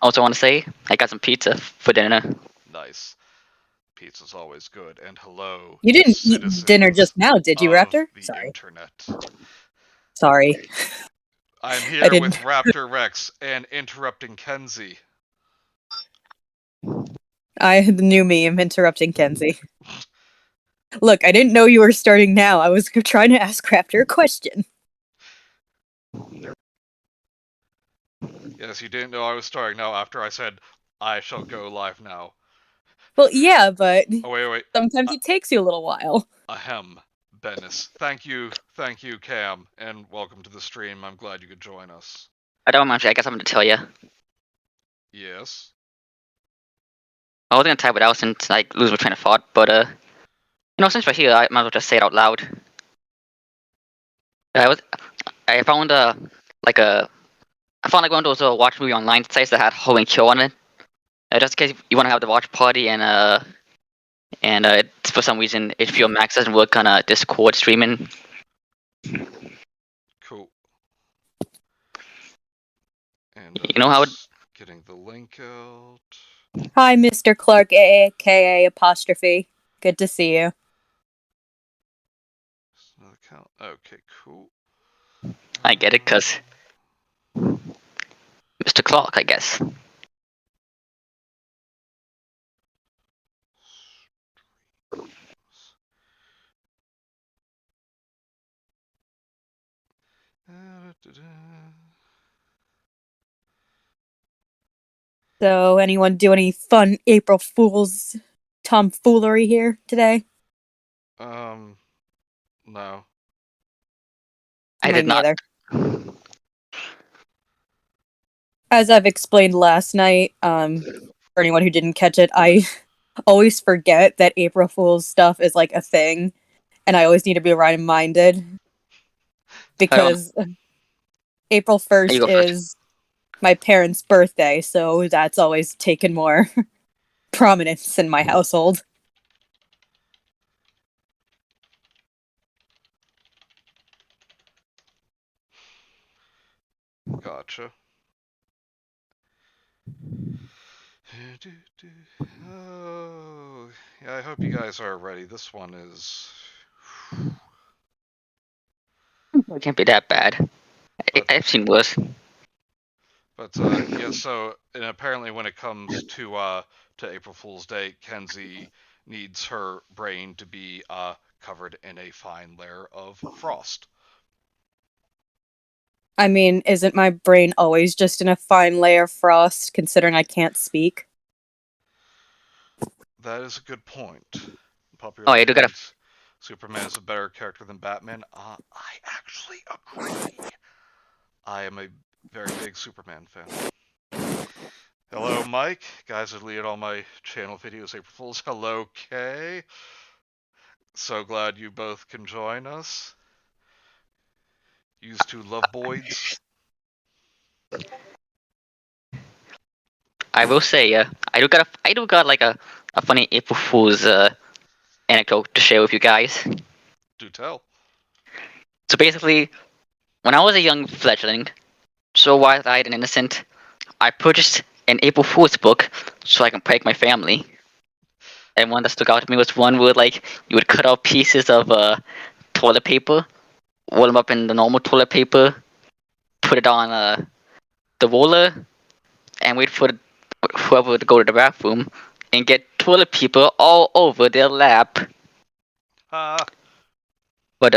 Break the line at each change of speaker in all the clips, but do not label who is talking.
Also, want to say I got some pizza for dinner.
Nice. Pizza's always good. And hello,
You didn't eat dinner
citizens
just now, did you,
of
Raptor?
the
Sorry.
internet.
Sorry.
I'm
I
here with
didn't.
Raptor Rex and interrupting Kenzie.
I the new meme interrupting Kenzie. Look, I didn't know you were starting now. I was trying to ask Raptor a question.
Yes, you didn't know I was starting now after I said I shall go live now.
Well, yeah, but
Oh, wait.
sometimes it takes you a little while.
Ahem. Bennis. Thank you, Cam, and welcome to the stream. I'm glad you could join us.
I don't mind. I got something to tell you.
Yes?
I was gonna type it out since I lose my train of thought, but since we're here, I might as well just say it out loud. I found like a, I found like one of those watch movie online sites that had Halloween Kill on it. Just in case you want to have the watch party and for some reason HBO Max doesn't work on Discord streaming.
Cool. And
You know how
getting the link out.
Hi, Mr. Clark, aka apostrophe. Good to see you.
Another count. Okay, cool.
I get it, cause Mr. Clark, I guess.
So, anyone do any fun April Fool's tomfoolery here today?
No.
I did not.
Neither. As I've explained last night, for anyone who didn't catch it, I always forget that April Fool's stuff is like a thing, and I always need to be reminded because April 1st is my parents' birthday, so that's always taken more prominence in my household.
Gotcha. Oh, yeah, I hope you guys are ready. This one is...
It can't be that bad. I've seen worse.
But yeah, so and apparently when it comes to April Fool's Day, Kenzie needs her brain to be covered in a fine layer of frost.
I mean, isn't my brain always just in a fine layer of frost, considering I can't speak?
That is a good point.
Oh, I do gotta.
Superman is a better character than Batman. I actually agree. I am a very big Superman fan. Hello, Mike. Guys that lead all my channel videos, April Fools. Hello, Kay. So glad you both can join us. Used to love boys.
I will say, I do got like a funny April Fool's anecdote to share with you guys.
Do tell.
So basically, when I was a young fledgling, so wide-eyed and innocent, I purchased an April Fool's book so I can prank my family. And one that stuck out to me was one where like you would cut out pieces of toilet paper, roll them up in the normal toilet paper, put it on the roller, and wait for whoever to go to the bathroom and get toilet paper all over their lap. But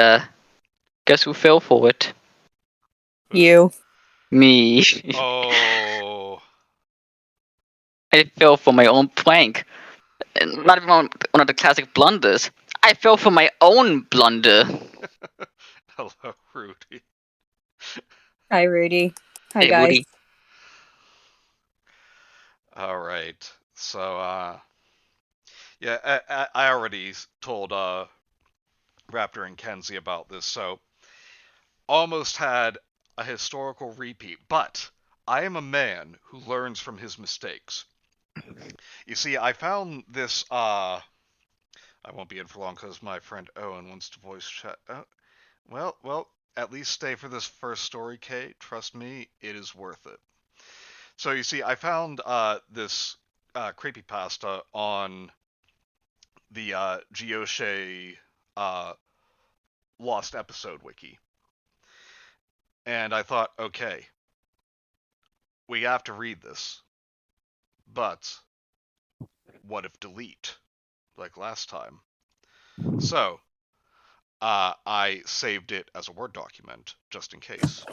guess who fell for it?
You.
Me.
Oh.
I fell for my own prank. Not even one of the classic blunders. I fell for my own blunder.
Hello, Rudy.
Hi, Rudy. Hi,
Hey,
guys.
Woody.
All right. So, yeah, I already told Raptor and Kenzie about this, so almost had a historical repeat, but I am a man who learns from his mistakes. You see, I found this, I won't be in for long because my friend Owen wants to voice chat. Well, at least stay for this first story, Kate. Trust me, it is worth it. So you see, I found this creepypasta on the Gyoshe Lost Episode wiki. And I thought, okay, we have to read this. But what if delete? Like last time. So, I saved it as a Word document, just in case.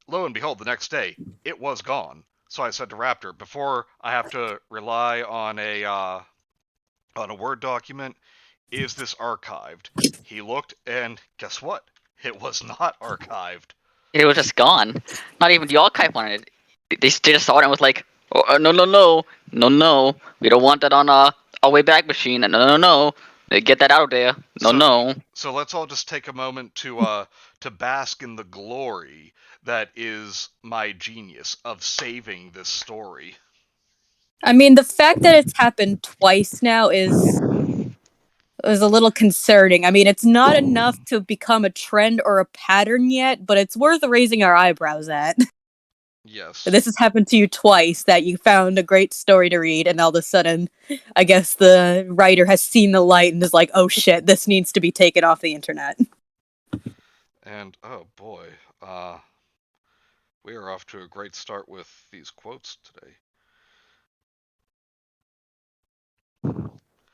Lo and behold, the next day, it was gone. So I said to Raptor, before I have to rely on a Word document, is this archived? He looked, and guess what? It was not archived.
It was just gone. Not even the archive wanted it. They just saw it and was like, oh, no, we don't want that on our Wayback Machine. No. Get that out of there. No.
So let's all just take a moment to bask in the glory that is my genius of saving this story.
I mean, the fact that it's happened twice now is a little concerning. I mean, it's not enough to become a trend or a pattern yet, but it's worth raising our eyebrows at.
Yes.
This has happened to you twice, that you found a great story to read, and all of a sudden, I guess the writer has seen the light and is like, oh shit, this needs to be taken off the internet.
And, oh boy, we are off to a great start with these quotes today.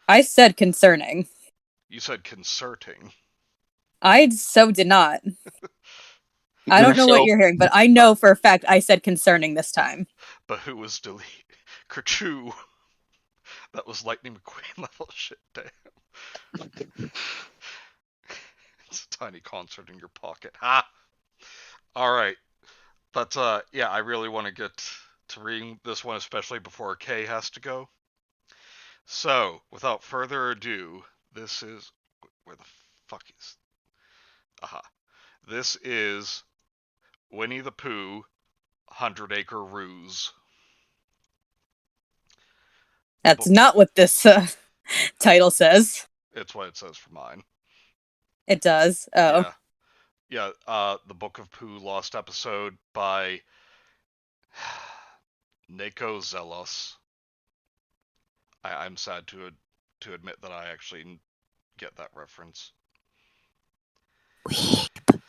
I said concerning.
You said concerting.
I so did not. I don't know what you're hearing, but I know for a fact I said concerning this time.
But who was delete? Kerchoo. That was Lightning McQueen level shit, damn. It's a tiny concert in your pocket. Ha! Alright. But, yeah, I really want to get to reading this one, especially before Kay has to go. So, without further ado, this is... Where the fuck is... Aha. This is Winnie the Pooh, 100 Acre Ruse.
That's not what this title says.
It's what it says for mine.
It does. Oh.
Yeah, The Book of Pooh Lost Episode by Neko Zelos. I'm sad to admit that I actually get that reference.
Weep.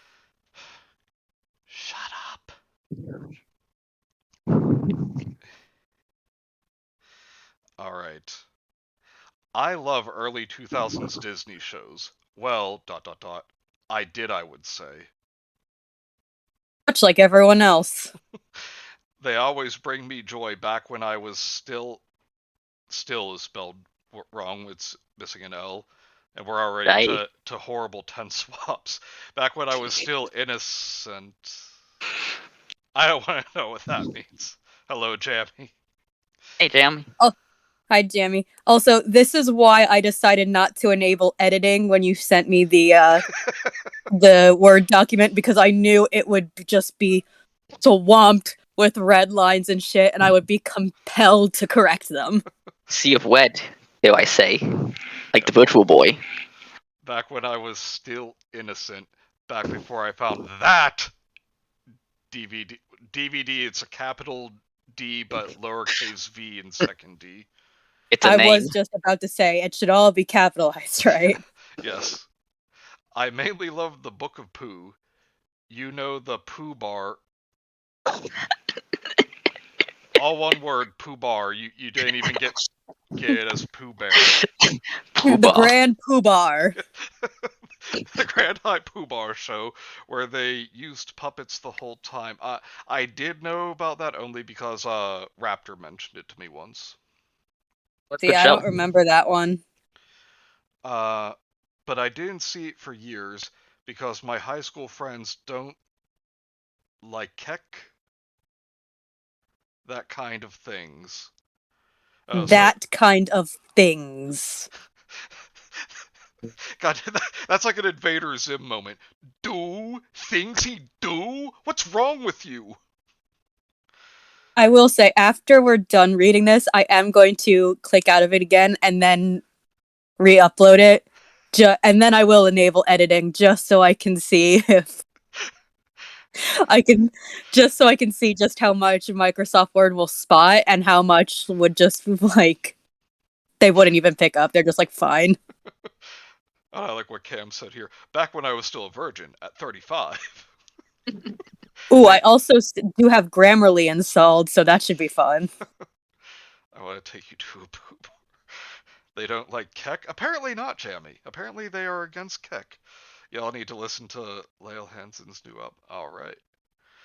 Shut up. Alright. I love early 2000s Disney shows. Well, ... I would say.
Much like everyone else.
They always bring me joy back when I was still is spelled wrong. It's missing an L. And we're already to horrible tense swaps. Back when I was still innocent. I don't want to know what that means. Hello, Jammy.
Hey, Jammy.
Oh, hi, Jammy. Also, this is why I decided not to enable editing when you sent me the Word document, because I knew it would just be swamped with red lines and shit, and I would be compelled to correct them.
Sea of Wed, do I say. Like the Virtual Boy.
Back when I was still innocent. Back before I found that DVD. It's a capital D, but lowercase v in second D.
It's a name.
Was just about to say, it should all be capitalized, right?
Yes. I mainly love the Book of Pooh. You know, the Pooh Bar. All one word, Pooh Bar. You didn't even get it as Pooh Bear.
The Grand Pooh Bar.
The Grand High Pooh Bar show, where they used puppets the whole time. I did know about that only because Raptor mentioned it to me once.
See, I don't remember that one.
But I didn't see it for years because my high school friends don't like that kind of things.
Kind of things.
God, that's like an Invader Zim moment. Do things he do? What's wrong with you?
I will say, after we're done reading this, I am going to click out of it again and then re-upload it. And then I will enable editing just so I can see if I can just so I can see just how much Microsoft Word will spot and how much would just like they wouldn't even pick up. They're just like fine.
I like what Cam said here. Back when I was still a virgin at 35.
Ooh, I also do have Grammarly installed, so that should be fun.
I want to take you to a poop. They don't like Keck? Apparently not, Jammy. Apparently they are against Keck. Y'all need to listen to Lael Hansen's new album. Alright.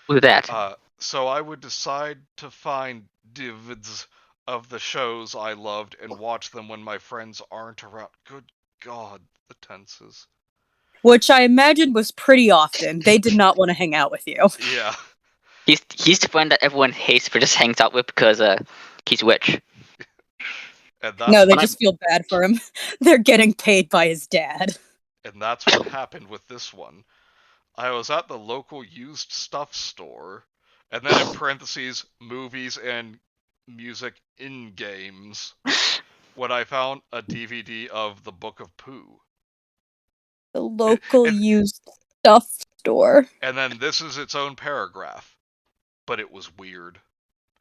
Who's that?
So I would decide to find DVDs of the shows I loved and watch them when my friends aren't around. Good God, the tenses.
Which I imagine was pretty often. They did not want to hang out with you.
Yeah.
He's the friend that everyone hates but just hangs out with because he's rich.
And that's
No, they just feel bad for him. They're getting paid by his dad.
And that's what happened with this one. I was at the local used stuff store, and then in parentheses, movies and music in games, when I found a DVD of The Book of Pooh.
The local used stuff store.
And then this is its own paragraph. But it was weird.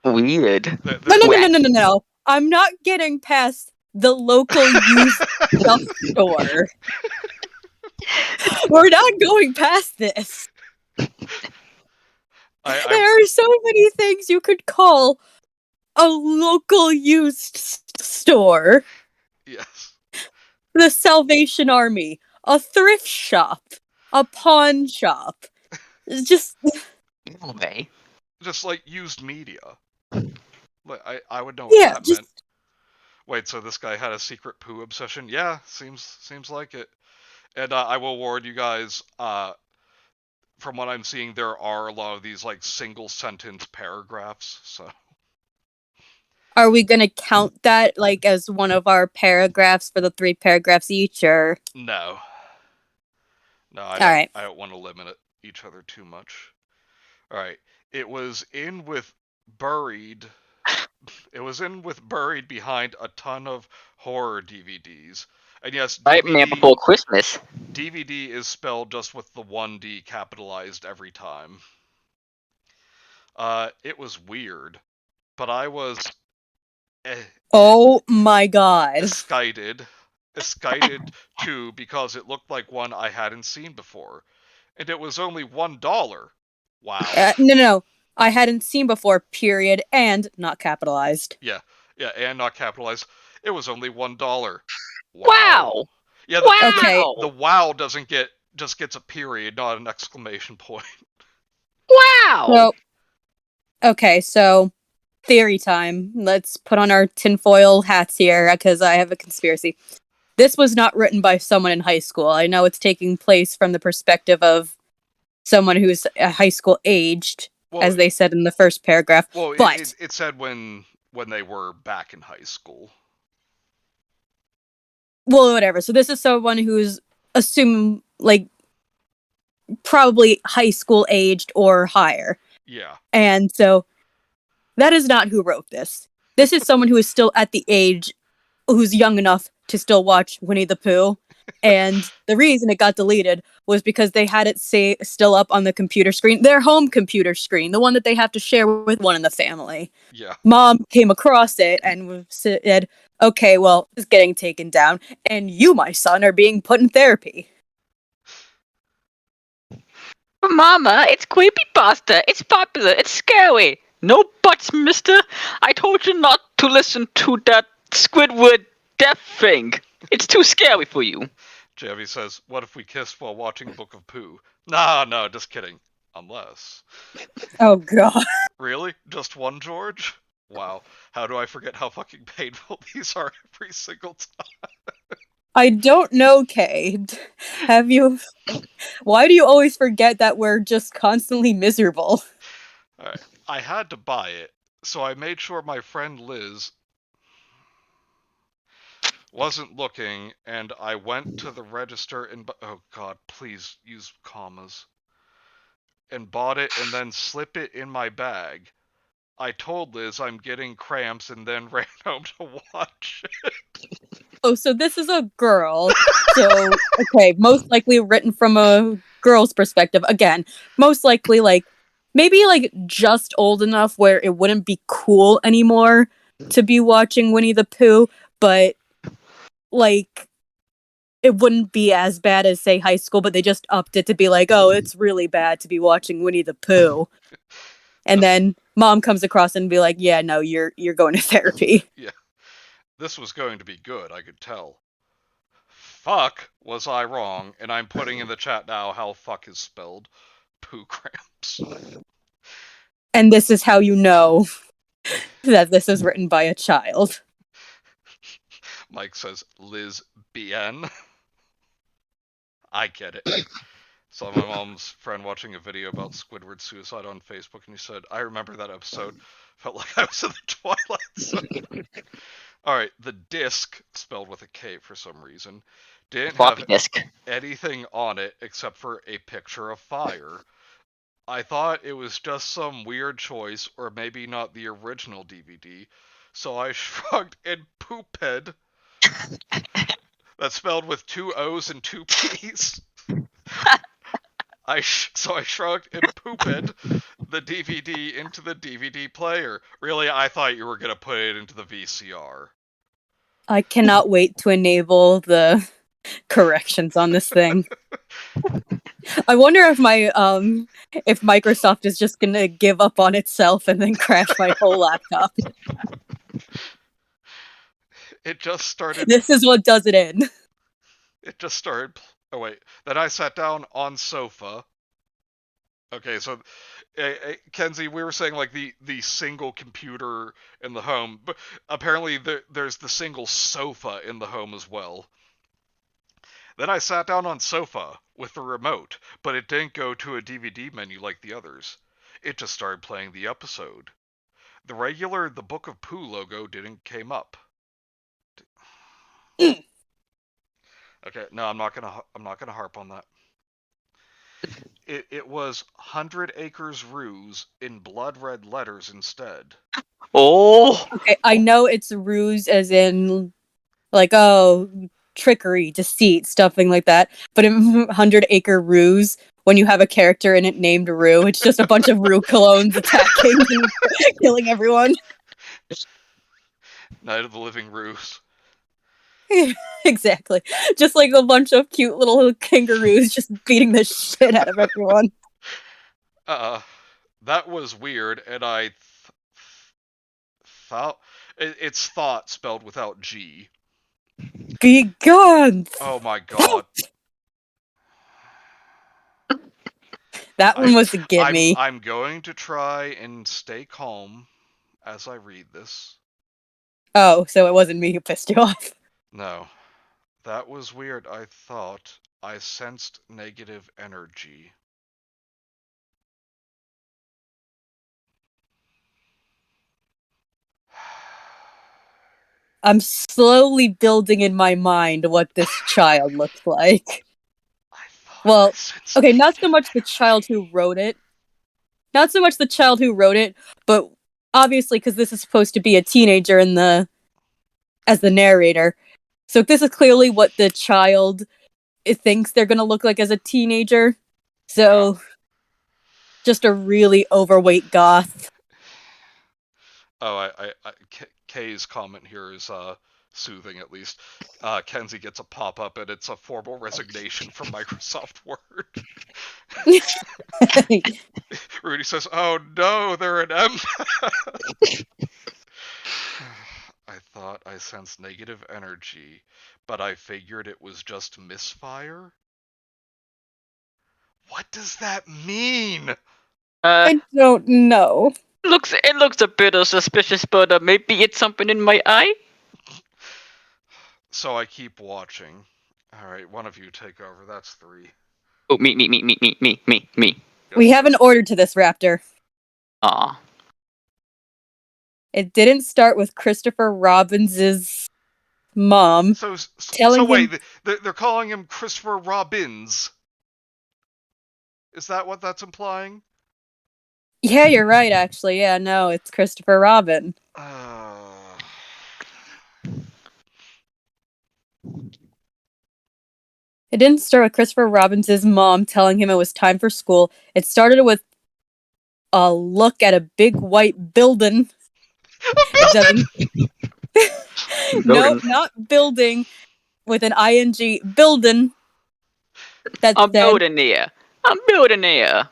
Weird.
No. I'm not getting past the local used stuff store. We're not going past this. There are so many things you could call a local used store.
Yes.
The Salvation Army, a thrift shop, a pawn shop. Just
Okay.
Just like used media. Like I would know what that meant. Wait, so this guy had a secret poo obsession? Yeah, seems like it. And I will warn you guys, from what I'm seeing, there are a lot of these like single sentence paragraphs, so.
Are we gonna count that like as one of our paragraphs for the 3 paragraphs each, or?
No. No,
I
don't want to limit each other too much. Alright. It was in with buried behind a ton of horror DVDs. And yes,
Nightmare Before Christmas.
DVD is spelled just with the 1D capitalized every time. It was weird, but I was
oh my god.
excited too, because it looked like one I hadn't seen before. And it was only $1. Wow.
No. I hadn't seen before, period, and not capitalized.
Yeah, and not capitalized. It was only $1.
Wow.
Yeah, the wow just gets a period, not an exclamation point.
Wow.
So theory time. Let's put on our tinfoil hats here, because I have a conspiracy. This was not written by someone in high school. I know it's taking place from the perspective of someone who's high school aged, as they said in the first paragraph.
Well,
but
it said when they were back in high school.
Well, whatever. So this is someone who's assumed like probably high school aged or higher.
Yeah.
And so that is not who wrote this. This is someone who is still at the age, who's young enough to still watch Winnie the Pooh. And the reason it got deleted was because they had it still up on the computer screen, their home computer screen, the one that they have to share with one in the family.
Yeah.
Mom came across it and said, okay, well, it's getting taken down, and you, my son, are being put in therapy.
Mama, it's creepypasta. It's popular. It's scary. No buts, mister. I told you not to listen to that Squidward death thing. It's too scary for you.
Jamie says, what if we kissed while watching Book of Pooh? No, just kidding. Unless.
Oh, God.
Really? Just one, George? Wow. How do I forget how fucking painful these are every single time?
I don't know, Kay. Have you... Why do you always forget that we're just constantly miserable?
Alright. I had to buy it, so I made sure my friend Liz wasn't looking, and I went to the register and... Oh god, please use commas. And bought it and then slip it in my bag. I told Liz I'm getting cramps and then ran home to watch it.
Oh, so this is a girl. So, okay, most likely written from a girl's perspective, again, most likely, like, maybe, like, just old enough where it wouldn't be cool anymore to be watching Winnie the Pooh, but, like, it wouldn't be as bad as, say, high school, but they just upped it to be like, oh, it's really bad to be watching Winnie the Pooh. And then mom comes across and be like, yeah, no, you're going to therapy.
Yeah. This was going to be good, I could tell. Fuck, was I wrong, and I'm putting in the chat now how fuck is spelled. Poo cramps.
And this is how you know that this is written by a child.
Mike says, Liz BN. I get it. Saw my mom's friend watching a video about Squidward's suicide on Facebook, and he said, I remember that episode. Felt like I was in the Twilight Zone. Alright, the disc, spelled with a K for some reason, didn't
Floppy
have
disk.
anything on it except for a picture of fire. I thought it was just some weird choice, or maybe not the original DVD, so I shrugged and pooped. That's spelled with 2 O's and 2 P's. So I shrugged and pooped the DVD into the DVD player. Really, I thought you were going to put it into the VCR.
I cannot wait to enable the corrections on this thing. I wonder if if Microsoft is just gonna give up on itself and then crash my whole laptop.
It just started.
This is what does it in.
It just started. Oh wait. Then I sat down on sofa. Okay, so Kenzie, we were saying like the single computer in the home, but apparently there's the single sofa in the home as well. Then I sat down on sofa with the remote, but it didn't go to a DVD menu like the others. It just started playing the episode. The regular The Book of Pooh logo didn't came up. Okay, no, I'm not gonna harp on that. It was 100 Acres Ruse in blood red letters instead.
Oh.
Okay, I know it's ruse as in, like, oh, trickery, deceit, stuffing like that. But in 100 Acre Ruse, when you have a character in it named Rue, it's just a bunch of Rue clones attacking and killing everyone.
Night of the Living Ruse.
Exactly. Just like a bunch of cute little kangaroos just beating the shit out of everyone.
That was weird, and I thought it's thought spelled without G.
Be gone!
Oh my god.
That one was a gimme.
I'm going to try and stay calm as I read this.
Oh, so it wasn't me who pissed you off.
No. That was weird. I thought I sensed negative energy.
I'm slowly building in my mind what this child looks like. Well, okay, not so much the child who wrote it. Not so much the child who wrote it, but obviously because this is supposed to be a teenager as the narrator. So this is clearly what the child thinks they're gonna look like as a teenager. So just a really overweight goth.
Oh, Kay's comment here is soothing at least. Kenzie gets a pop-up and it's a formal resignation from Microsoft Word. Rudy says, oh no, they're an M. I thought I sensed negative energy, but I figured it was just misfire? What does that mean?
I don't know.
It looks a bit suspicious, but maybe it's something in my eye.
So I keep watching. Alright, one of you take over. That's 3.
Oh, me.
We have an order to this, Raptor.
Aw.
It didn't start with Christopher Robbins' mom.
So
him...
wait, they're calling him Christopher Robbins. Is that what that's implying?
Yeah, you're right, actually. Yeah, no, it's Christopher Robin. It didn't start with Christopher Robin's mom telling him it was time for school. It started with a look at a big white building. It doesn't. No,
Building.
not building with an ing. Building.
I'm building there. I'm building there.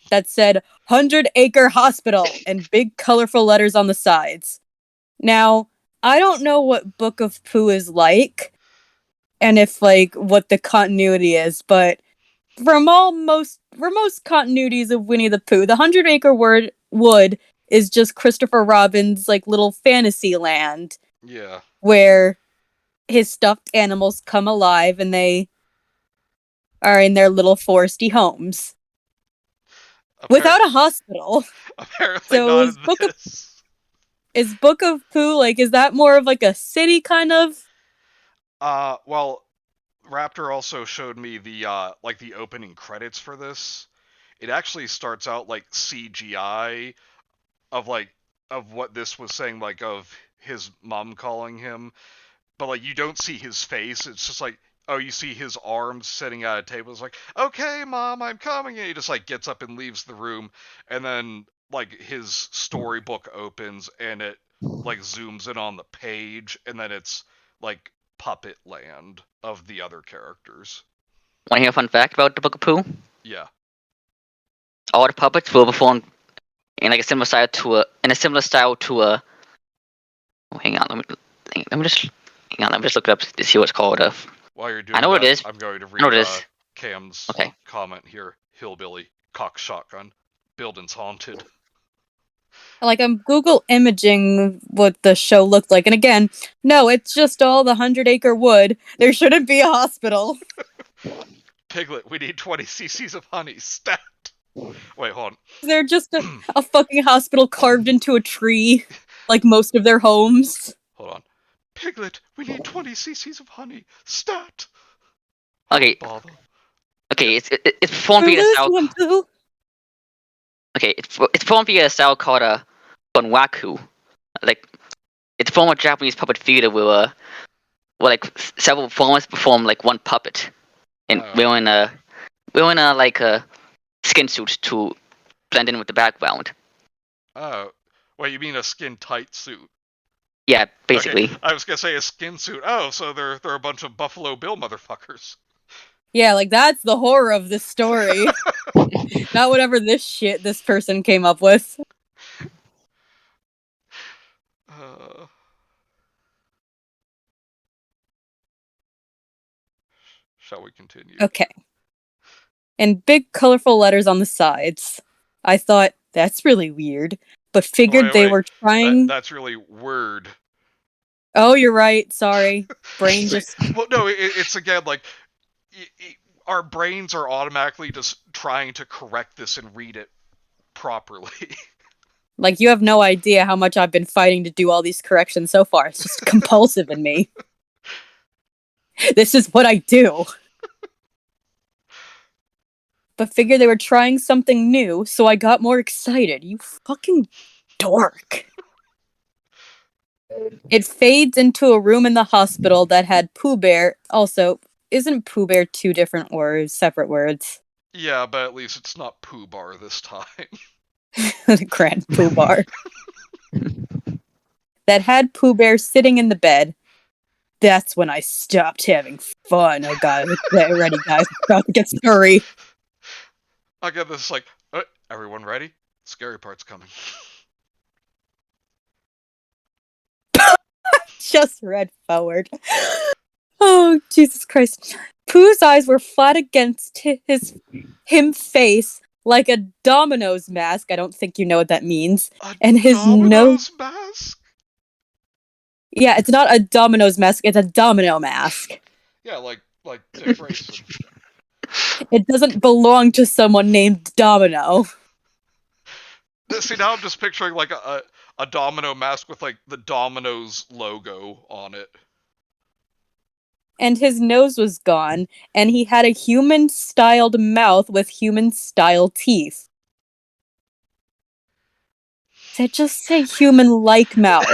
That said 100-acre hospital in big colorful letters on the sides. Now, I don't know what Book of Pooh is like, and if like what the continuity is, but for most continuities of Winnie the Pooh, the 100-acre wood is just Christopher Robin's like little fantasy land.
Yeah.
Where his stuffed animals come alive and they are in their little foresty homes. Without a hospital.
Apparently
So
not in this.
Is Book of Pooh, like, is that more of like a city kind of?
Well, Raptor also showed me the like the opening credits for this. It actually starts out like CGI of what this was saying, like of his mom calling him, but like you don't see his face. It's just like, oh, you see his arms sitting at a table. It's like, okay, mom, I'm coming, and he just like gets up and leaves the room, and then like his storybook opens and it like zooms in on the page, and then it's like puppet land of the other characters.
Want to hear a fun fact about the Book of Pooh?
Yeah.
All the puppets were performed in like a similar style to a. Oh, hang on, let me just look it up to see what it's called.
While you're doing
I know what
that,
it is.
I'm going to
I know what it
read
is.
Cam's
Okay.
comment here. Hillbilly, cock shotgun, building's haunted.
Like, I'm Google imaging what the show looked like. And again, no, it's just all the 100-acre wood. There shouldn't be a hospital.
Piglet, we need 20 cc's of honey. Stat. Wait, hold on.
They're just a fucking hospital carved into a tree, like most of their homes.
Hold on. Piglet, we need 20 cc's of honey. Stat.
Okay.
Bother.
Okay, it's performed via a style.
Pooh.
Okay, it's performed via a style called Bunwaku. Like, it's a form of Japanese puppet theater where like several performers perform like one puppet, and wearing a skin suit to blend in with the background.
Oh, wait, you mean a skin tight suit?
Yeah, basically.
Okay, I was gonna say a skin suit. Oh, so they're a bunch of Buffalo Bill motherfuckers.
Yeah, like that's the horror of this story. Not whatever this person came up with.
Shall we continue?
Okay. And big colorful letters on the sides. I thought, that's really weird, but figured they were trying...
That's really word.
Oh, you're right. Sorry. Brain just...
Well, no, it's again, like, our brains are automatically just trying to correct this and read it properly.
Like, you have no idea how much I've been fighting to do all these corrections so far. It's just compulsive in me. This is what I do. But figured they were trying something new, so I got more excited. You fucking dork. It fades into a room in the hospital that had Pooh Bear. Also, isn't Pooh Bear two different words, separate words?
Yeah, but at least it's not Pooh Bar this time.
Grand Pooh Bar. That had Pooh Bear sitting in the bed. That's when I stopped having fun. I got it. Get ready, guys. It's about to get scary.
I get this, like, everyone ready? Scary part's coming.
Just read forward. Oh, Jesus Christ. Pooh's eyes were flat against him face like a domino's mask. I don't think you know what that means. And his
domino's mask?
Yeah, it's not a domino's mask, it's a domino mask.
Yeah, like Dick Grayson.
It doesn't belong to someone named Domino.
See, now I'm just picturing like a domino mask with like the Domino's logo on it.
And his nose was gone, and he had a human-styled mouth with human-style teeth. Did it just say human-like mouth?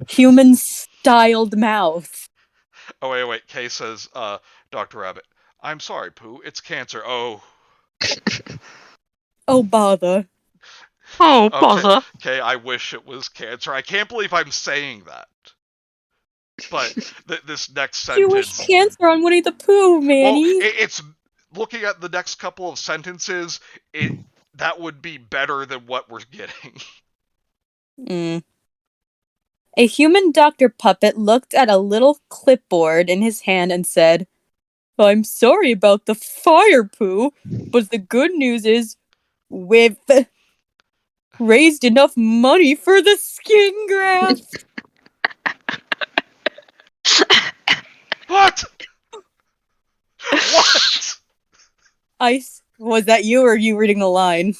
Human-styled mouth.
Oh, wait. Kay says, Dr. Rabbit. I'm sorry, Pooh. It's cancer. Oh.
Oh, bother.
Oh,
Okay.
bother.
Okay, I wish it was cancer. I can't believe I'm saying that. But this next
You wish
sentence...
cancer on Winnie the Pooh, Manny.
Well, it's... Looking at the next couple of sentences, that would be better than what we're getting.
A human doctor puppet looked at a little clipboard in his hand and said, I'm sorry about the fire, Pooh, but the good news is we've raised enough money for the skin graft.
What? What?
Was that you or are you reading the line?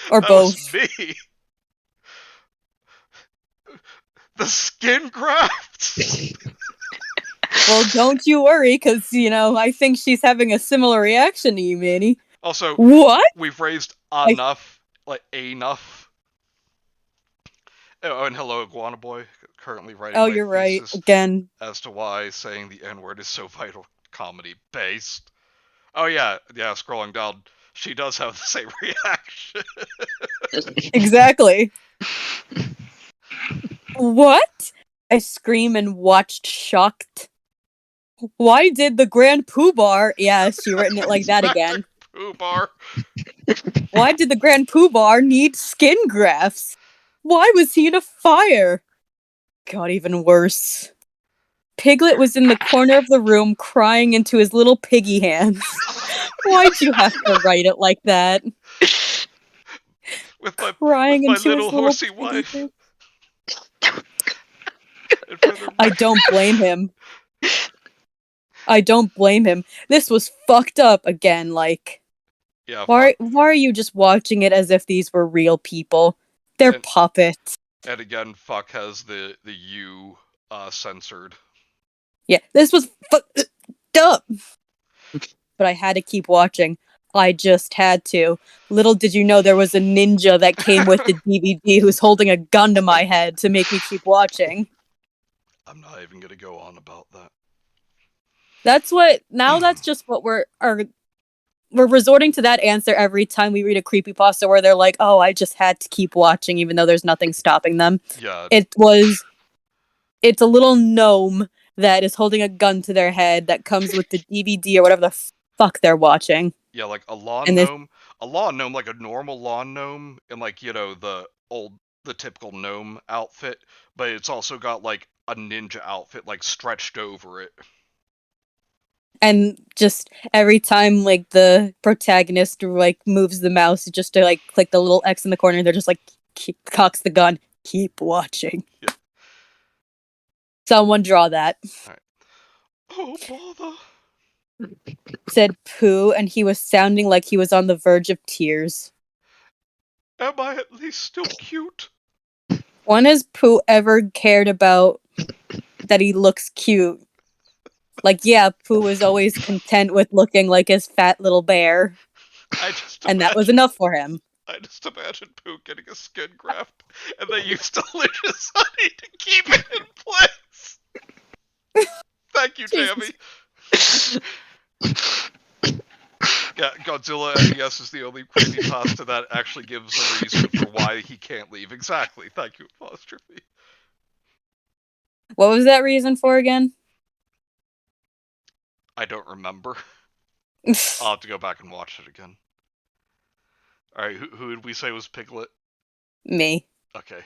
Or
That
both?
was me. The skin graft?
Well, don't you worry, because, I think she's having a similar reaction to you, Manny.
Also,
what?
We've raised enough, enough. Oh, and hello, Iguana Boy, currently writing my
you're right,
thesis
again.
as to why saying the N-word is so vital comedy-based. Oh yeah, scrolling down, she does have the same reaction.
Exactly. What? I scream and watched shocked. Why did the Grand Poobah... Yeah, she written it like that again.
Poobah.
Why did the Grand Poobah need skin grafts? Why was he in a fire? God, even worse. Piglet was in the corner of the room crying into his little piggy hands. Why'd you have to write it like that?
With my
little
horsey wife.
I don't blame him. I don't blame him. This was fucked up again, like...
Yeah,
why are you just watching it as if these were real people? They're puppets.
And again, fuck has the U censored.
Yeah, this was fucked up. But I had to keep watching. I just had to. Little did you know there was a ninja that came with the DVD who's holding a gun to my head to make me keep watching.
I'm not even gonna go on about that.
That's just what we're resorting to that answer every time we read a creepypasta where they're like, oh, I just had to keep watching even though there's nothing stopping them.
Yeah.
It's a little gnome that is holding a gun to their head that comes with the DVD or whatever the fuck they're watching.
Yeah, like a lawn gnome, like a normal lawn gnome, and like, the typical gnome outfit, but it's also got like a ninja outfit like stretched over it.
And just every time like the protagonist like moves the mouse just to like click the little X in the corner, they're just like cocks the gun, keep watching.
Yeah.
Someone draw that.
Right. Oh bother,
said Pooh, and he was sounding like he was on the verge of tears.
Am I at least still cute?
When has Pooh ever cared about that he looks cute? Like, yeah, Pooh was always content with looking like his fat little bear. And that was enough for him.
I just imagine Pooh getting a skin graft, and they use delicious honey to keep it in place. Thank you, Tammy. Yeah, Godzilla NES is the only creepypasta that actually gives a reason for why he can't leave. Exactly. Thank you, apostrophe.
What was that reason for again?
I don't remember. I'll have to go back and watch it again. Alright, who did we say was Piglet?
Me.
Okay.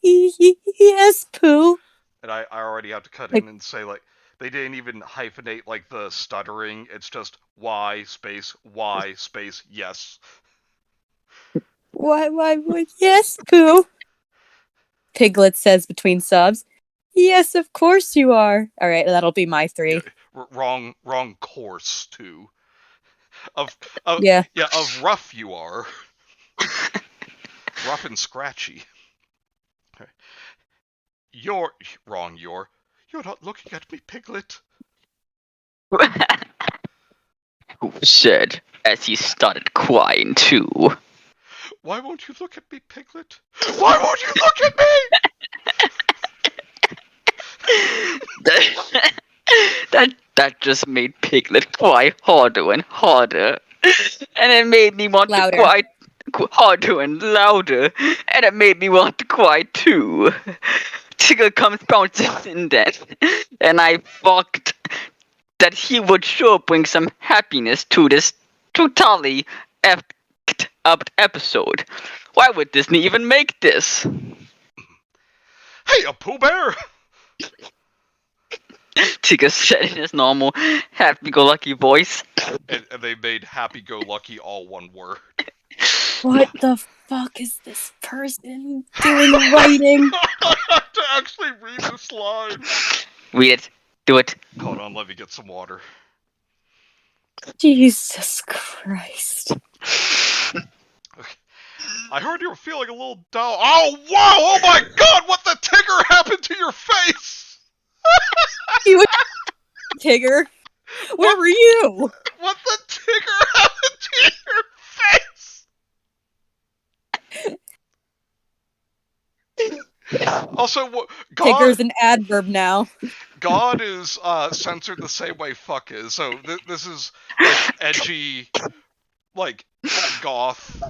Yes, Pooh.
And I already have to cut in and say, like, they didn't even hyphenate, like, the stuttering. It's just Y space, yes.
Why, yes, Pooh. Piglet says between sobs. Yes, of course you are. Alright, that'll be my 3.
Yeah, wrong course, too. Of rough you are. Rough and scratchy. You're wrong, you're not looking at me, Piglet.
Who said as he started crying too.
Why won't you look at me, Piglet? Why won't you look at me?
That just made Piglet cry harder and harder, and it made me want
Louder.
to cry harder and louder, and it made me want to cry too. Tigger comes bouncing in then, and I thought that he would sure bring some happiness to this totally effed up episode. Why would Disney even make this?
Hey, a Pooh Bear!
Tigger said in his normal happy-go-lucky voice.
And they made happy-go-lucky all one word.
What the fuck is this person doing writing?
I have to actually read this line.
Read it. Do it.
Hold on, let me get some water.
Jesus Christ.
I heard you were feeling a little down. Oh, wow! Oh my god! What the Tigger happened to your face?
You Tigger, where were you?
What the Tigger happened to your face? Also, God,
Tigger's an adverb now.
God is censored the same way fuck is. So this is like edgy, like goth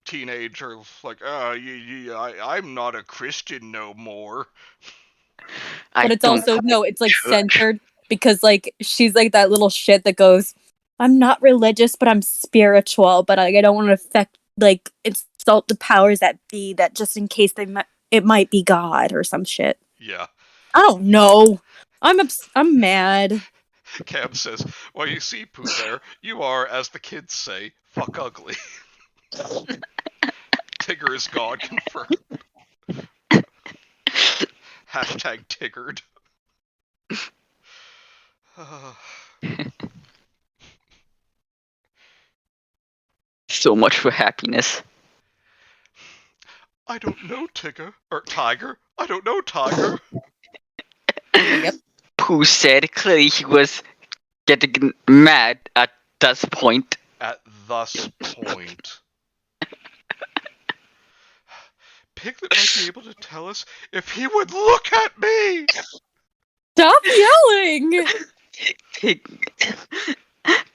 teenager. Like, I'm not a Christian no more.
But it's also no, it's like censored because like she's like that little shit that goes, I'm not religious, but I'm spiritual, but I don't want to affect like insult the powers that be. That just in case it might be God or some shit.
Yeah.
I don't know. I'm mad.
Cam says, well, you see, Pooh Bear, you are, as the kids say, fuck ugly. Tigger is God confirmed. Hashtag Tiggered.
So much for happiness.
I don't know, Tigger. Or Tiger. I don't know, Tiger.
Yep.
Pooh said clearly he was getting mad at this point.
At thus point. Piglet might be able to tell us if he would look at me!
Stop yelling!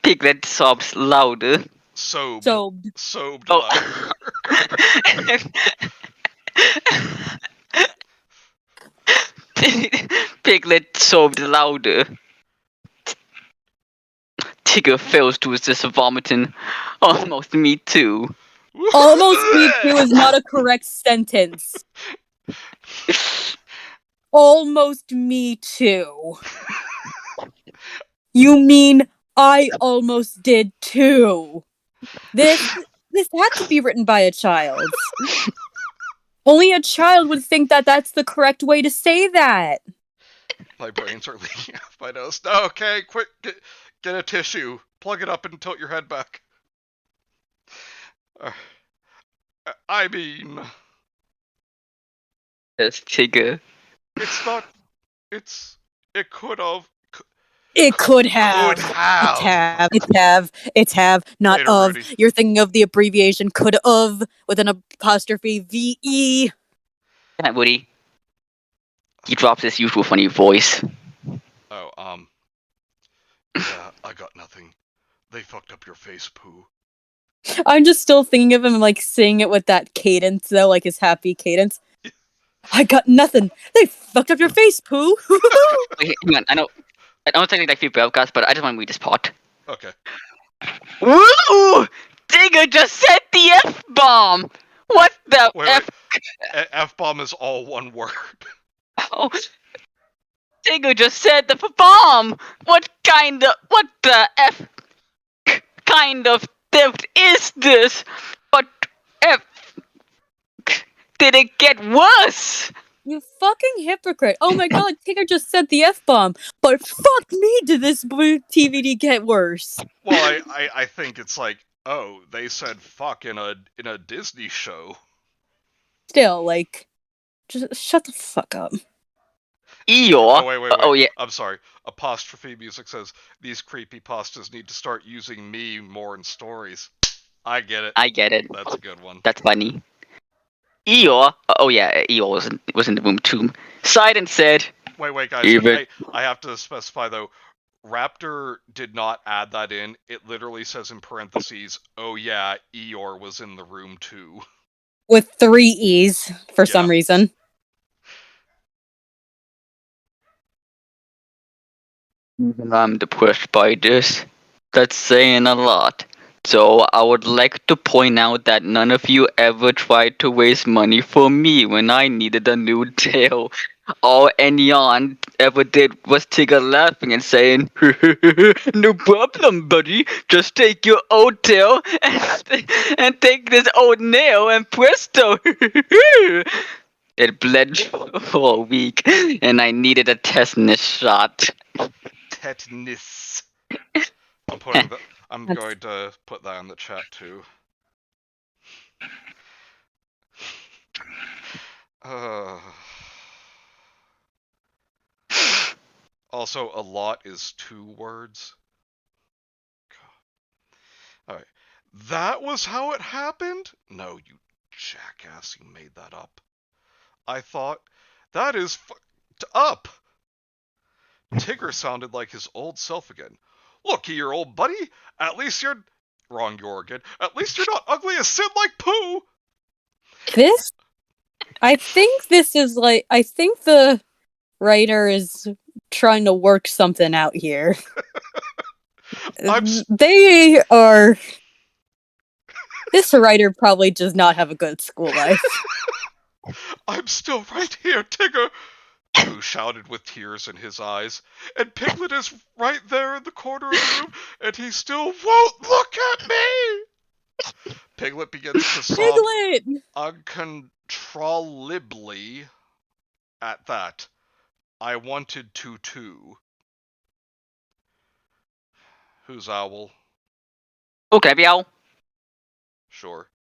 Piglet sobs louder.
Sobbed
Oh.
louder.
Piglet sobbed louder. Tigger fails to resist vomiting. Almost me too.
Almost me too is not a correct sentence. Almost me too. You mean I almost did too. This had to be written by a child. Only a child would think that that's the correct way to say that.
My brains are leaking out my nose. No, okay, quick, get a tissue. Plug it up and tilt your head back. I mean...
Yes, Tigger.
It's not... It could have...
It could have. It have. Not
Later,
of.
Rudy.
You're thinking of the abbreviation could of with an apostrophe VE.
Yeah, Woody. He drops his usual funny voice.
Oh, yeah, I got nothing. They fucked up your face, Pooh.
I'm just still thinking of him like saying it with that cadence though, like his happy cadence. I got nothing. They fucked up your face, Pooh.
Wait, hang on, I know technically like few podcasts, but I just want to read this part.
Okay.
Woo! Tigger just said the F-bomb! What the
Wait.
F?
F-bomb is all one word.
Oh. Tigger just said the bomb! What the F kind of theft is this? What F? Did it get worse?
You fucking hypocrite. Oh my god, Tigger just said the F-bomb. But fuck me, did this TVD get worse?
Well, I think it's like, oh, they said fuck in a Disney show.
Still, like, just shut the fuck up.
Eeyore.
Oh, wait.
Oh, yeah.
I'm sorry. Apostrophe music says, these creepypastas need to start using me more in stories. I get it.
I get it.
That's a good one.
That's funny. Eeyore. Oh yeah, Eeyore was in the room too. Sighed and said,
Wait, guys.
Even
I have to specify though. Raptor did not add that in. It literally says in parentheses, "Oh yeah, Eeyore was in the room too."
With 3 E's for some reason.
I'm depressed by this. That's saying a lot. So I would like to point out that none of you ever tried to waste money for me when I needed a new tail. All Enyon ever did was Tigger laughing and saying, "No problem, buddy. Just take your old tail and take this old nail and presto." It bled for a week, and I needed a tetanus shot.
Tetanus. I'm
That's-
going to put that in the chat too. Also, a lot is 2 words. Alright. That was how it happened? No, you jackass, you made that up. I thought, that is fucked up. Tigger sounded like his old self again. Look here, old buddy. At least you're... Wrong Jorgen. At least you're not ugly as sin like poo!
This? I think this is like... I think the writer is trying to work something out here. They are... This writer probably does not have a good school life.
I'm still right here, Tigger! Pooh shouted with tears in his eyes. And Piglet is right there in the corner of the room, and he still won't look at me! Piglet begins to sob
Piglet!
uncontrollably at that. I wanted to too. Who's Owl?
Okay, Meow.
Sure.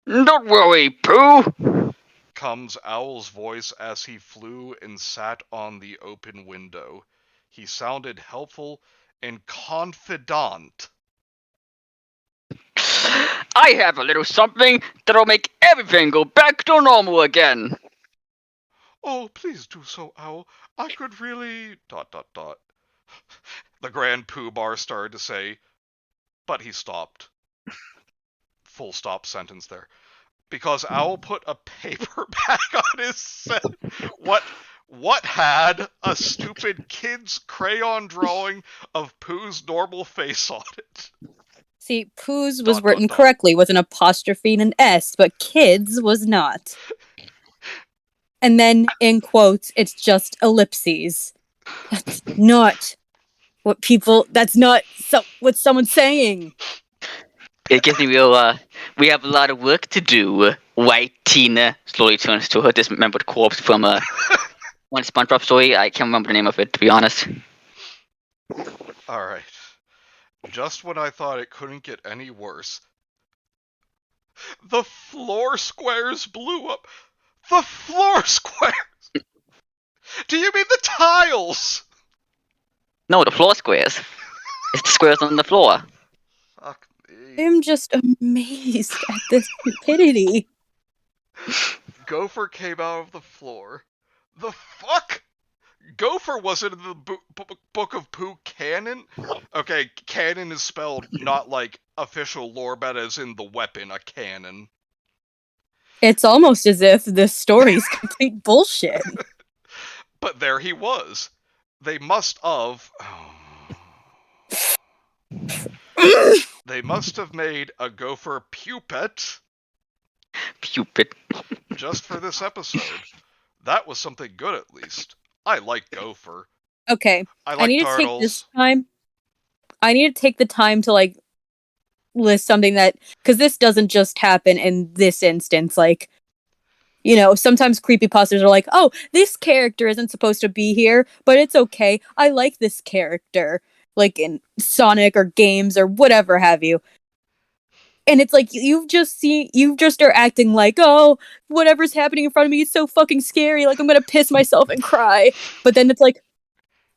Don't worry, Pooh.
Comes Owl's voice as he flew and sat on the open window. He sounded helpful and confidant.
I have a little something that'll make everything go back to normal again.
Oh, please do so, Owl. I could really... ... The Grand Pooh-Bar started to say, but he stopped. Full stop sentence there. Because Owl put a paper bag on his set. What had a stupid kid's crayon drawing of Pooh's normal face on it?
See, Pooh's was written correctly with an apostrophe and an S, but kids was not. And then, in quotes, it's just ellipses. That's not what people... That's not what someone's saying.
It gives me real, we have a lot of work to do. White Tina slowly turns to her dismembered corpse from, one SpongeBob story. I can't remember the name of it, to be honest.
Alright. Just when I thought it couldn't get any worse. The floor squares blew up. The floor squares! Do you mean the tiles?
No, the floor squares. It's the squares on the floor.
Fuck me.
I'm just amazed at this stupidity.
Gopher came out of the floor. The fuck? Gopher wasn't in the Book of Pooh canon? Okay, canon is spelled not like official lore, but as in the weapon, a cannon.
It's almost as if this story's complete bullshit.
But there he was. They must have... They must have made a Gopher pupet.
Pupet.
Just for this episode. That was something good, at least. I like Gopher.
Okay,
I
need
like
to take
turtles.
this time. I need to take the time to, like, list something that... Because this doesn't just happen in this instance, like... You know, sometimes creepypastas are like, oh, this character isn't supposed to be here, but it's okay. I like this character. Like in Sonic or games or whatever have you. And it's like, you just are acting like, oh, whatever's happening in front of me is so fucking scary. Like, I'm gonna piss myself and cry. But then it's like,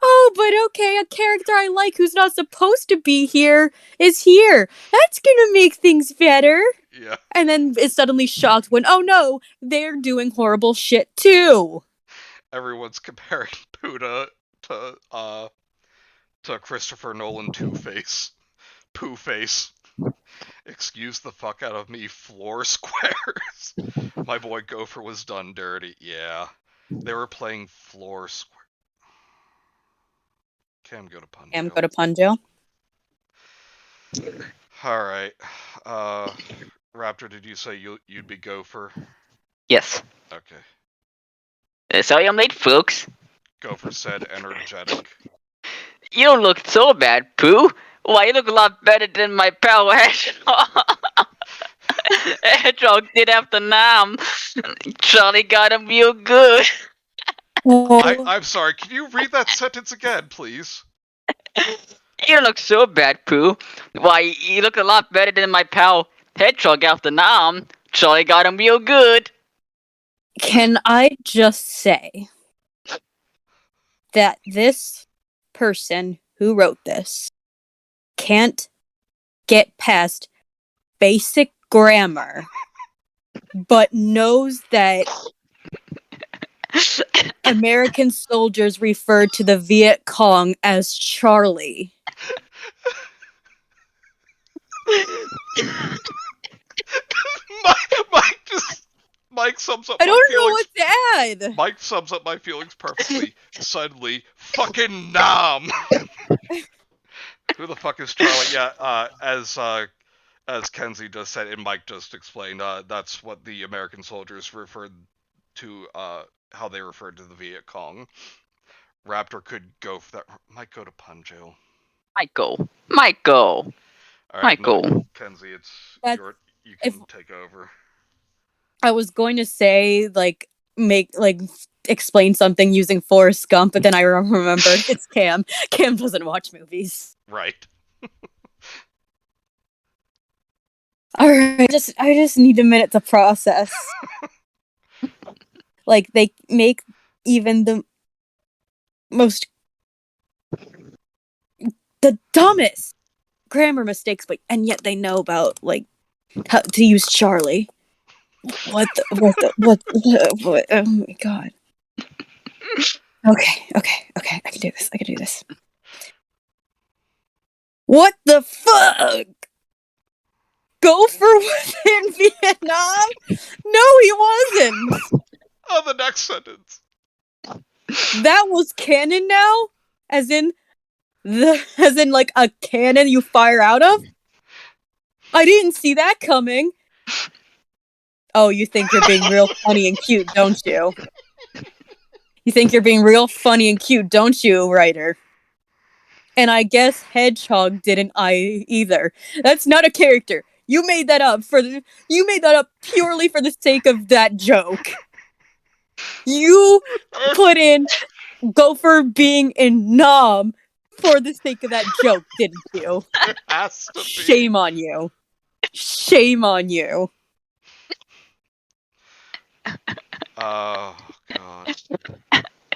oh, but okay, a character I like who's not supposed to be here is here. That's gonna make things better.
Yeah.
And then is suddenly shocked when, oh no, they're doing horrible shit too.
everyone's comparing Pooh to Christopher Nolan Two-Face. Pooh-Face. Excuse the fuck out of me, floor squares. My boy Gopher was done dirty. Yeah. They were playing floor square. Cam, go to Punjo.
Cam, go to Punjo.
Alright. Raptor, did you say you'd be Gopher?
Yes.
Okay.
Sorry I'm late, folks.
Gopher said energetic.
You don't look so bad, Pooh. Why, you look a lot better than my pal Hedgehog. Hedgehog did after Nam. Charlie got him real good.
I'm sorry, can you read that sentence again, please?
You don't look so bad, Pooh. Why, you look a lot better than my pal Hedgehog after Nam. Charlie got him real good.
Can I just say that this person who wrote this can't get past basic grammar, but knows that American soldiers referred to the Viet Cong as Charlie.
Mike sums up
I
my
don't know
feelings.
what to add.
Mike sums up my feelings perfectly. Suddenly, fucking Nam. Who the fuck is Charlie? Yeah, as Kenzie just said and Mike just explained, that's what the American soldiers referred to, how they referred to the Viet Cong. Raptor could go for that. Might go to Punjo.
Michael.
All right,
Michael.
No, Kenzie, you can take over.
I was going to say, explain something using Forrest Gump, but then I remembered it's Cam. Cam doesn't watch movies.
Right.
Alright, I just need a minute to process. They make even the dumbest grammar mistakes, and yet they know about, how to use Charlie. What? Oh my god. Okay, I can do this. What the fuck? Gopher was in Vietnam? No, he wasn't.
Oh, the next sentence.
That was canon now? As in a cannon you fire out of? I didn't see that coming. Oh, you think you're being real funny and cute, don't you? You think you're being real funny and cute, don't you, writer? And I guess Hedgehog didn't either. That's not a character. You made that up purely for the sake of that joke. You put in Gopher being in Nam for the sake of that joke, didn't you?
It has to be.
Shame on you. Shame on you.
Oh, God.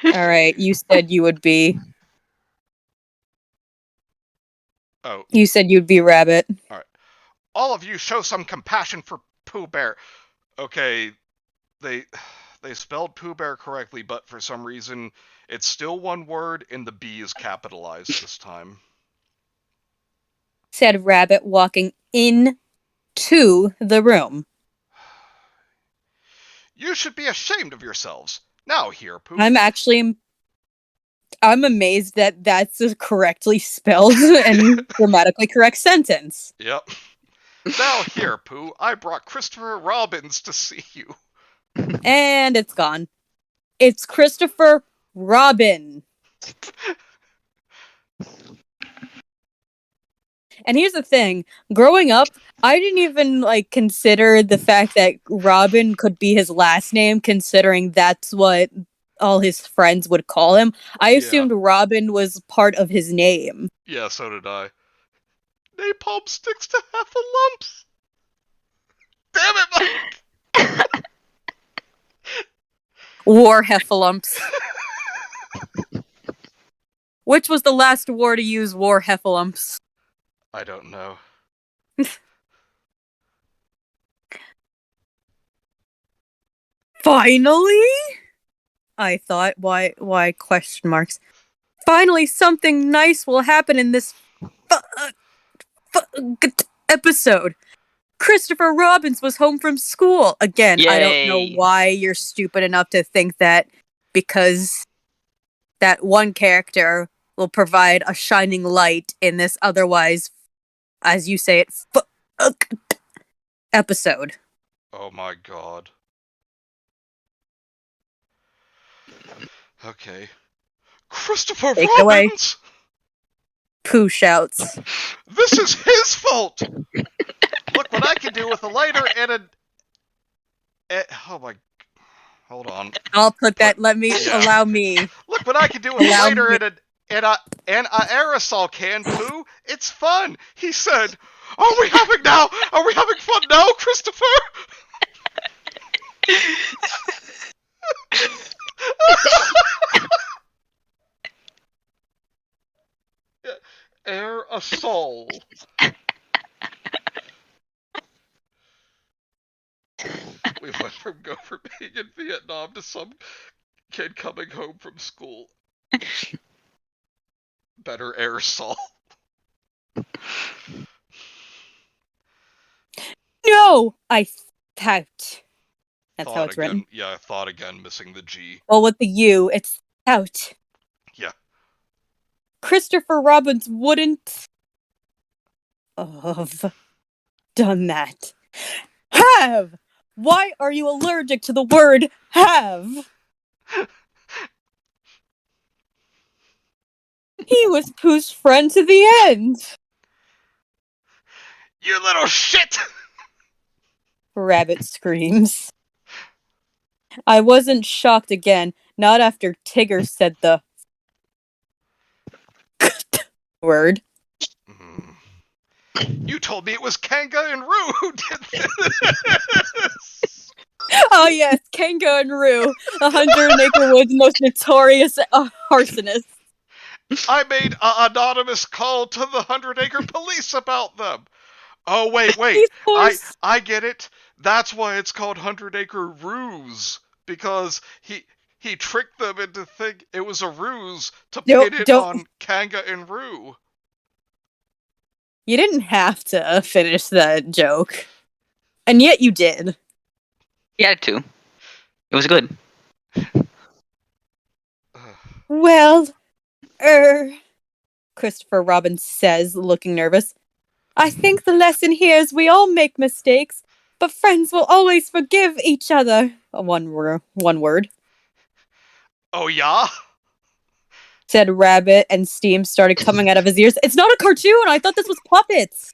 Alright, you said you would be...
Oh.
You said you'd be Rabbit.
Alright. All of you show some compassion for Pooh Bear. Okay, they spelled Pooh Bear correctly, but for some reason, it's still one word and the B is capitalized this time.
Said Rabbit walking into the room.
You should be ashamed of yourselves. Now here, Pooh.
I'm amazed that that's a correctly spelled and grammatically correct sentence.
Yep. Now here, Pooh, I brought Christopher Robbins to see you.
And it's gone. It's Christopher Robin. And here's the thing. Growing up, I didn't even consider the fact that Robin could be his last name, considering that's what all his friends would call him. I assumed Robin was part of his name.
Yeah, so did I. Napalm sticks to half the lumps. Damn it, Mike!
War heffalumps. Which was the last war to use war heffalumps?
I don't know.
Finally? I thought. Why question marks? Finally, something nice will happen in this episode. Christopher Robbins was home from school. Again, I don't know
Yay!
why you're stupid enough to think that because that one character will provide a shining light in this otherwise, as you say it, episode.
Oh my god. Okay. Christopher
Take it away.
Robbins!
Pooh shouts.
This is his fault! Look what I can do with a lighter and oh my... Hold on.
I'll put that. Allow me.
Look what I can do with a
Allow
lighter
me.
and an aerosol can, Pooh. It's fun. He said, Are we having fun now, Christopher? Aerosol. We went from being in Vietnam to some kid coming home from school. Better aerosol.
No, I thought. That's how it's written.
Yeah, I thought again, missing the G.
Well, with the U, it's out.
Yeah.
Christopher Robbins wouldn't have done that. Have! Why are you allergic to the word have? He was Pooh's friend to the end.
You little shit!
Rabbit screams. I wasn't shocked again, not after Tigger said the word.
You told me it was Kanga and Roo who did this!
Oh yes, Kango and Roo, 100 Acre Wood's most notorious arsonists.
I made an anonymous call to the 100 Acre Police about them! Oh, wait. I get it. That's why it's called 100 Acre Ruse. Because he tricked them into thinking it was a ruse to pin it on Kanga and Roo.
You didn't have to finish that joke. And yet you did.
You had to. It was good.
Well, Christopher Robbins says, looking nervous. I think the lesson here is we all make mistakes, but friends will always forgive each other. One word.
Oh, yeah?
Said Rabbit, and steam started coming out of his ears. It's not a cartoon! I thought this was puppets!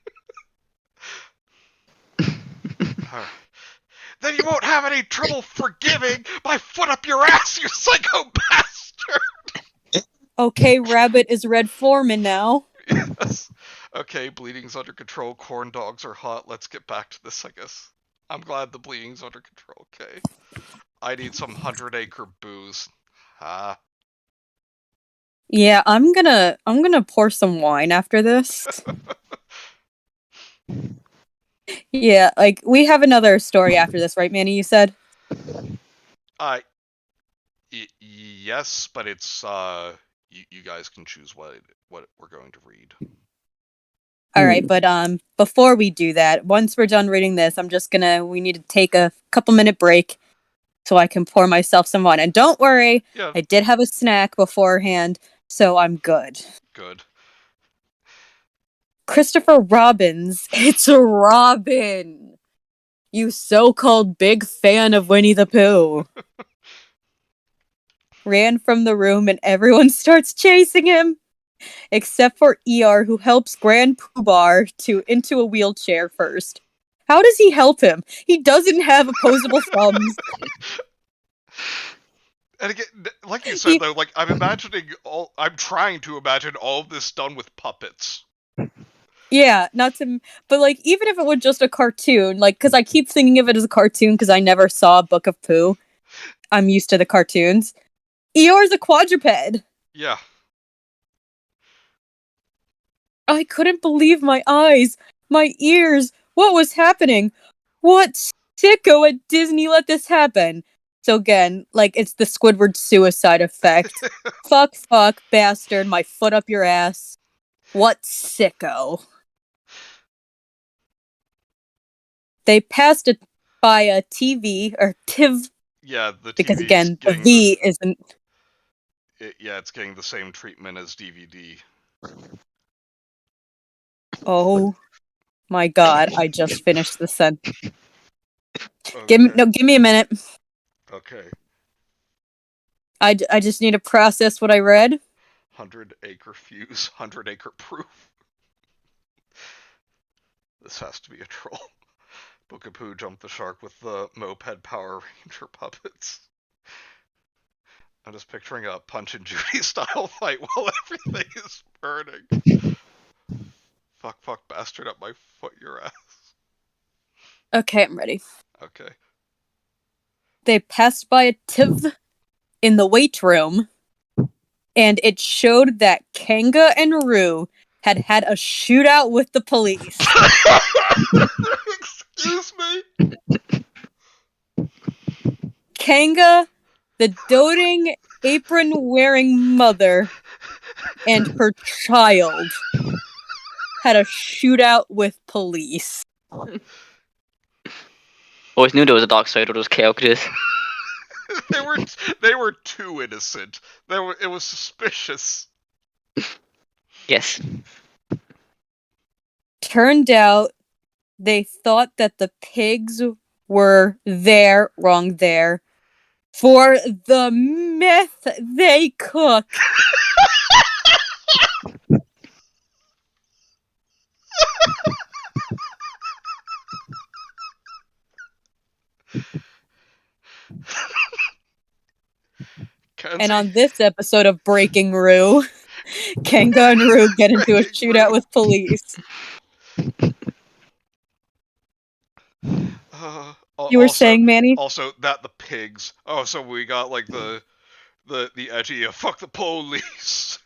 Then you won't have any trouble forgiving my foot up your ass, you psycho bastard!
Okay, Rabbit is Red Foreman now.
Yes. Okay, bleeding's under control, corn dogs are hot, let's get back to this, I guess. I'm glad the bleeding's under control, okay. I need some 100 Acre booze.
Yeah, I'm gonna pour some wine after this. Yeah, like, we have another story after this, right, Manny, you said?
Yes, but it's, you guys can choose what we're going to read.
Alright, but, before we do that, once we're done reading this, we need to take a couple-minute break so I can pour myself some wine. And don't worry,
Yeah.
I did have a snack beforehand, so I'm good.
Good.
Christopher Robbins, it's a Robin! You so-called big fan of Winnie the Pooh. Ran from the room and everyone starts chasing him. Except for ER, who helps Grand Poobah into a wheelchair first. How does he help him? He doesn't have opposable thumbs.
And again, like you said, though, like, I'm trying to imagine all of this done with puppets.
Yeah, but, like, even if it was just a cartoon, like, because I keep thinking of it as a cartoon because I never saw Book of Pooh. I'm used to the cartoons. Eeyore's a quadruped.
Yeah.
I couldn't believe my eyes, my ears. What was happening? What sicko at Disney let this happen? So again, like, it's the Squidward suicide effect. Fuck, bastard, my foot up your ass. What sicko. They passed it by a TV, or TIV,
Yeah, the
because
TV's
again, the
getting
V isn't...
it's getting the same treatment as DVD.
Oh my god, I just finished the sentence.
Okay.
Give me a minute.
Okay.
I just need to process what I read.
100-acre fuse, 100-acre proof. This has to be a troll. Bookapoo jumped the shark with the moped Power Ranger puppets. I'm just picturing a Punch and Judy style fight while everything is burning. Fuck, bastard, up my foot, your ass.
Okay, I'm ready.
Okay.
They passed by a TIV in the weight room, and it showed that Kanga and Rue had a shootout with the police.
Excuse me?
Kanga, the doting, apron-wearing mother, and her child had a shootout with police.
Always knew there was a dark side of those characters.
they were too innocent. It was suspicious.
Yes.
Turned out they thought that the pigs were wrong there, for the meth they cook.
Kenzie.
And on this episode of Breaking Rue, Kanga and Rue get into a shootout with police. You were saying, Manny?
Also, that the pigs. Oh, so we got like the edgy fuck the police.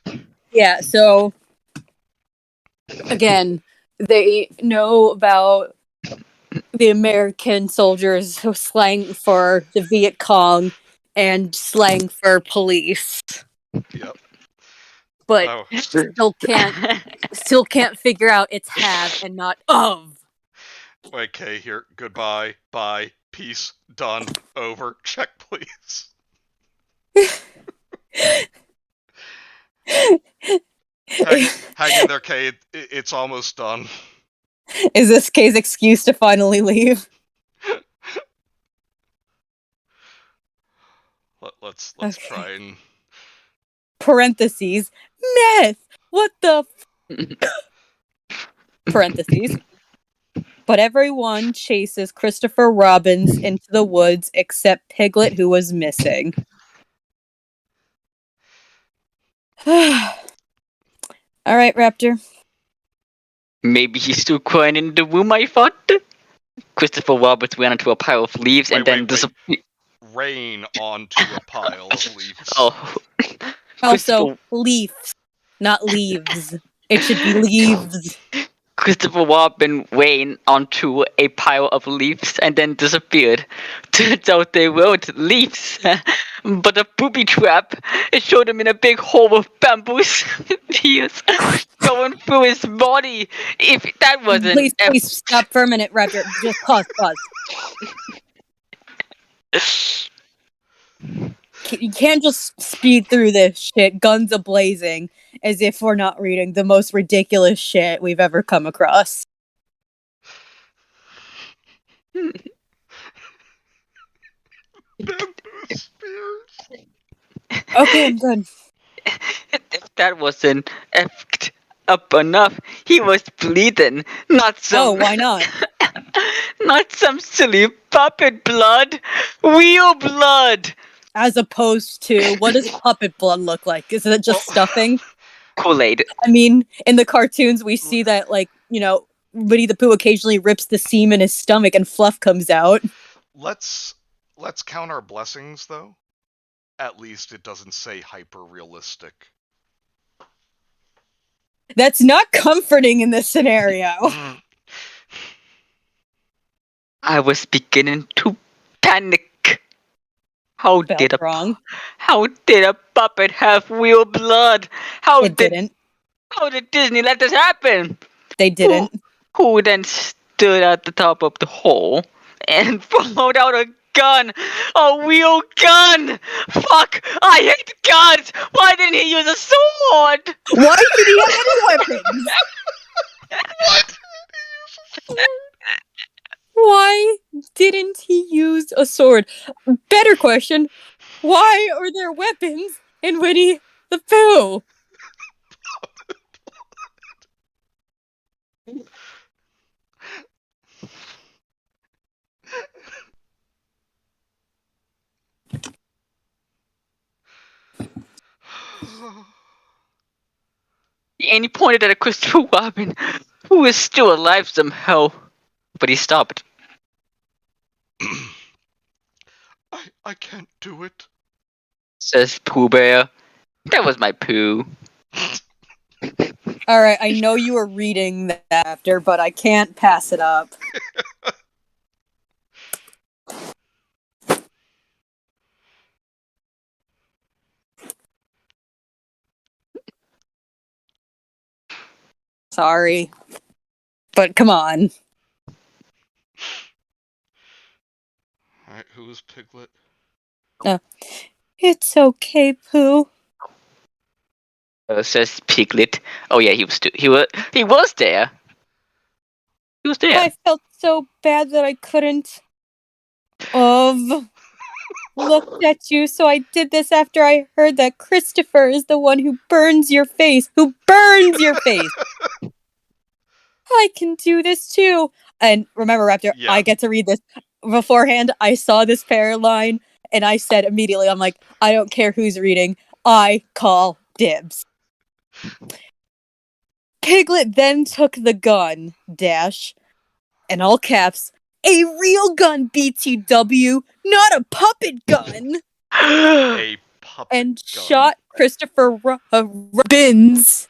Yeah, so again, they know about the American soldiers slang for the Viet Cong and slang for police.
Yep.
But still can't figure out it's have and not of.
Okay, here. Goodbye. Bye. Peace. Done. Over. Check, please. Hang in there, Kay. It's almost done.
Is this Kay's excuse to finally leave?
Let's
Okay.
try and...
Parentheses. Meth! What the Parentheses. But everyone chases Christopher Robbins into the woods except Piglet, who was missing. Alright, Raptor.
Maybe he's still crying in the room, I thought. Christopher Roberts ran into a pile of leaves and then disappeared.
Rain onto a pile of leaves.
Oh.
Also, leaves, not leaves. It should be leaves.
Christopher Robin ran onto a pile of leaves and then disappeared. Turns out they weren't leaves, but a booby trap. It showed him in a big hole of bamboo spears going through his body. If that wasn't...
Please stop for a minute, Raptor. Just pause. You can't just speed through this shit, guns a-blazing, as if we're not reading the most ridiculous shit we've ever come across. Okay, I'm done.
If that wasn't effed up enough, he was bleeding. Not some...
Oh, why not?
Not some silly puppet blood. Real blood.
As opposed to, what does puppet blood look like? Is it just stuffing?
Kool-Aid.
I mean, in the cartoons, we see that, like, you know, Winnie the Pooh occasionally rips the seam in his stomach and fluff comes out.
Let's count our blessings, though. At least it doesn't say hyper-realistic.
That's not comforting in this scenario.
I was beginning to panic. How
Spelled
did a
wrong.
how did a puppet have real blood?
It didn't.
How did Disney let this happen?
They didn't.
Who then stood at the top of the hole and pulled out a gun? A real gun! Fuck! I hate guns! Why didn't he use a sword?
Why did he have any weapons?
What?
Why didn't he use a sword? Better question. Why are there weapons in Winnie the Pooh?
And he pointed at a Christopher Robin, who is still alive somehow. But he stopped.
I can't do it.
Says Pooh Bear. That was my poo.
Alright, I know you were reading that after, but I can't pass it up. Sorry. But come on.
Alright, who is Piglet?
It's okay, Pooh.
Says Piglet. Oh yeah, he was there. He was there.
I felt so bad that I couldn't have looked at you, so I did this after I heard that Christopher is the one who burns your face. Who burns your face? I can do this too. And remember, Raptor,
Yeah.
I get to read this. Beforehand, I saw this pair line, and I said immediately, I'm like, I don't care who's reading. I call dibs. Piglet then took the gun, dash, in all caps, a real gun, BTW, not a puppet gun,
A puppet
and
gun.
shot Christopher Robbins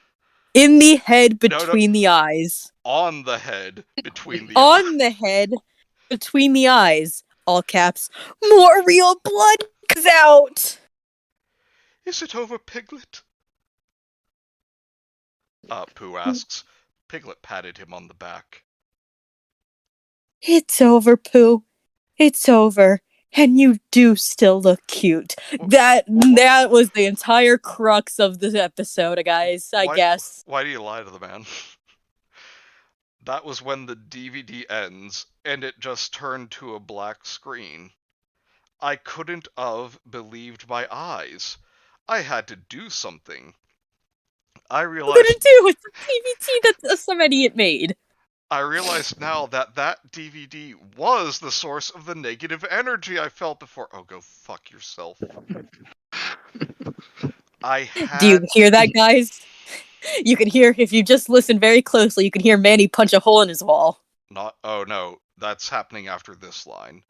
in the head between the eyes.
On the head, between the
On the head, between the eyes, all caps, more real blood comes out.
Is it over, Piglet? Pooh asks. Piglet patted him on the back.
It's over, Pooh. It's over. And you do still look cute. That was the entire crux of this episode, guys, I guess.
Why do you lie to the man? That was when the DVD ends, and it just turned to a black screen. I couldn't have believed my eyes. I had to do something. I realized...
What did it do? It's a DVD that some idiot made.
I realized now that DVD was the source of the negative energy I felt before. Oh, go fuck yourself.
Do you hear that, guys? You can hear, if you just listen very closely, you can hear Manny punch a hole in his wall.
Oh no, that's happening after this line.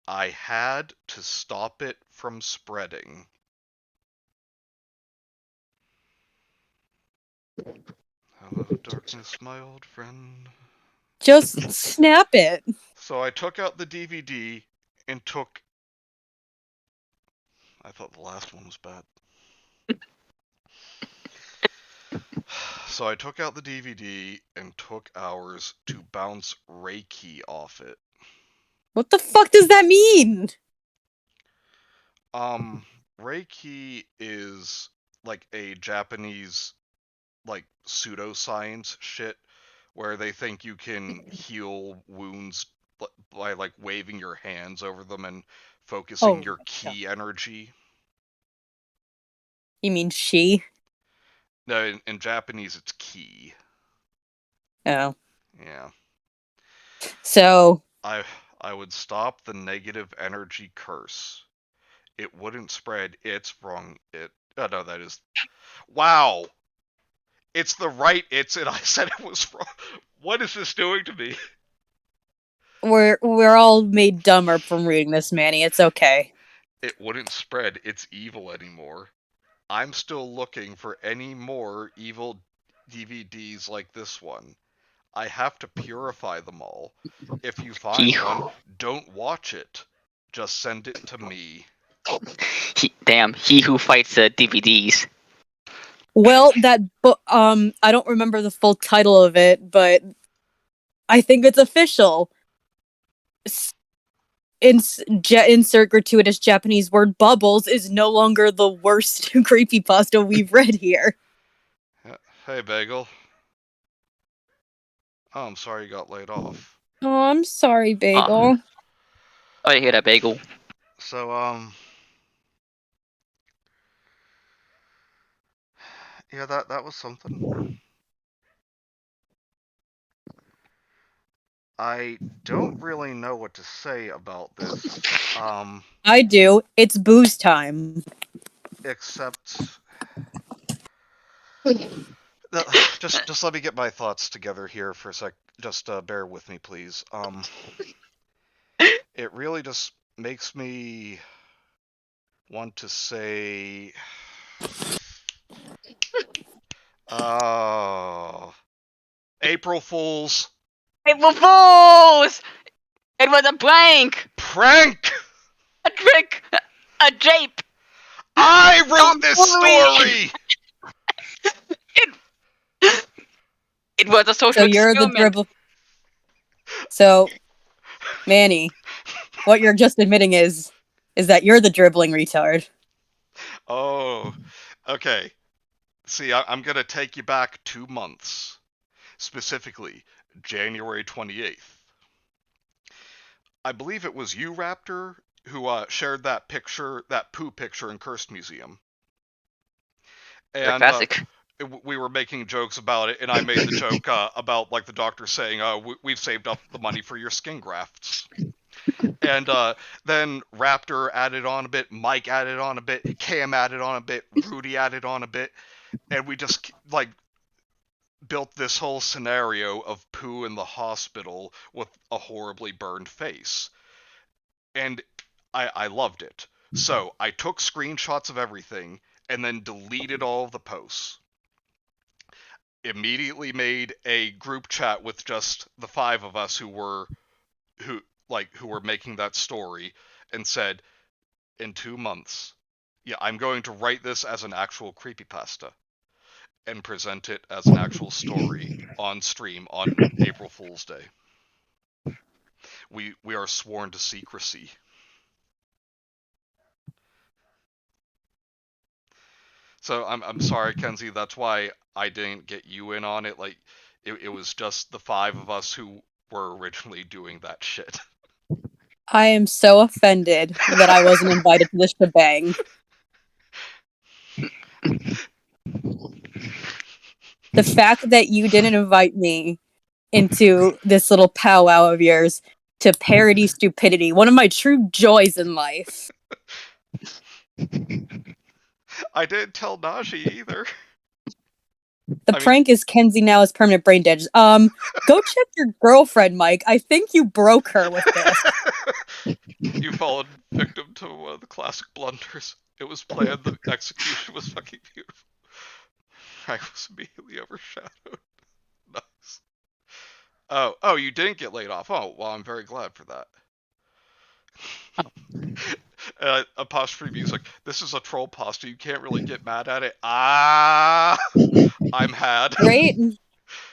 I had to stop it from spreading. Hello, darkness, my old friend.
Just snap it.
So I took out the DVD and took... I thought the last one was bad. So I took out the DVD and took hours to bounce Reiki off it.
What the fuck does that mean?
Reiki is like a Japanese, like, pseudoscience shit where they think you can heal wounds by, like, waving your hands over them and focusing your ki energy.
You mean she?
No, in Japanese it's ki.
Oh.
Yeah.
So...
I would stop the negative energy curse. It wouldn't spread. It's wrong. Oh no, that is... Wow! It's the right it's, and I said it was wrong. What is this doing to me?
We're all made dumber from reading this, Manny. It's okay.
It wouldn't spread. It's evil anymore. I'm still looking for any more evil DVDs like this one. I have to purify them all. If you find one, don't watch it. Just send it to me.
He who fights DVDs.
Well, that book. I don't remember the full title of it, but I think it's official. Insert gratuitous Japanese word. Bubbles is no longer the worst creepypasta we've read here.
Hey, Bagel. Oh, I'm sorry you got laid off.
Oh, I'm sorry, Bagel.
I hear that, Bagel.
So, yeah, that was something. I don't really know what to say about this,
I do. It's booze time.
except just let me get my thoughts together here for a sec. Just bear with me, please. It really just makes me want to say, oh, April Fools.
April Fools! It was a prank!
Prank!
A trick! A jape!
I wrote this story!
It was a social
So you're the
experiment.
dribble. So, Manny, what you're just admitting is that you're the dribbling retard.
Oh, okay. See, I'm gonna take you back 2 months. Specifically, January 28th. I believe it was you, Raptor, who shared that picture, that poo picture in Cursed Museum.
The
And
classic.
we were making jokes about it, and I made the joke about like the doctor saying, we've saved up the money for your skin grafts. And then Raptor added on a bit, Mike added on a bit, Cam added on a bit, Rudy added on a bit, and we just like built this whole scenario of Pooh in the hospital with a horribly burned face. And I loved it. So I took screenshots of everything and then deleted all of the posts. Immediately made a group chat with just the 5 of us who were making that story, and said, in 2 months, yeah, I'm going to write this as an actual creepypasta and present it as an actual story on stream on April Fool's Day. We are sworn to secrecy. So I'm sorry, Kenzie, that's why I didn't get you in on it. Like, it was just the 5 of us who were originally doing that shit.
I am so offended that I wasn't invited to this shebang. The fact that you didn't invite me into this little powwow of yours to parody stupidity, one of my true joys in life.
I didn't tell Najee either.
The prank is Kenzie now has permanent brain damage. Go check your girlfriend, Mike. I think you broke her with this.
You fallen victim to one of the classic blunders. It was planned, the execution was fucking beautiful. I was immediately overshadowed. Nice. Oh, you didn't get laid off. Oh, well, I'm very glad for that. Apostrophe music. This is a troll pasta. You can't really get mad at it. I'm had.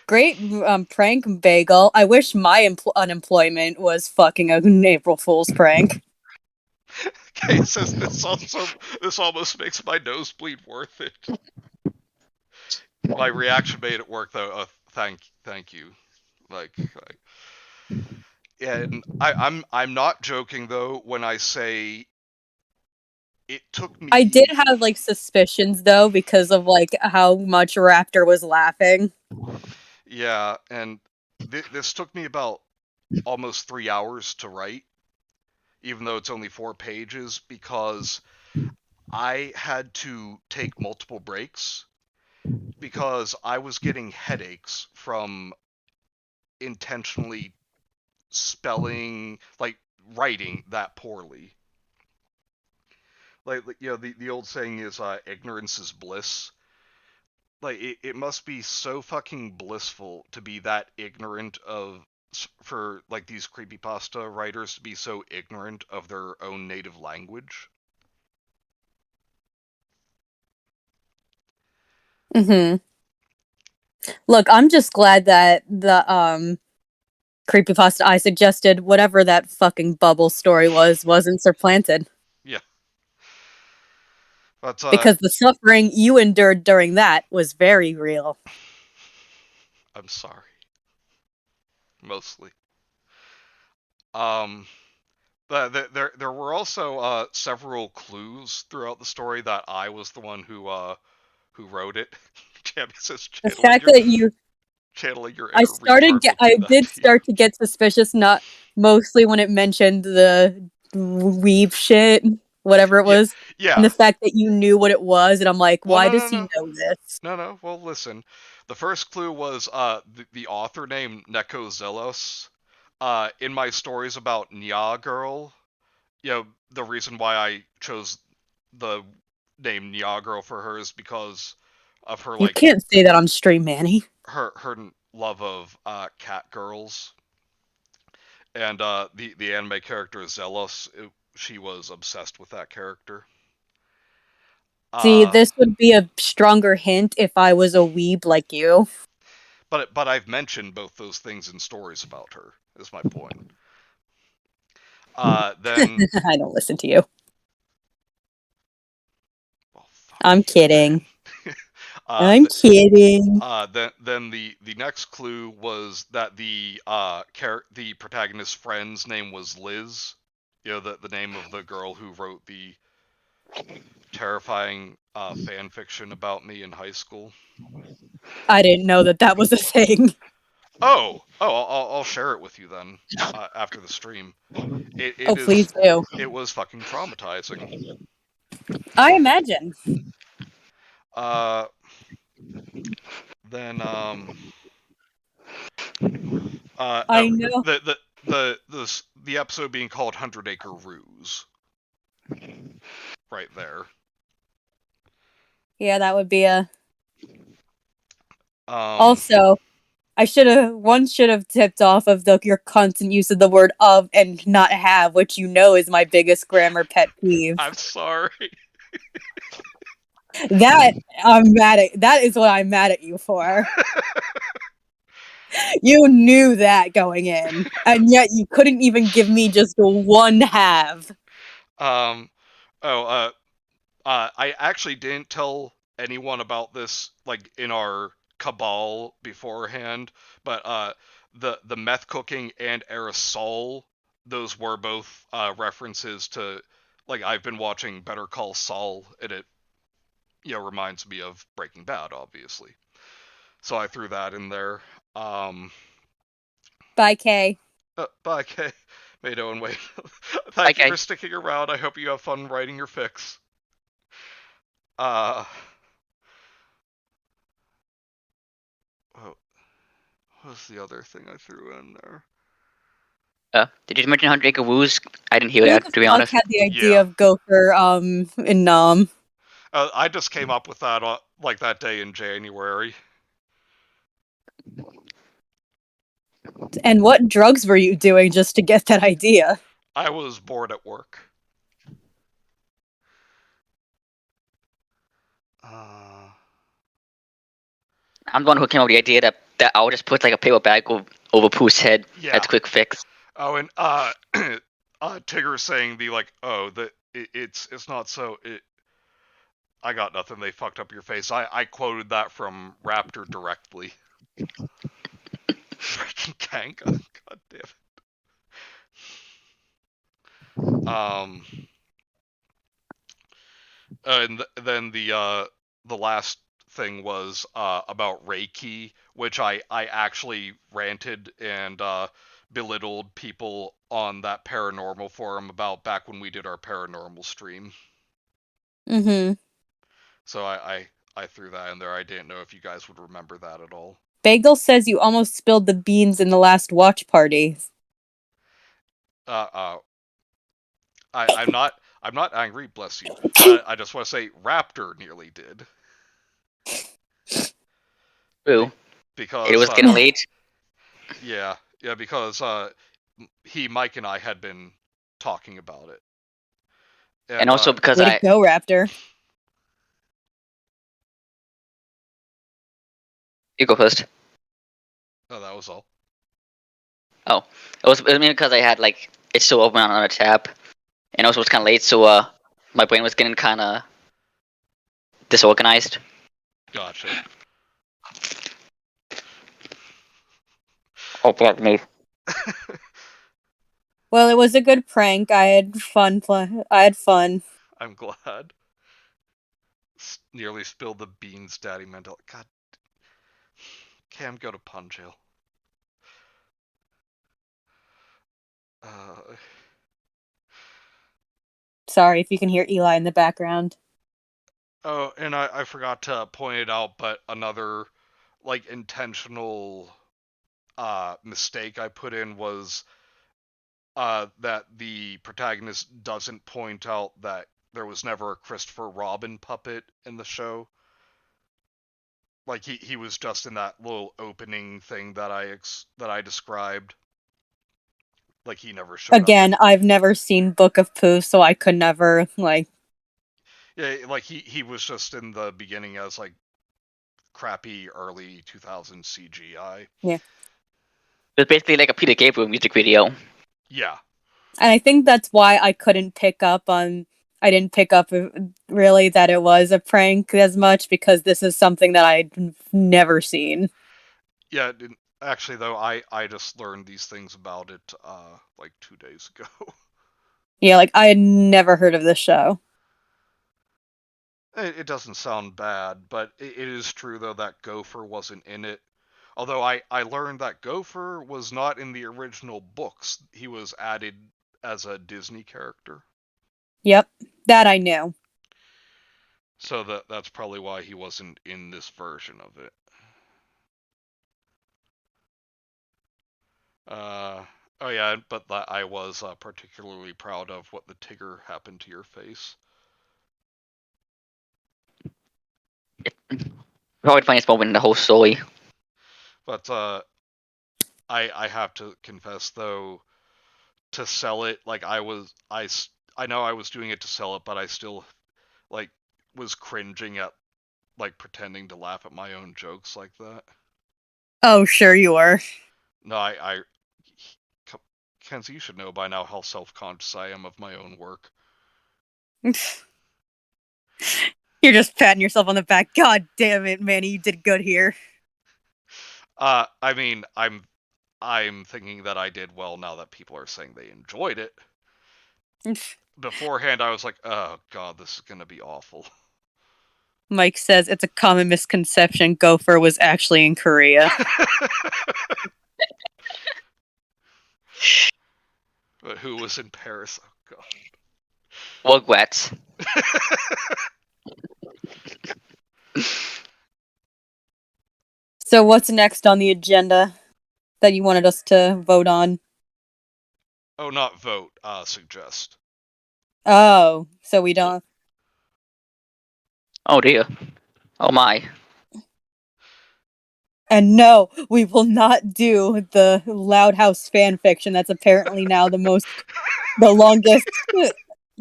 Great prank, Bagel. I wish my unemployment was fucking an April Fool's prank.
Kate says this almost makes my nosebleed worth it. My reaction made it work though. Thank you. And I'm not joking though when I say it took me.
I did have like suspicions though because of like how much Raptor was laughing.
Yeah, and this took me about almost 3 hours to write, even though it's only 4 pages, because I had to take multiple breaks because I was getting headaches from intentionally writing that poorly. Like, the old saying is, ignorance is bliss. Like, it must be so fucking blissful to be that ignorant for, like, these creepypasta writers to be so ignorant of their own native language.
Mm-hmm. Look, I'm just glad that the creepypasta I suggested, whatever that fucking bubble story was, wasn't supplanted.
Yeah. But
Because the suffering you endured during that was very real.
I'm sorry. Mostly. There were also several clues throughout the story that I was the one who wrote it. Champion says
The fact that you
channeling your inner retard would
I
do that
did
to you.
start to get suspicious, not mostly when it mentioned the weave shit, whatever it was.
Yeah.
And the fact that you knew what it was, and I'm like,
Well,
why
no,
does
no,
he
no.
know this?
No. Well, listen. The first clue was the author named Neko Zelos. In my stories about Nya Girl, the reason why I chose the name Nya Girl for her is because of her
You can't say that on stream, Manny.
her love of cat girls, and the anime character Zelos. She was obsessed with that character.
See, this would be a stronger hint if I was a weeb like you.
But I've mentioned both those things in stories about her. Is my point. Then
I don't listen to you.
well, fuck
I'm
you,
kidding.
man.
I'm kidding.
Then the next clue was that the protagonist's friend's name was Liz. The name of the girl who wrote the terrifying fan fiction about me in high school.
I didn't know that that was a thing.
I'll share it with you then after the stream.
Oh, please do.
It was fucking traumatizing.
I imagine.
Then
I know.
the episode being called 100 Acre Ruse. Right there.
Yeah, that would be a.
Also,
I should have tipped off of your constant use of the word of and not have, which you know is my biggest grammar pet peeve.
I'm sorry.
That is what I'm mad at you for. You knew that going in, and yet you couldn't even give me just one have.
I actually didn't tell anyone about this in our cabal beforehand, but the meth cooking and aerosol, those were both references to I've been watching Better Call Saul, and it reminds me of Breaking Bad, obviously. So I threw that in there.
Bye, Kay.
Bye, Kay. Mado and Wade. Thank you for sticking around. I hope you have fun writing your fics. What was the other thing I threw in there?
Did you mention 100 Acre Woos? I didn't hear that, to be honest.
I had the idea of Gopher in Nom.
I just came up with that that day in January.
And what drugs were you doing just to get that idea?
I was bored at work.
I'm the one who came up with the idea that I'll just put a paper bag over Pooh's head as a quick fix.
Oh, and Tigger saying it's not so. I got nothing. They fucked up your face. I quoted that from Raptor directly. Freaking Kanka. God damn it. And then the last thing was about Reiki, which I actually ranted and belittled people on that paranormal forum about back when we did our paranormal stream.
Mm-hmm.
So I threw that in there. I didn't know if you guys would remember that at all.
Bagel says you almost spilled the beans in the last watch party.
I'm not angry, bless you. I just want to say Raptor nearly did.
Ooh.
Because
it was getting late.
Yeah, because Mike and I had been talking about it.
And also because
Way to go, Raptor.
You go first.
Oh, that was all.
Oh, it was because I had like it's still open on a tab, and also it was kind of late, so my brain was getting kind of disorganized.
Gotcha.
Oh, fuck me.
Well, it was a good prank. I had fun. I had fun.
I'm glad. Nearly spilled the beans, Daddy Mendel. God. Cam, go to pun jail.
Sorry if you can hear Eli in the background.
Oh, and I forgot to point it out, but another like intentional mistake I put in was that the protagonist doesn't point out that there was never a Christopher Robin puppet in the show. Like he was just in that little opening thing that I described. Like he never showed
Again,
up.
I've never seen Book of Pooh, so I could never
Yeah, like he was just in the beginning as like crappy early 2000 CGI.
Yeah.
It was basically like a Peter Gabriel music video.
Yeah.
And I think that's why I couldn't pick up on. I didn't pick up really that it was a prank as much because this is something that I'd never seen.
Yeah, actually though, I just learned these things about it like 2 days ago.
Yeah, like I had never heard of this show.
It doesn't sound bad, but it is true though that Gopher wasn't in it. Although I learned that Gopher was not in the original books. He was added as a Disney character.
Yep, that I knew.
So that's probably why he wasn't in this version of it. Oh yeah, but I was particularly proud of what the Tigger happened to your face.
Probably the funniest moment in the whole story.
But I have to confess though, to sell it, like I know I was doing it to sell it, but I still like was cringing at like pretending to laugh at my own jokes like that.
Oh, sure you were.
No, Kenzie, you should know by now how self-conscious I am of my own work.
You're just patting yourself on the back. God damn it, Manny, you did good here.
I mean, I'm thinking that I did well now that people are saying they enjoyed it. Beforehand, I was like, oh god, this is gonna be awful.
Mike says it's a common misconception Gopher was actually in Korea.
But who was in Paris? Oh god.
Rugrats.
So what's next on the agenda that you wanted us to vote on?
Oh, not vote, suggest.
Oh, so we don't.
Oh dear. Oh my.
And no, we will not do the Loud House fan fiction. That's apparently now the longest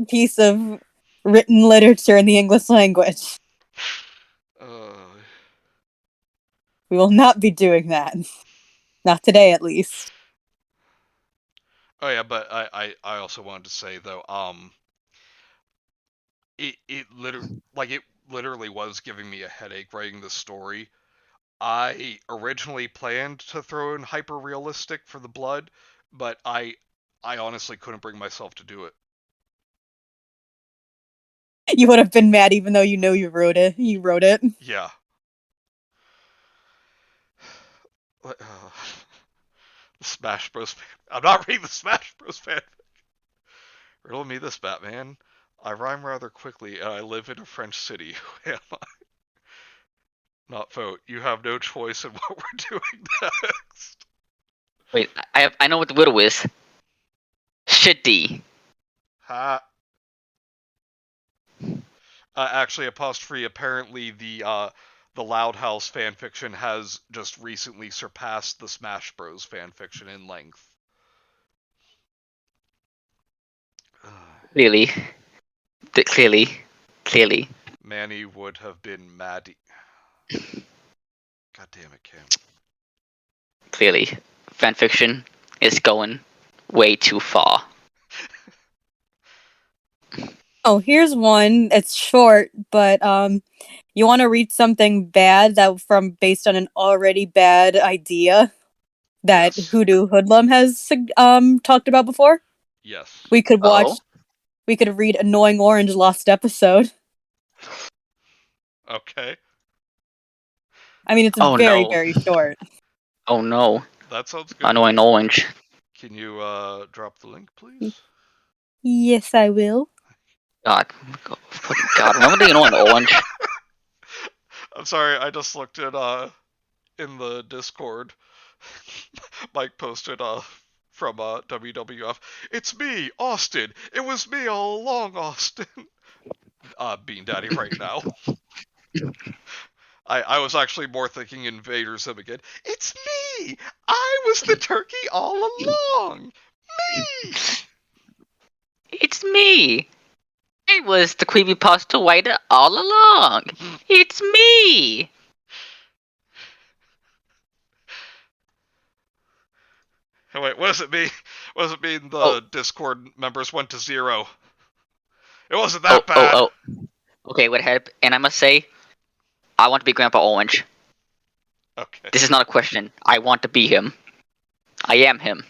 piece of written literature in the English language. We will not be doing that. Not today, at least.
Oh yeah, but I also wanted to say though, it literally was giving me a headache writing the story. I originally planned to throw in hyper realistic for the blood, but I honestly couldn't bring myself to do it.
You would have been mad even though you know you wrote it. You wrote it.
Yeah. Smash Bros. I'm not reading the Smash Bros. Fanfic. Riddle me this, Batman. I rhyme rather quickly, and I live in a French city. Who am I? Not vote. You have no choice in what we're doing next.
Wait, I know what the riddle is. Shitty.
Ha. Actually, apostrophe. Apparently, the Loud House fanfiction has just recently surpassed the Smash Bros. Fanfiction in length.
Clearly. Clearly.
Manny would have been mad. God damn it, Cam.
Clearly, fanfiction is going way too far.
Oh, here's one. It's short, but you want to read something bad based on an already bad idea that
Yes.
Hoodoo Hoodlum has talked about before?
Yes.
We could watch.
Oh.
We could read Annoying Orange Lost Episode.
Okay.
I mean, it's
Oh,
very,
no.
very short.
Oh no.
That sounds good.
Annoying Orange.
Can you drop the link, please?
Yes, I will.
God. God, remember the Annoying Orange?
I'm sorry, I just looked at in the Discord. Mike posted from WWF. It's me, Austin. It was me all along, Austin. Bean Daddy right now. I was actually more thinking Invader Zim again. It's me! I was the turkey all along! Me!
It's me! I was the creepypasta writer all along! It's me!
Oh, wait, what does it mean? What does it mean the Discord members went to 0? It wasn't that bad.
Okay, what happened? And I must say, I want to be Grandpa Orange.
Okay.
This is not a question. I want to be him. I am him.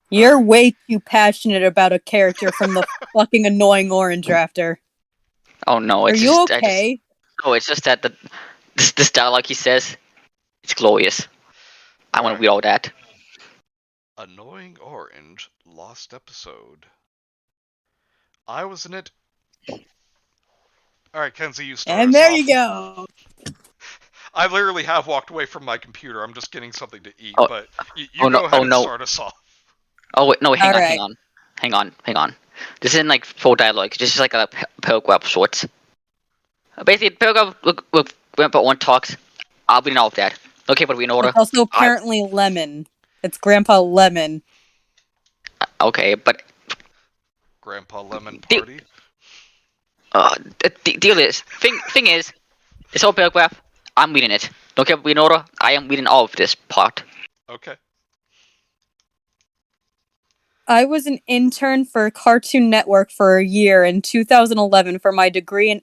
You're way too passionate about a character from the fucking Annoying Orange Raptor.
Oh no,
Are
it's
you
just,
okay?
No, it's just that this dialogue he says, it's glorious. I want to read all that.
Annoying Orange, Lost Episode. I was in it. Alright, Kenzie, you start
And
us
there
off.
you go.
I literally have walked away from my computer. I'm just getting something to eat,
Oh,
but you
oh,
go
no,
ahead
oh,
and
no.
start us off.
Oh wait, no, hang on,
Alright.
hang on. This isn't like full dialogue. This is like a paragraph of sorts. Basically, paragraph with Grandpa Orange talks. I'll be in all of that. Okay, but we in order.
It's also apparently Lemon. It's Grandpa Lemon.
Okay, but
Grandpa Lemon Party.
the deal is thing is, this whole paragraph, I'm reading it. Don't care if we in order. I am reading all of this part.
Okay.
I was an intern for Cartoon Network for a year in 2011 for my degree in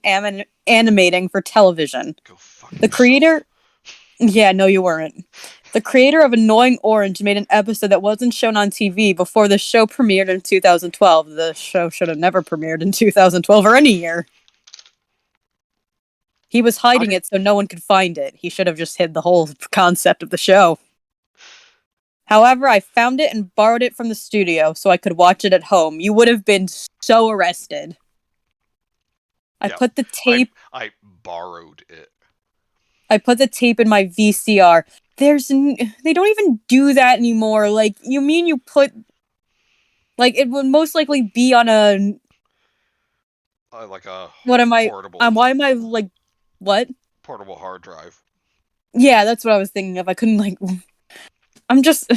animating for television.
Go fuck
The
yourself.
creator... Yeah, no, you weren't. The creator of Annoying Orange made an episode that wasn't shown on TV before the show premiered in 2012. The show should have never premiered in 2012 or any year. He was hiding it so no one could find it. He should have just hid the whole concept of the show. However, I found it and borrowed it from the studio so I could watch it at home. You would have been so arrested. I put the tape...
I borrowed it.
I put the tape in my VCR. They don't even do that anymore. Like, you mean you put... Like, it would most likely be on a...
Like a
portable... why am I, like... What?
Portable hard drive.
Yeah, that's what I was thinking of. I couldn't, like... I'm just...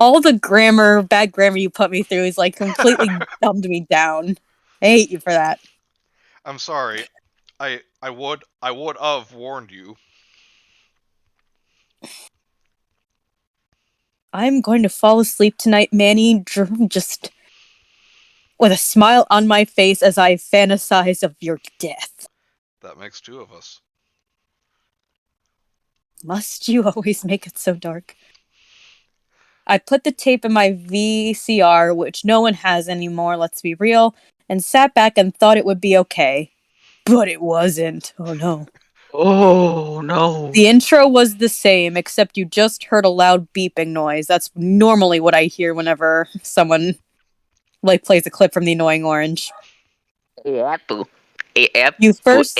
All the bad grammar you put me through is, like, completely dumbed me down. I hate you for that.
I'm sorry. I would have warned you.
I'm going to fall asleep tonight, Manny, just with a smile on my face as I fantasize of your death.
That makes 2 of us.
Must you always make it so dark? I put the tape in my VCR, which no one has anymore, let's be real, and sat back and thought it would be okay. But it wasn't. Oh no.
Oh no.
The intro was the same, except you just heard a loud beeping noise. That's normally what I hear whenever someone plays a clip from The Annoying Orange. You first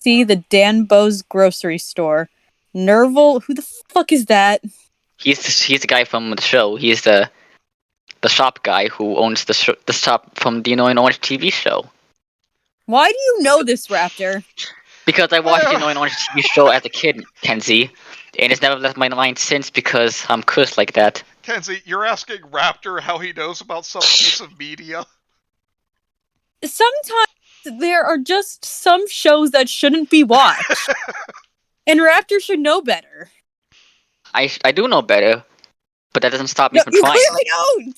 see the Dan Bo's grocery store. Nerval, who the fuck is that?
He's the guy from the show. He's the shop guy who owns the shop from the Annoying Orange TV show.
Why do you know this, Raptor?
Because I watched the Annoying Orange TV show as a kid, Kenzie, and it's never left my mind since because I'm cursed like that.
Kenzie, you're asking Raptor how he knows about some piece of media?
Sometimes there are just some shows that shouldn't be watched. And Raptor should know better.
I do know better, but that doesn't stop me
No,
from
you
trying.
clearly don't!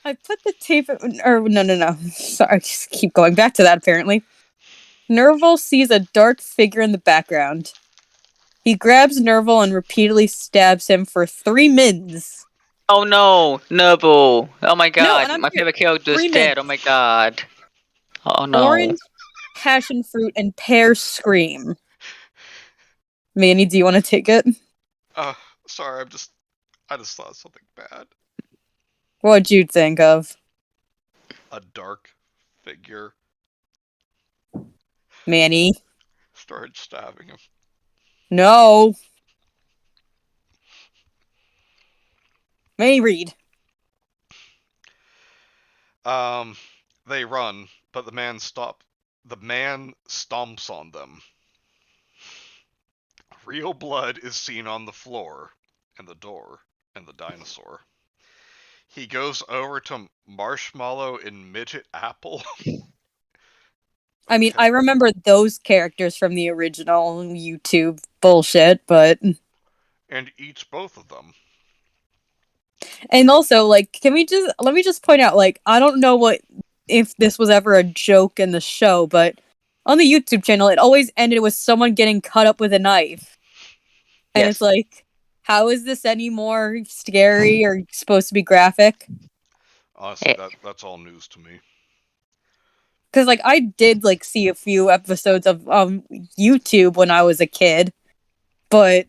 I put the tape... No. Sorry, I just keep going back to that, apparently. Nerval sees a dark figure in the background. He grabs Nerval and repeatedly stabs him for 3 mins.
Oh no, Noble! Oh my god,
and I'm
my
serious.
favorite character is
3
dead.
minutes.
Oh my god. Oh no.
Orange, passion fruit, and pear scream. Manny, do you want to take it?
Sorry, I just thought of something bad.
What'd you think of?
A dark figure
Manny?
started stabbing him.
No! Manny, read.
They run, but the man stomps on them. Real blood is seen on the floor, and the door, and the dinosaur. He goes over to Marshmallow and Midget Apple.
I mean, I remember those characters from the original YouTube bullshit, but...
And eats both of them.
And also, like, let me just point out, like, I don't know if this was ever a joke in the show, but on the YouTube channel, it always ended with someone getting cut up with a knife. And
Yes.
It's like, how is this any more scary or supposed to be graphic?
Honestly, that's all news to me.
Because, like, I did, like, see a few episodes of YouTube when I was a kid, but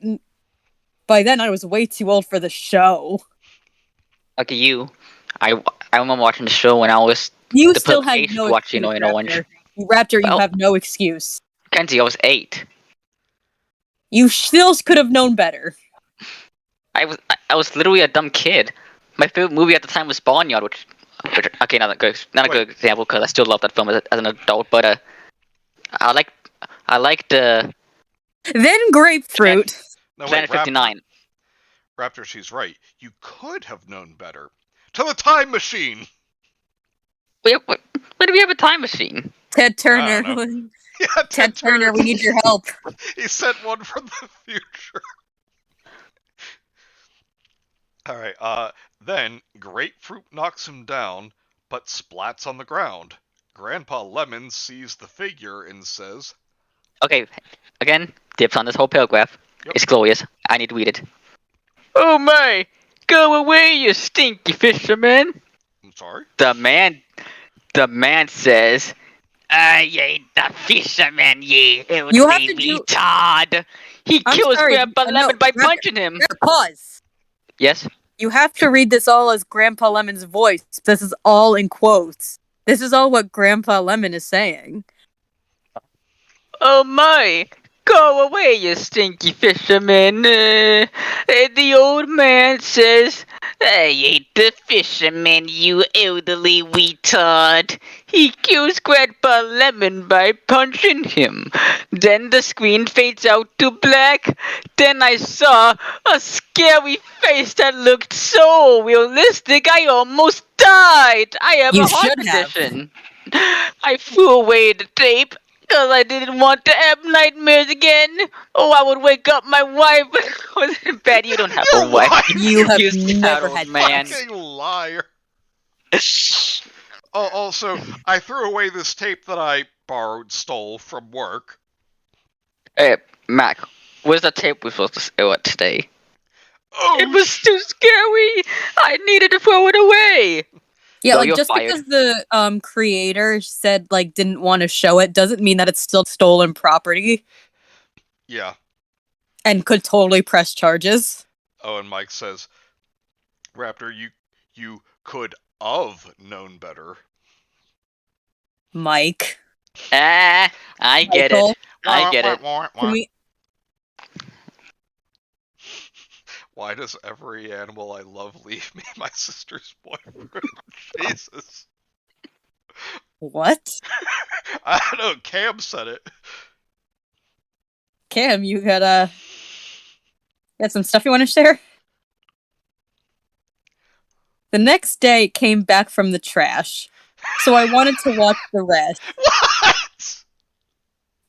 by then I was way too old for the show.
Okay, you. I remember watching the show when I was.
You
The
still had
age
no
watching
excuse,
Orange.
Raptor. Raptor, you
Well-
have no excuse.
Kenzie, I was 8.
You still could have known better.
I was literally a dumb kid. My favorite movie at the time was Barnyard, which okay, not a good example because I still love that film as an adult. But I like the
Then grapefruit.
No,
Planet 59.
Raptor, she's right. You could have known better. To the time machine!
Where do we have a time machine?
Ted Turner.
I don't Yeah,
Ted Turner, we need your help.
He sent one from the future. Alright, then Grapefruit knocks him down, but splats on the ground. Grandpa Lemon sees the figure and says,
Okay, again, dips on this whole paragraph.
Yep.
It's glorious. I need to read it. Oh my! Go away, you stinky fisherman!
I'm sorry?
The man says, I ain't the fisherman, you
have to do-
retard! He
I'm
kills
sorry,
Grandpa
no,
Lemon by
Raptor,
punching him!
Pause.
Yes?
You have to read this all as Grandpa Lemon's voice. This is all in quotes. This is all what Grandpa Lemon is saying.
Oh my! Go away, you stinky fisherman! The old man says, I ain't the fisherman, you elderly retard! He kills Grandpa Lemon by punching him. Then the screen fades out to black. Then I saw a scary face that looked so realistic I almost died! I have
You
a heart
should have.
condition. I threw away the tape. Because I didn't want to have nightmares again. Oh, I would wake up my wife when I was in bed. You don't have
Your
a wife.
wife?
You have
You sad
never
old
had
man.
Fucking liar. Oh, also, I threw away this tape that I stole from work.
Hey, Mac, where's the tape we're supposed to see today?
Oh,
It was too scary. I needed to throw it away.
Yeah,
No,
like
you're
just
fired.
because the creator said like didn't want to show it doesn't mean that it's still stolen property
yeah.
and could totally press charges.
Oh, and Mike says, Raptor, you could have known better.
Mike.
I get
Michael,
it. I get it.
Can we
Why does every animal I love leave me my sister's boyfriend? Jesus.
what?
I don't know, Cam said it.
Cam, you got some stuff you want to share? The next day came back from the trash. so I wanted to watch the rest.
What?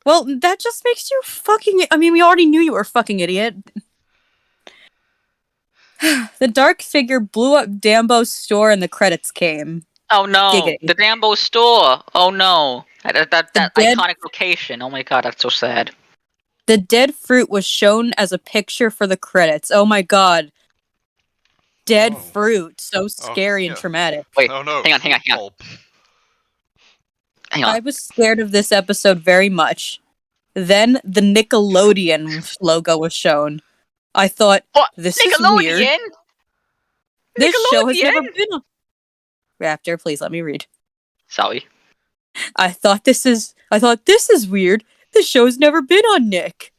Well, that just makes you fucking. I mean, we already knew you were a fucking idiot. The dark figure blew up Dambo's store and the credits came.
Oh no,
Giggity.
the Dambo store. Oh no, that
The dead-
iconic location. Oh my god, that's so sad.
The dead fruit was shown as a picture for the credits. Oh my god. Dead
Oh.
fruit. So scary and
yeah.
traumatic.
Wait,
Oh no.
hang on.
Pulp.
Hang on.
I was scared of this episode very much. Then the Nickelodeon logo was shown. I thought,
What?
this is weird.
Nickelodeon?
This show has
Nickelodeon?
never been on. Raptor, please let me read.
Sorry.
I thought this is weird. This show's never been on Nick.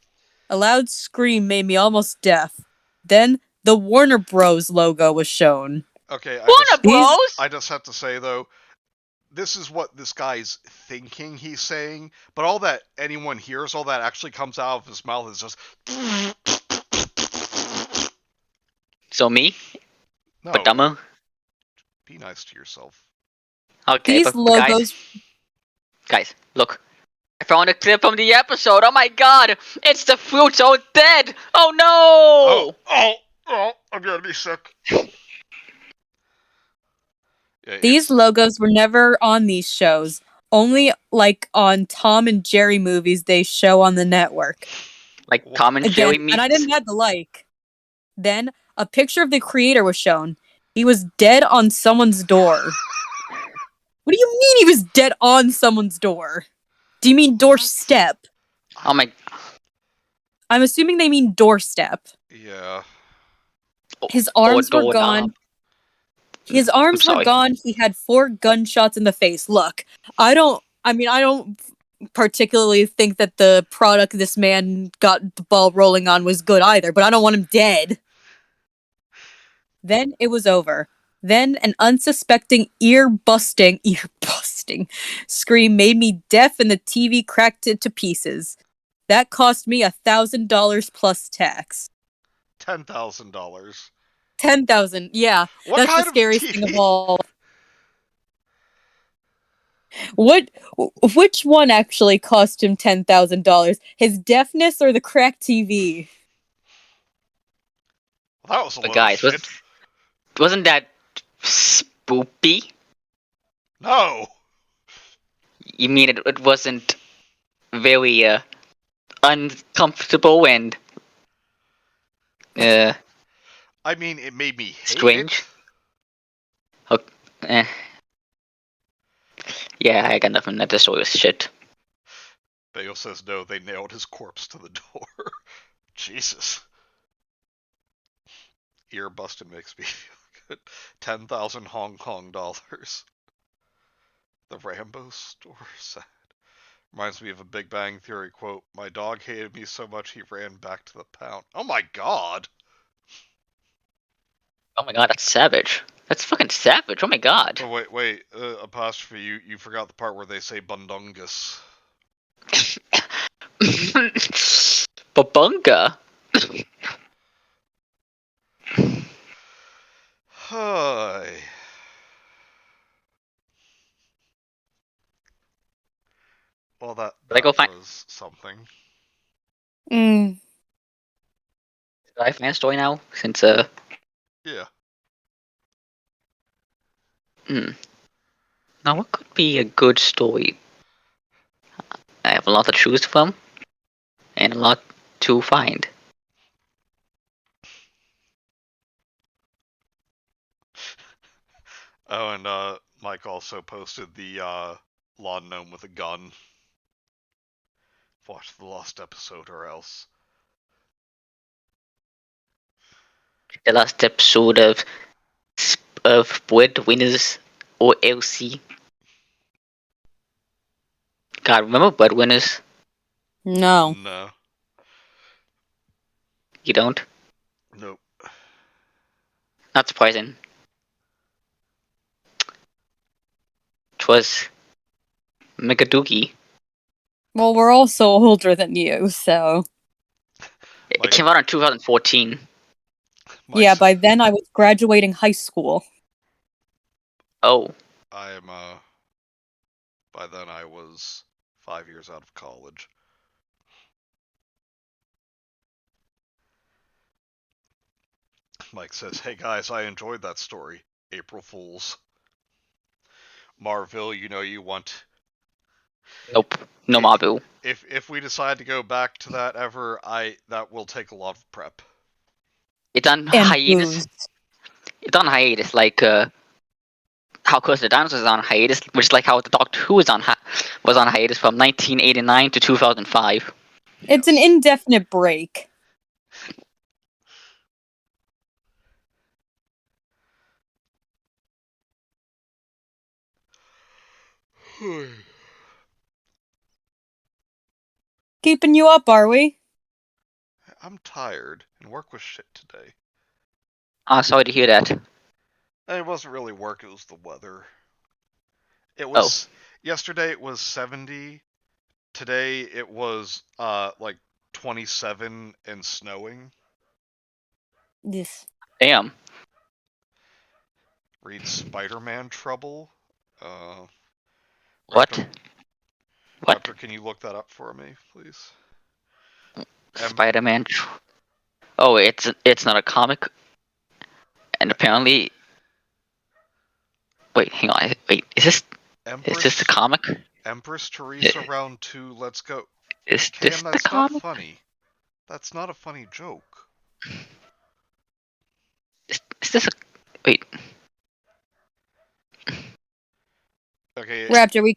A loud scream made me almost deaf. Then the Warner Bros. Logo was shown.
Okay.
Warner Bros.
I just have to say though, this is what this guy's thinking he's saying, but all that anyone hears, all that actually comes out of his mouth is just.
So me,
No.
but dumber.
Be nice to yourself.
Okay,
These
but
logos.
guys, look. I found a clip from the episode. Oh my god, it's the fruit so dead. Oh no.
I'm gonna be sick. Yeah,
These logos were never on these shows. Only like on Tom and Jerry movies they show on the network.
Like Tom and Jerry
Again,
meets.
and I didn't have the like. Then a picture of the creator was shown. He was dead on someone's door. What do you mean he was dead on someone's door? Do you mean doorstep?
Oh my.
I'm assuming they mean doorstep.
Yeah.
His arms were
doorknob.
gone. His arms were
sorry.
gone. He had 4 gunshots in the face. Look, I don't particularly think that the product this man got the ball rolling on was good either, but I don't want him dead. Then it was over. Then an unsuspecting ear-busting scream made me deaf and the TV cracked it to pieces. That cost me $1,000 plus tax.
$10,000.
10,000, yeah.
What
That's
kind
the scariest
of TV?
thing of all. Which one actually cost him $10,000? His deafness or the cracked TV?
That was a
But
load
guys,
of shit.
wasn't that spoopy?
No.
You mean it wasn't very uncomfortable and
I mean, it made me hate
strange?
it.
Yeah, I got nothing. That story was shit.
Bale says no, they nailed his corpse to the door. Jesus. Ear busted makes me feel good. 10,000 Hong Kong dollars. The Rambo store sad. Reminds me of a Big Bang Theory quote. My dog hated me so much he ran back to the pound. Oh my god.
Oh my god, that's savage. That's fucking savage. Oh my god.
Oh wait, apostrophe, you forgot the part where they say Bundungus.
Babunga.
Hi. Well, that was something.
Mm.
Did I find a story now? Since
Yeah.
Now what could be a good story? I have a lot to choose from, and a lot to find.
Oh, and Mike also posted the lawn gnome with a gun. Watch the lost episode or else.
The last episode of Breadwinners or LC. God, remember Breadwinners?
No.
No.
You don't?
Nope.
Not surprising. It was Megadoogie.
Well, we're also older than you, so...
It came out in 2014.
Yeah, by then I was graduating high school.
Oh.
I am By then I was 5 years out of college. Mike says, "Hey guys, I enjoyed that story. April Fools." Marville, you know you want.
Nope. No
If-
Mabu.
If we decide to go back to that ever, that will take a lot of prep.
It's on
And
hiatus.
booze.
It's on hiatus, like how Curse of the Dinosaurs is on hiatus, which is like how the Doctor Who was on hiatus from 1989 to 2005.
It's an
Yes.
indefinite break. Keeping you up, are we?
I'm tired, and work was shit today.
Sorry to hear that.
It wasn't really work, it was the weather. It was yesterday it was 70. Today it was like 27 and snowing.
Yes.
Damn.
Read Spider-Man Trouble.
What?
Raptor,
What?
Raptor, can you look that up for me, please?
Spider-Man. Oh, it's not a comic. And apparently, wait, hang on. Wait, is this a comic?
Empress Teresa Round 2, let's go.
Is
Cam,
this the
that's not
comic?
funny. That's not a funny joke.
Is this a wait?
Okay.
Raptor,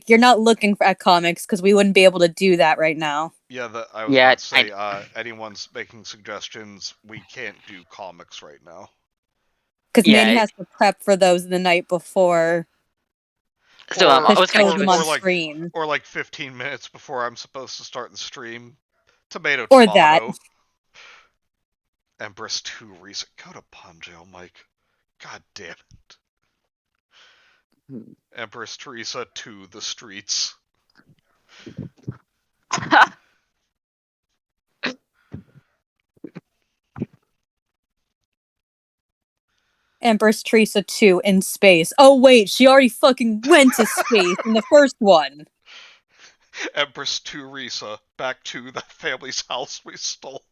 you're not looking at comics because we wouldn't be able to do that right now.
Yeah, I was about to say, anyone's making suggestions, we can't do comics right now.
Because Manny has to prep for those the night before.
So I was
show them on
like,
screen.
or like 15 minutes before I'm supposed to start the stream. Tomato,
or
tomato.
that.
Empress 2 recent. Go to Pun Jail, Mike. God damn it. Empress Teresa 2, The Streets.
Empress Teresa 2 in space. Oh wait, she already fucking went to space in the first one.
Empress Teresa, back to the family's house we stole.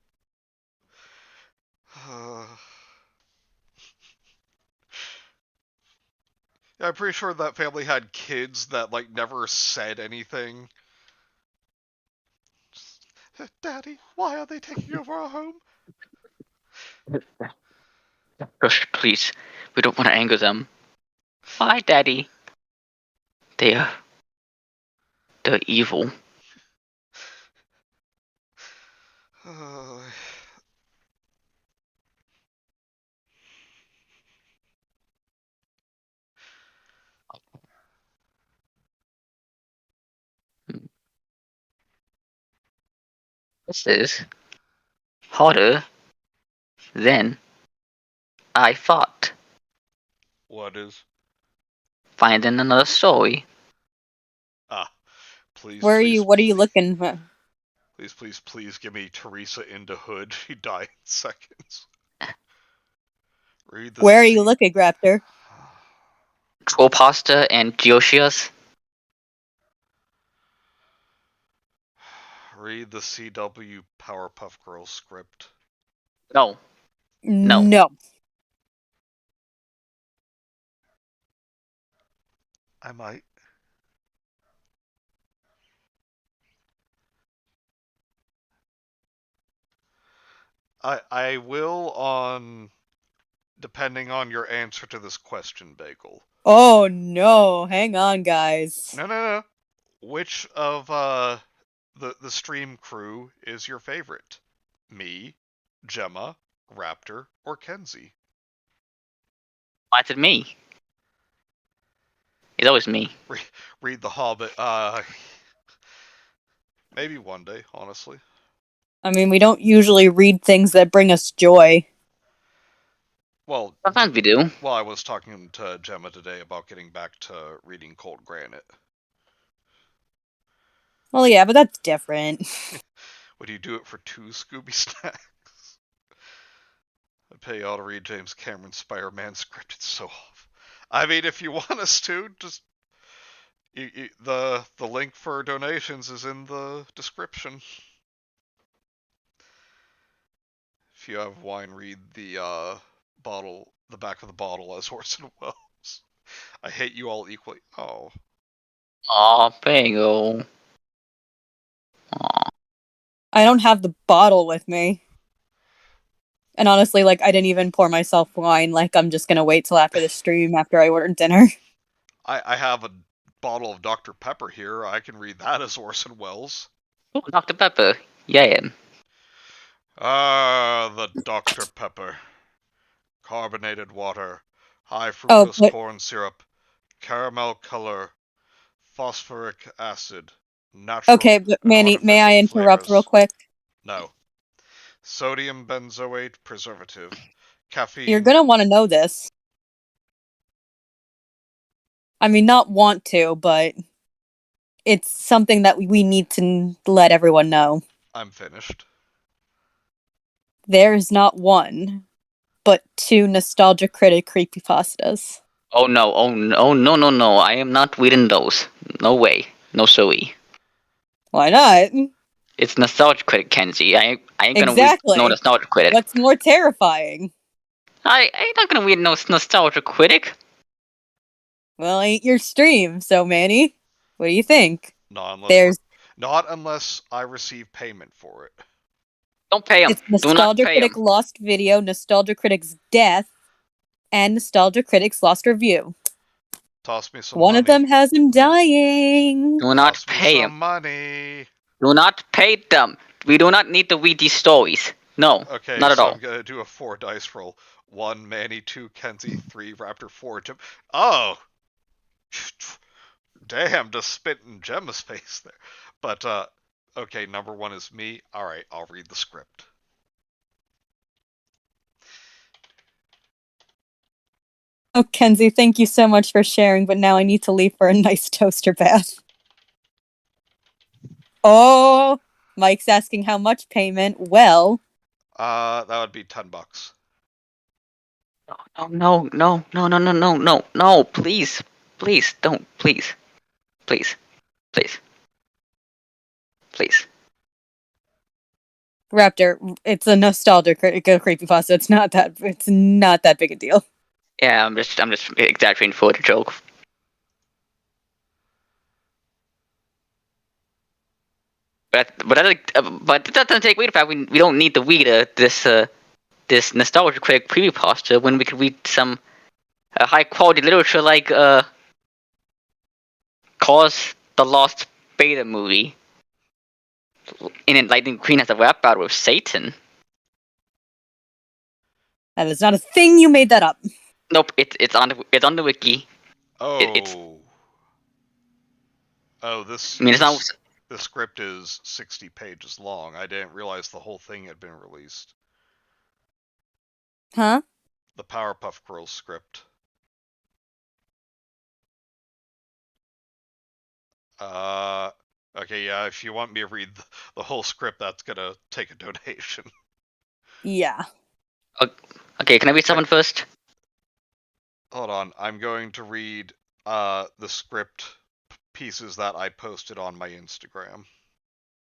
Yeah, I'm pretty sure that family had kids that like never said anything. Daddy, why are they taking over our home?
Gosh, please, we don't want to anger them. Why, Daddy? They're evil. This is harder than I thought.
What is?
Finding another story.
Please.
Where are
please,
you? What are you
please.
looking for?
Please give me Teresa into Hood. She died in seconds.
Where are you looking, Raptor?
Troll Pasta and Geoshias.
Read the CW Powerpuff Girls script.
No.
No.
I might. I will depending on your answer to this question, Bagel.
Oh no, hang on, guys.
No. Which of the stream crew is your favorite? Me, Gemma, Raptor, or Kenzie?
Why is it me? It's always me.
Read The Hobbit. Maybe one day, honestly.
I mean, we don't usually read things that bring us joy.
Well,
sometimes we do.
Well, I was talking to Gemma today about getting back to reading Cold Granite.
Well, yeah, but that's different.
Would you do it for 2 Scooby snacks? I'd pay y'all to read James Cameron's Spider-Man script. It's so off. I mean, if you want us to, just The link for donations is in the description. If you have wine, read the back of the bottle as Orson Welles. I hate you all equally. Oh.
Aw, Bingo. Aw.
I don't have the bottle with me. And honestly, like, I didn't even pour myself wine. Like, I'm just gonna wait till after the stream, after I ordered dinner.
I have a bottle of Dr. Pepper here. I can read that as Orson Welles.
Ooh, Dr. Pepper. Yeah.
Ah, the Dr. Pepper. Carbonated water, high
Oh,
fructose
but
corn syrup, caramel color, phosphoric acid, natural
okay, but
and
Manny, may I
artificial
interrupt real
flavors.
quick?
No. Sodium benzoate preservative,
You're
caffeine.
gonna want to know this. I mean, not want to, but it's something that we need to let everyone know.
I'm finished.
There is not one, but two Nostalgia Critic creepypastas.
Oh no, no. I am not reading those. No way. No sooie.
Why not?
It's Nostalgia Critic, Kenzie. I ain't gonna read no
Exactly.
Nostalgia Critic.
What's more terrifying?
I ain't not gonna read no Nostalgia Critic.
Well, ain't your stream, so Manny, what do you think?
Not unless I receive payment for it.
Don't pay him.
It's
Do not
Nostalgia
pay
Critic
him.
Lost Video, Nostalgia Critic's Death, and Nostalgia Critic's Lost Review.
Toss me some
One
money.
of them has him dying.
Do not
Toss me
pay
some
him.
money.
Do not pay them. We do not need to read these stories. No,
Okay,
not at
so
all.
I'm gonna do a 4 dice roll. 1 Manny, 2 Kenzie, 3 Raptor, 4 Jim. Oh! Damn, just spitting Gemma space there. But, okay, number 1 is me. Alright, I'll read the script.
Oh, Kenzie, thank you so much for sharing, but now I need to leave for a nice toaster bath. Oh, Mike's asking how much payment. Well,
That would be $10.
No, please. Please, don't. Please. Please. Please. Please.
Raptor, it's a nostalgia creepypasta. It's not that big a deal.
Yeah, I'm just exaggerating for the joke. But that doesn't take away the fact we don't need to read this nostalgia critic preview poster when we could read some high quality literature like Cause the Lost Beta movie. In it, Lightning Queen has a rap battle with Satan.
That is not a thing. You made that up.
Nope, it's on the wiki.
Oh.
I mean, it's not.
The script is 60 pages long. I didn't realize the whole thing had been released.
Huh?
The Powerpuff Girls script. Okay, yeah, if you want me to read the whole script, that's gonna take a donation.
Yeah.
Okay, can I read someone first?
Hold on, I'm going to read the script pieces that I posted on my Instagram.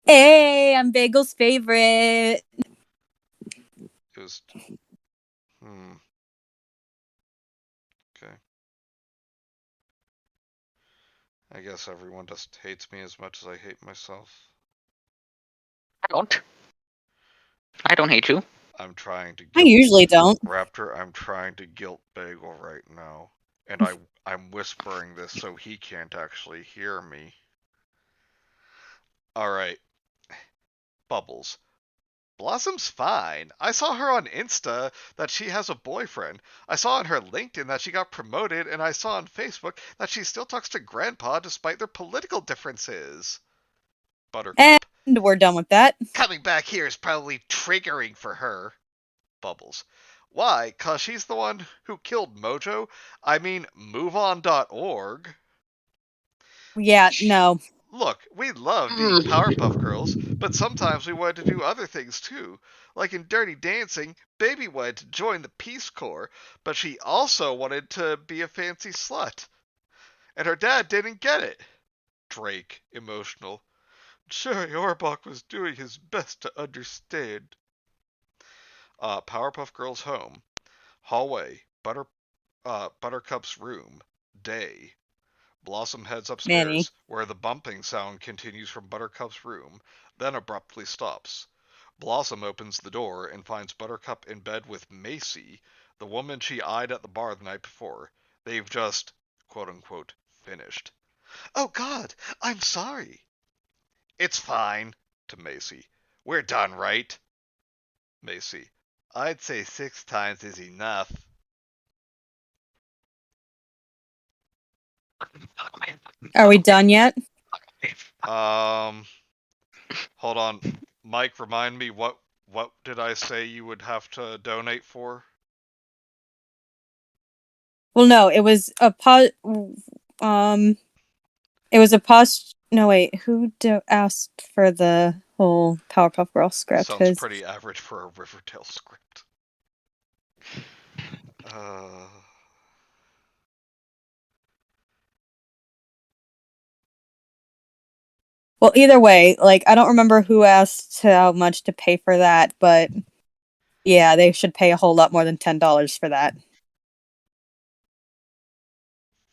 Hey, I'm Bagel's favorite.
It was... Okay. I guess everyone just hates me as much as I hate myself.
I don't hate you.
I'm trying to
I usually don't.
Raptor, I'm trying to guilt Bagel right now. And I'm whispering this so he can't actually hear me. Alright. Bubbles. Blossom's fine. I saw her on Insta that she has a boyfriend. I saw on her LinkedIn that she got promoted, and I saw on Facebook that she still talks to Grandpa despite their political differences. Buttercup.
And we're done with that.
Coming back here is probably triggering for her. Bubbles. Why? 'Cause she's the one who killed Mojo? I mean, MoveOn.org.
Yeah, no.
Look, we love being Powerpuff Girls, but sometimes we wanted to do other things too. Like in Dirty Dancing, Baby wanted to join the Peace Corps, but she also wanted to be a fancy slut. And her dad didn't get it. Drake, emotional. Jerry Orbach was doing his best to understand. Powerpuff Girls home. Hallway. Buttercup's room. Day. Blossom heads
Manny.
upstairs, where the bumping sound continues from Buttercup's room, then abruptly stops. Blossom opens the door and finds Buttercup in bed with Macy, the woman she eyed at the bar the night before. They've just, quote-unquote, finished. Oh God, I'm sorry. It's fine, to Macy. We're done, right? Macy. I'd say 6 times is enough.
Are we done yet?
Hold on. Mike, remind me, what did I say you would have to donate for?
Well, no, it was a it was a post. No, wait, who asked for the whole Powerpuff Girls script?
Sounds pretty average for a Riverdale script.
Well, either way, like, I don't remember who asked how much to pay for that, but yeah, they should pay a whole lot more than $10 for that.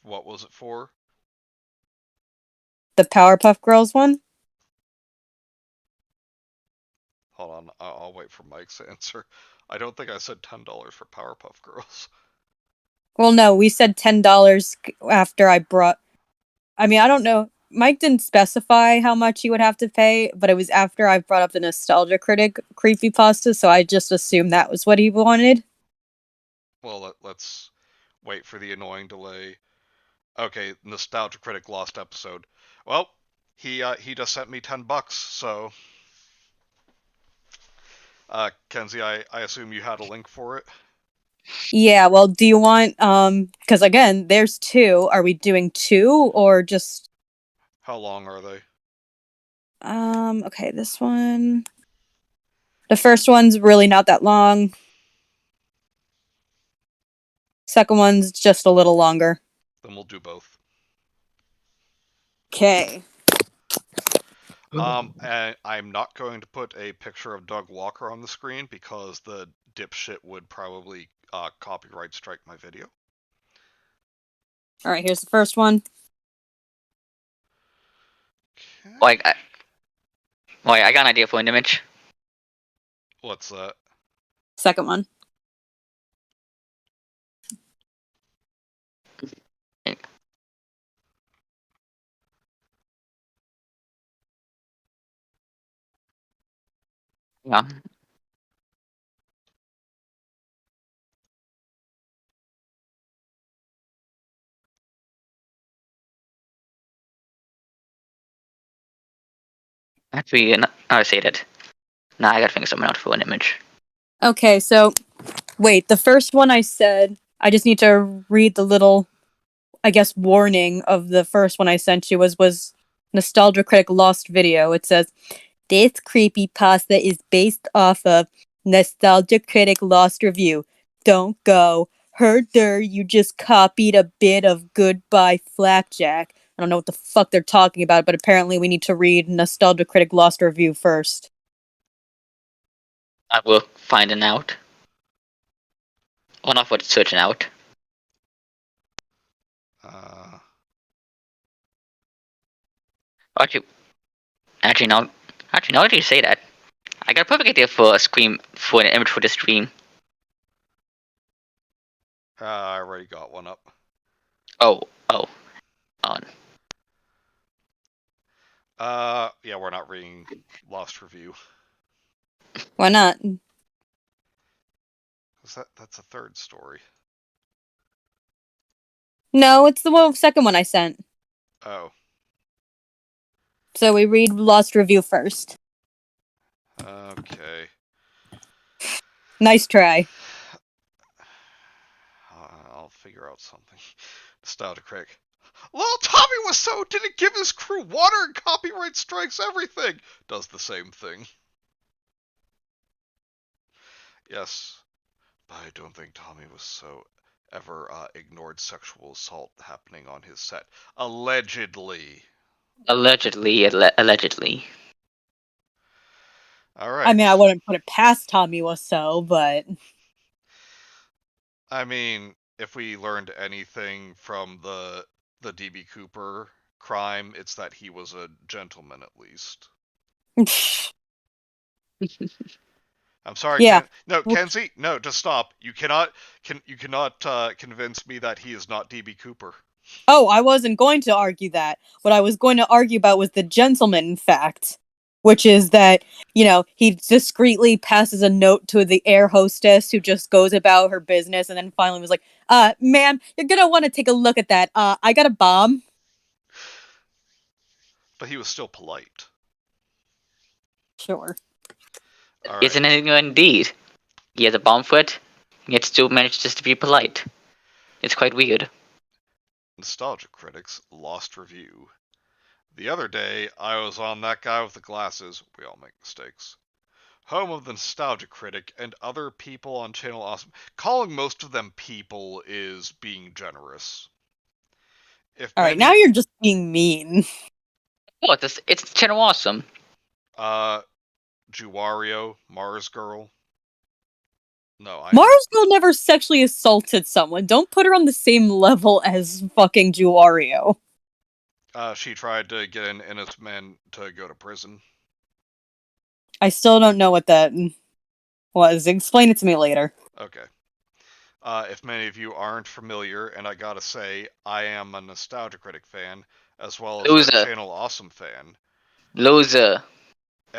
What was it for?
The Powerpuff Girls one?
Hold on, I'll wait for Mike's answer. I don't think I said $10 for Powerpuff Girls.
Well, no, we said $10 after I brought. I mean, I don't know. Mike didn't specify how much he would have to pay, but it was after I brought up the Nostalgia Critic creepypasta, so I just assumed that was what he wanted.
Well, let's wait for the annoying delay. Okay, Nostalgia Critic lost episode. Well, he just sent me $10, so Kenzie, I assume you had a link for it?
Yeah, well, do you want because again, there's 2. Are we doing 2 or just
How long are they?
okay, this one. The first one's really not that long. Second one's just a little longer.
Then we'll do both.
Okay.
And I'm not going to put a picture of Doug Walker on the screen because the dipshit would probably copyright strike my video.
All right, here's the first one.
Okay.
I got an idea for an image.
What's that?
Second one.
Yeah. Actually, I say that. Nah, I gotta think of someone out for an image.
Okay, so wait, the first one I said, I just need to read the little, I guess, warning of the first one I sent you was Nostalgia Critic Lost Video. It says, this creepypasta is based off of Nostalgia Critic Lost Review. Don't go. Herder, you just copied a bit of Goodbye Flapjack. I don't know what the fuck they're talking about, but apparently we need to read Nostalgia Critic Lost Review first.
I will find it out. Or not for searching out. Actually, now that you say that, I got a perfect idea for an image for this stream.
I already got one up.
Oh, on.
Yeah, we're not reading Lost Review.
Why not?
That's a third story.
No, it's the second one I sent.
Oh.
So we read Lost Review first.
Okay.
Nice try.
I'll figure out something. Nostalgia Critic. Little Tommy Wiseau didn't give his crew water and copyright strikes everything. Does the same thing. Yes, but I don't think Tommy Wiseau ever ignored sexual assault happening on his set. Allegedly.
Allegedly.
All right.
I mean, I wouldn't put it past Tommy Wiseau, but
I mean, if we learned anything from the DB Cooper crime, it's that he was a gentleman at least. I'm sorry,
yeah.
Kenzie, no, just stop. You cannot convince me that he is not DB Cooper.
Oh, I wasn't going to argue that. What I was going to argue about was the gentleman fact, which is that, he discreetly passes a note to the air hostess who just goes about her business and then finally was like, ma'am, you're gonna want to take a look at that. I got a bomb.
But he was still polite.
Sure.
All right.
Isn't it indeed? He has a bomb foot, yet still manages to be polite. It's quite weird.
Nostalgia Critics Lost Review. The other day, I was on That Guy with the Glasses, we all make mistakes, home of the Nostalgia Critic and other people on Channel Awesome. Calling most of them people is being generous.
Alright, now you're just being mean.
What? It's Channel Awesome.
Juwario, Mars Girl. No,
Mars Girl never sexually assaulted someone. Don't put her on the same level as fucking Juwario.
She tried to get an innocent man to go to prison.
I still don't know what that was. Explain it to me later.
Okay. If many of you aren't familiar, and I gotta say, I am a Nostalgia Critic fan, as well as
Loser.
a Channel Awesome fan.
Loser.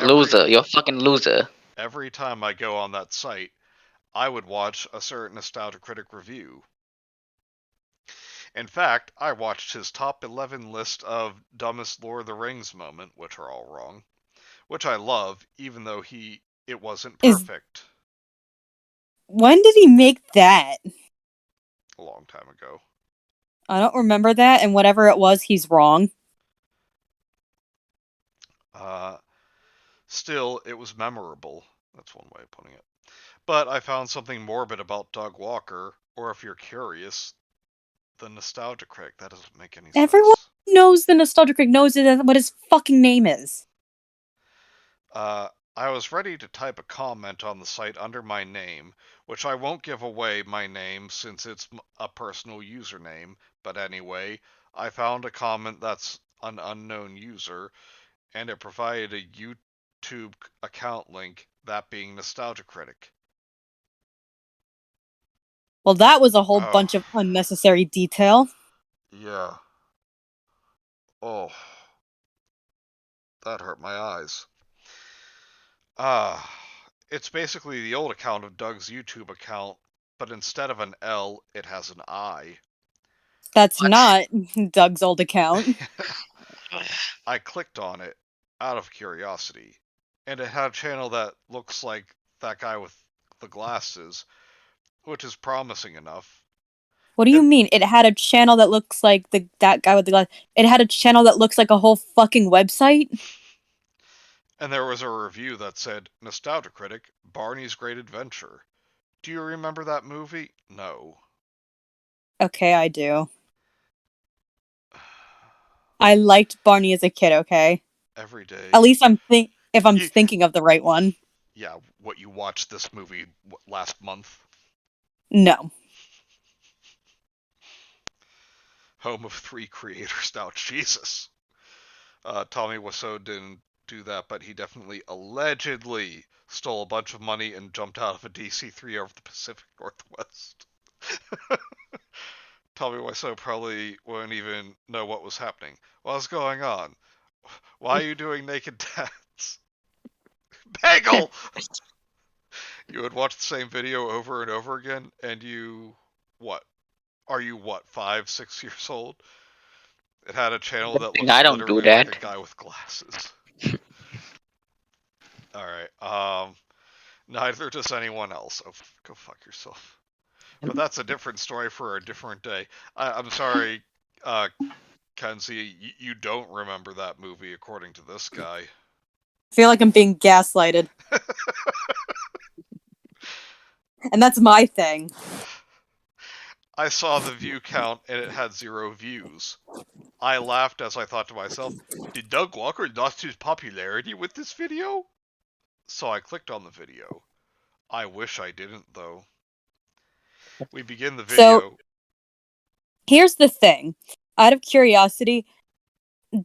Loser. You're a fucking loser.
Every time I go on that site, I would watch a certain Nostalgia Critic review. In fact, I watched his top 11 list of dumbest Lord of the Rings moment, which are all wrong, which I love, even though it wasn't perfect.
When did he make that?
A long time ago.
I don't remember that, and whatever it was, he's wrong.
Still, it was memorable. That's one way of putting it. But I found something morbid about Doug Walker, or if you're curious, the Nostalgia Critic. That doesn't make any sense.
Everyone knows the Nostalgia Critic knows what his fucking name is.
I was ready to type a comment on the site under my name, which I won't give away my name since it's a personal username, but anyway, I found a comment that's an unknown user, and it provided a YouTube account link, that being Nostalgia Critic.
Well, that was a whole bunch of unnecessary detail.
Yeah. Oh. That hurt my eyes. It's basically the old account of Doug's YouTube account, but instead of an L, it has an I.
That's not Doug's old account.
I clicked on it out of curiosity, and it had a channel that looks like That Guy with the Glasses, which is promising enough.
What do you mean? It had a channel that looks like that guy with the glass. It had a channel that looks like a whole fucking website?
And there was a review that said, Nostalgia Critic, Barney's Great Adventure. Do you remember that movie? No.
Okay, I do. I liked Barney as a kid, okay?
Every day.
At least if I'm thinking of the right one.
Yeah, what, you watched this movie last month?
No.
Home of 3 creators now, Jesus. Tommy Wiseau didn't do that, but he definitely allegedly stole a bunch of money and jumped out of a DC-3 over the Pacific Northwest. Tommy Wiseau probably wouldn't even know what was happening. What's going on? Why are you doing naked dance? Bagel! You would watch the same video over and over again, and you... What? Are you, 5, 6 years old? It had a channel that looks literally like a guy with glasses. Alright, neither does anyone else. Oh, go fuck yourself. But that's a different story for a different day. I'm sorry, Kenzie, you don't remember that movie according to this guy.
I feel like I'm being gaslighted. And that's my thing.
I saw the view count and it had 0 views. I laughed as I thought to myself, did Doug Walker lost his popularity with this video? So I clicked on the video. I wish I didn't, though. We begin the video.
So here's the thing. Out of curiosity,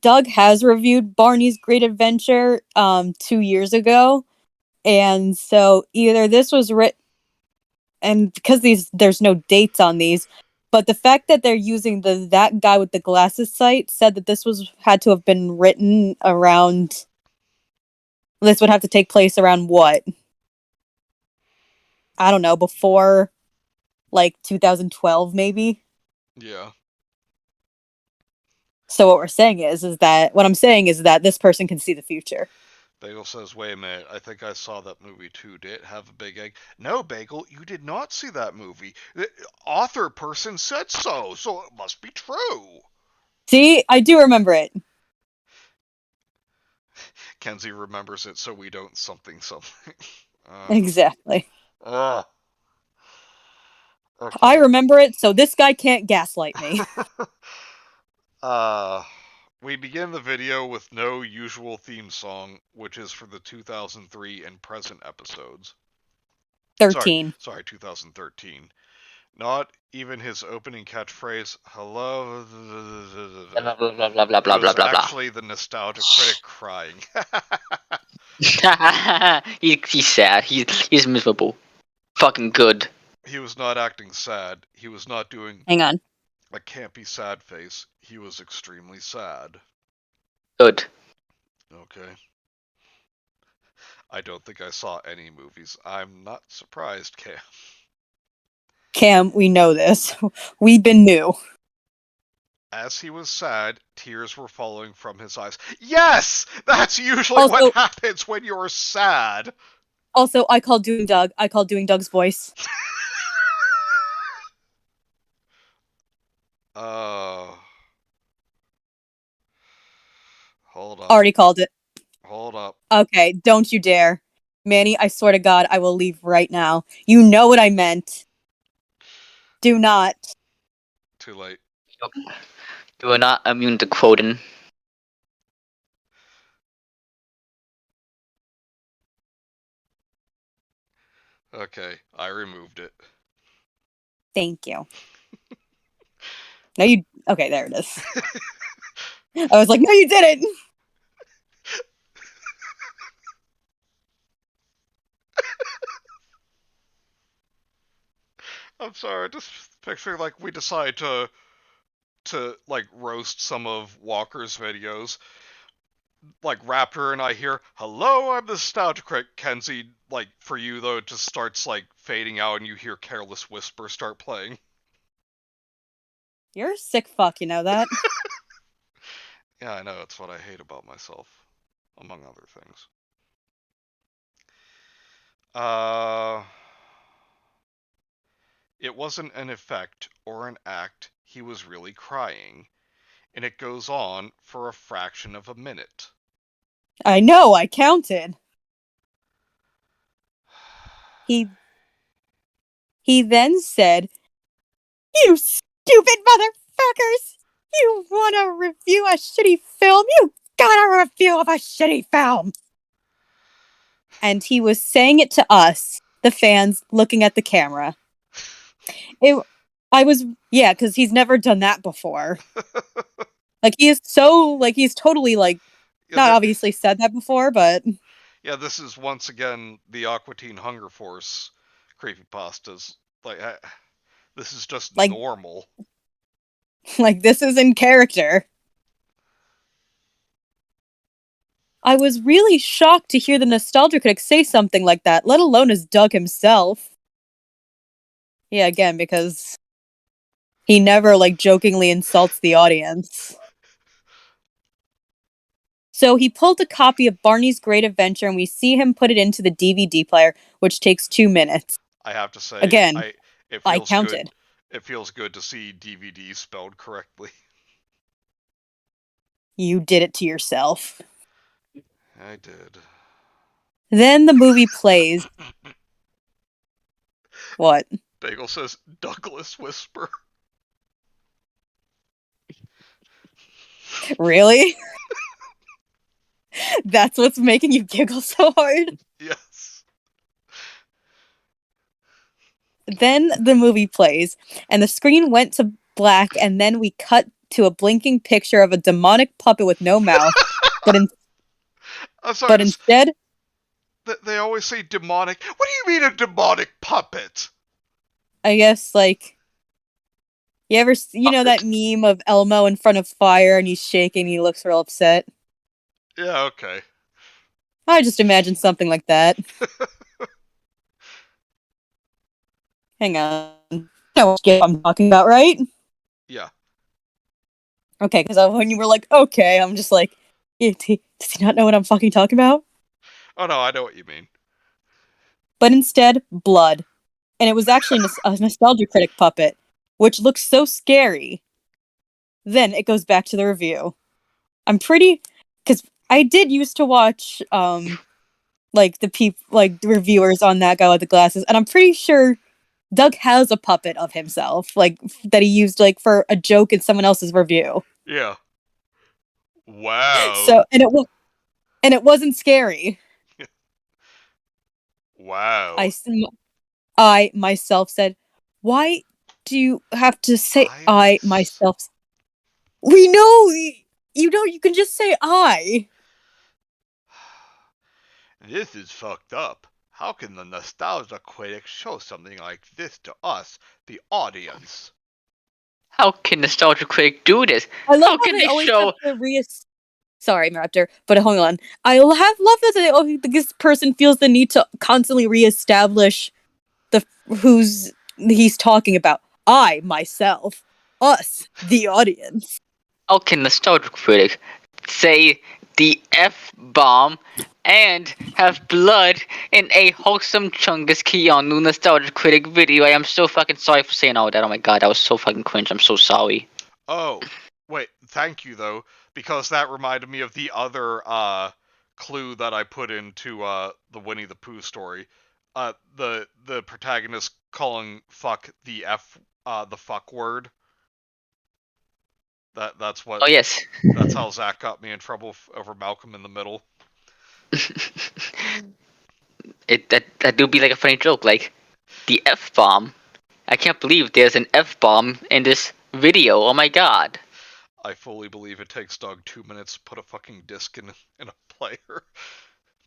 Doug has reviewed Barney's Great Adventure 2 years ago. And so either this was written, and because there's no dates on these, but the fact that they're using that guy with the glasses site said that this had to have been written around. This would have to take place around what? I don't know, before like 2012 maybe.
Yeah.
So what I'm saying is that this person can see the future.
Bagel says, wait a minute, I think I saw that movie too. Did it have a big egg? No, Bagel, you did not see that movie. The author person said so it must be true.
See, I do remember it.
Kenzie remembers it, so we don't something.
Exactly.
Okay.
I remember it, so this guy can't gaslight me.
We begin the video with no usual theme song, which is for the 2003 and present episodes.
13.
Sorry, 2013. Not even his opening catchphrase, hello.
Blah blah blah blah blah blah
It was
blah blah.
actually the nostalgia critic crying.
He's sad. He's miserable. Fucking good.
He was not acting sad. He was not doing
Hang on.
a campy sad face. He was extremely sad.
Good.
Okay. I don't think I saw any movies. I'm not surprised, Cam.
Cam, we know this. We've been new.
As he was sad, tears were falling from his eyes. Yes! That's usually
Also-
what happens when you're sad!
Also, I called doing Doug. I called doing Doug's voice.
Hold up.
Already called it.
Hold up.
Okay, don't you dare. Manny, I swear to God, I will leave right now. You know what I meant. Do not.
Too late.
You are not immune to quoting.
Okay, I removed it.
Thank you. No, you. Okay, there it is. I was like, no, you didn't.
I'm sorry, just picture like we decide to like roast some of Walker's videos. Like Raptor and I hear, hello, I'm the nostalgia critic. Kenzie, like for you though, it just starts like fading out and you hear Careless Whisper start playing.
You're a sick fuck, you know that?
Yeah, I know, it's what I hate about myself, among other things. It wasn't an effect or an act, he was really crying. And it goes on for a fraction of a minute.
I know, I counted. He then said, you stupid motherfuckers! You wanna review a shitty film? You got a review of a shitty film! And he was saying it to us, the fans, looking at the camera. Because he's never done that before. Like, he's totally, like, not obviously said that before, but...
Yeah, this is once again the Aqua Teen Hunger Force creepypastas. Like, this is just
like,
normal.
Like, this is in character. I was really shocked to hear the nostalgia critic say something like that, let alone as Doug himself. Yeah, again, because he never, like, jokingly insults the audience. So he pulled a copy of Barney's Great Adventure, and we see him put it into the DVD player, which takes 2 minutes.
I have to say,
again,
I
counted.
It feels good to see DVD spelled correctly.
You did it to yourself.
I did.
Then the movie plays. What?
Bagel says, Douglas Whisper.
Really? That's what's making you giggle so hard?
Yes.
Then the movie plays, and the screen went to black, and then we cut to a blinking picture of a demonic puppet with no mouth. But,
I'm sorry.
but instead,
They always say demonic. What do you mean a demonic puppet?
I guess, like, you know that meme of Elmo in front of fire and he's shaking and he looks real upset?
Yeah. Okay.
I just imagine something like that. Hang on. You know what I'm talking about, right?
Yeah.
Okay, because when you were like, okay, I'm just like, does he not know what I'm fucking talking about?
Oh no, I know what you mean.
But instead, blood. And it was actually a nostalgia critic puppet, which looks so scary. Then it goes back to the review. I'm pretty, because I did used to watch, like the reviewers on That Guy with the Glasses, and I'm pretty sure Doug has a puppet of himself, like that he used like for a joke in someone else's review.
Yeah. Wow.
So and it wasn't scary.
Wow.
I myself said, "Why do you have to say I myself?" We know you know you can just say I.
This is fucked up. How can the nostalgia critic show something like this to us, the audience?
How can Nostalgia Critic do this?
I love
How can they
always
show?
have to Sorry, Raptor, but hold on. I love that this person feels the need to constantly reestablish who's he's talking about. I, myself, us, the audience.
How can Nostalgia Critic say the F-bomb and have blood in a wholesome Chungus Keanu Nostalgia Critic video? I am so fucking sorry for saying all that. Oh my god, that was so fucking cringe. I'm so sorry.
Oh, wait, thank you though, because that reminded me of the other clue that I put into the Winnie the Pooh story. The protagonist calling fuck the fuck word. That's what.
Oh yes.
That's how Zach got me in trouble over Malcolm in the Middle.
That do be like a funny joke, like the F-bomb. I can't believe there's an F-bomb in this video. Oh my god.
I fully believe it takes Doug 2 minutes to put a fucking disc in a player.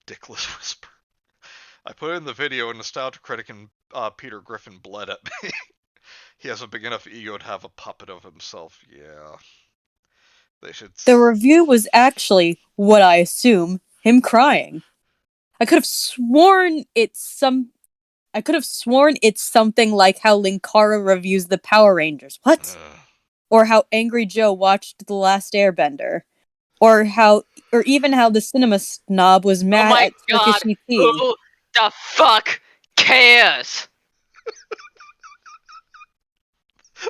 Dickless whisper. I put it in the video and Nostalgia Critic and Peter Griffin bled at me. He has a big enough ego to have a puppet of himself. Yeah. They should.
The review was actually what I assume him crying. I could have sworn it's something like how Linkara reviews the Power Rangers. What? Or how Angry Joe watched The Last Airbender. Or even how the cinema snob was mad at Turkish ET.
Who the fuck cares?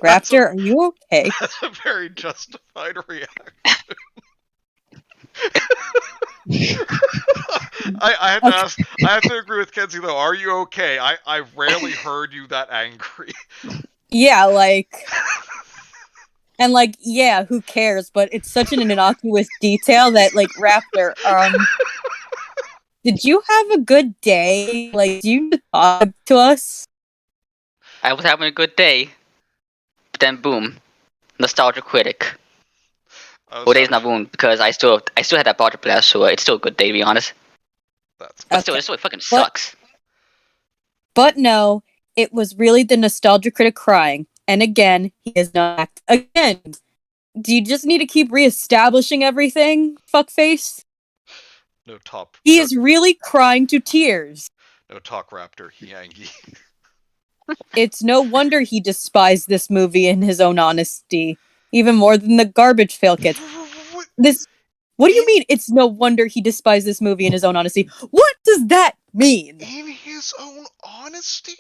Raptor, are you okay?
That's a very justified reaction. I have to ask. I have to agree with Kenzie though. Are you okay? I've rarely heard you that angry.
Yeah, like, and like, yeah, who cares? But it's such an innocuous detail that, like, Raptor, did you have a good day? Like, do you talk to us?
I was having a good day, but then boom, Nostalgia Critic. Well, day's not boom because I still had that body blast, so it's still a good day to be honest. But still, it fucking sucks.
But no, it was really the Nostalgia Critic crying, and again, he is not. Again, do you just need to keep reestablishing everything, fuckface?
No top.
He is really crying to tears.
No talk, Raptor. Yangi.
It's no wonder he despised this movie in his own honesty, even more than the garbage fail kits. What do you mean? It's no wonder he despised this movie in his own honesty. What does that mean?
In his own honesty?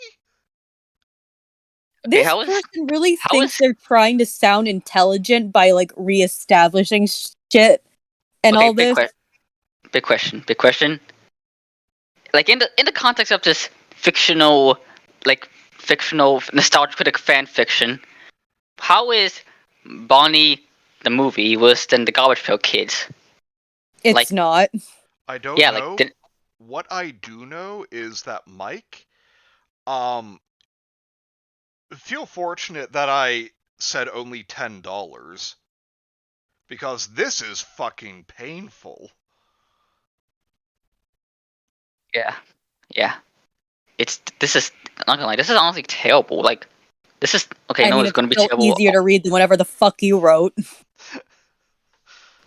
This person really thinks they're trying to sound intelligent by like reestablishing shit and all this.
Big question. Like in the context of this fictional nostalgia critic fan fiction, how is Bonnie the movie worse than the Garbage Pail Kids.
It's
Like-
not.
I don't
Yeah,
know.
like
What I do know is that Mike, feel fortunate that I said only $10, because this is fucking painful.
yeah. This is not gonna lie. This is honestly terrible. Like, this is okay.
I
no,
mean,
it's gonna be
still
terrible.
easier to read than whatever the fuck you wrote.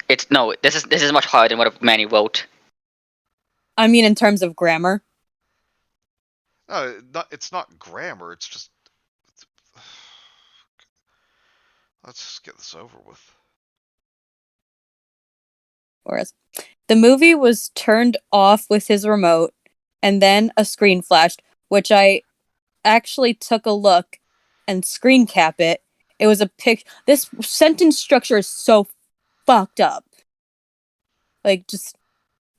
This is much harder than what Manny wrote.
I mean, in terms of grammar.
No, it's not grammar. It's just. Let's just get this over with.
Whereas the movie was turned off with his remote, and then a screen flashed, which I actually took a look and screen cap it. It was a pic. This sentence structure is so fucked up. Like, just,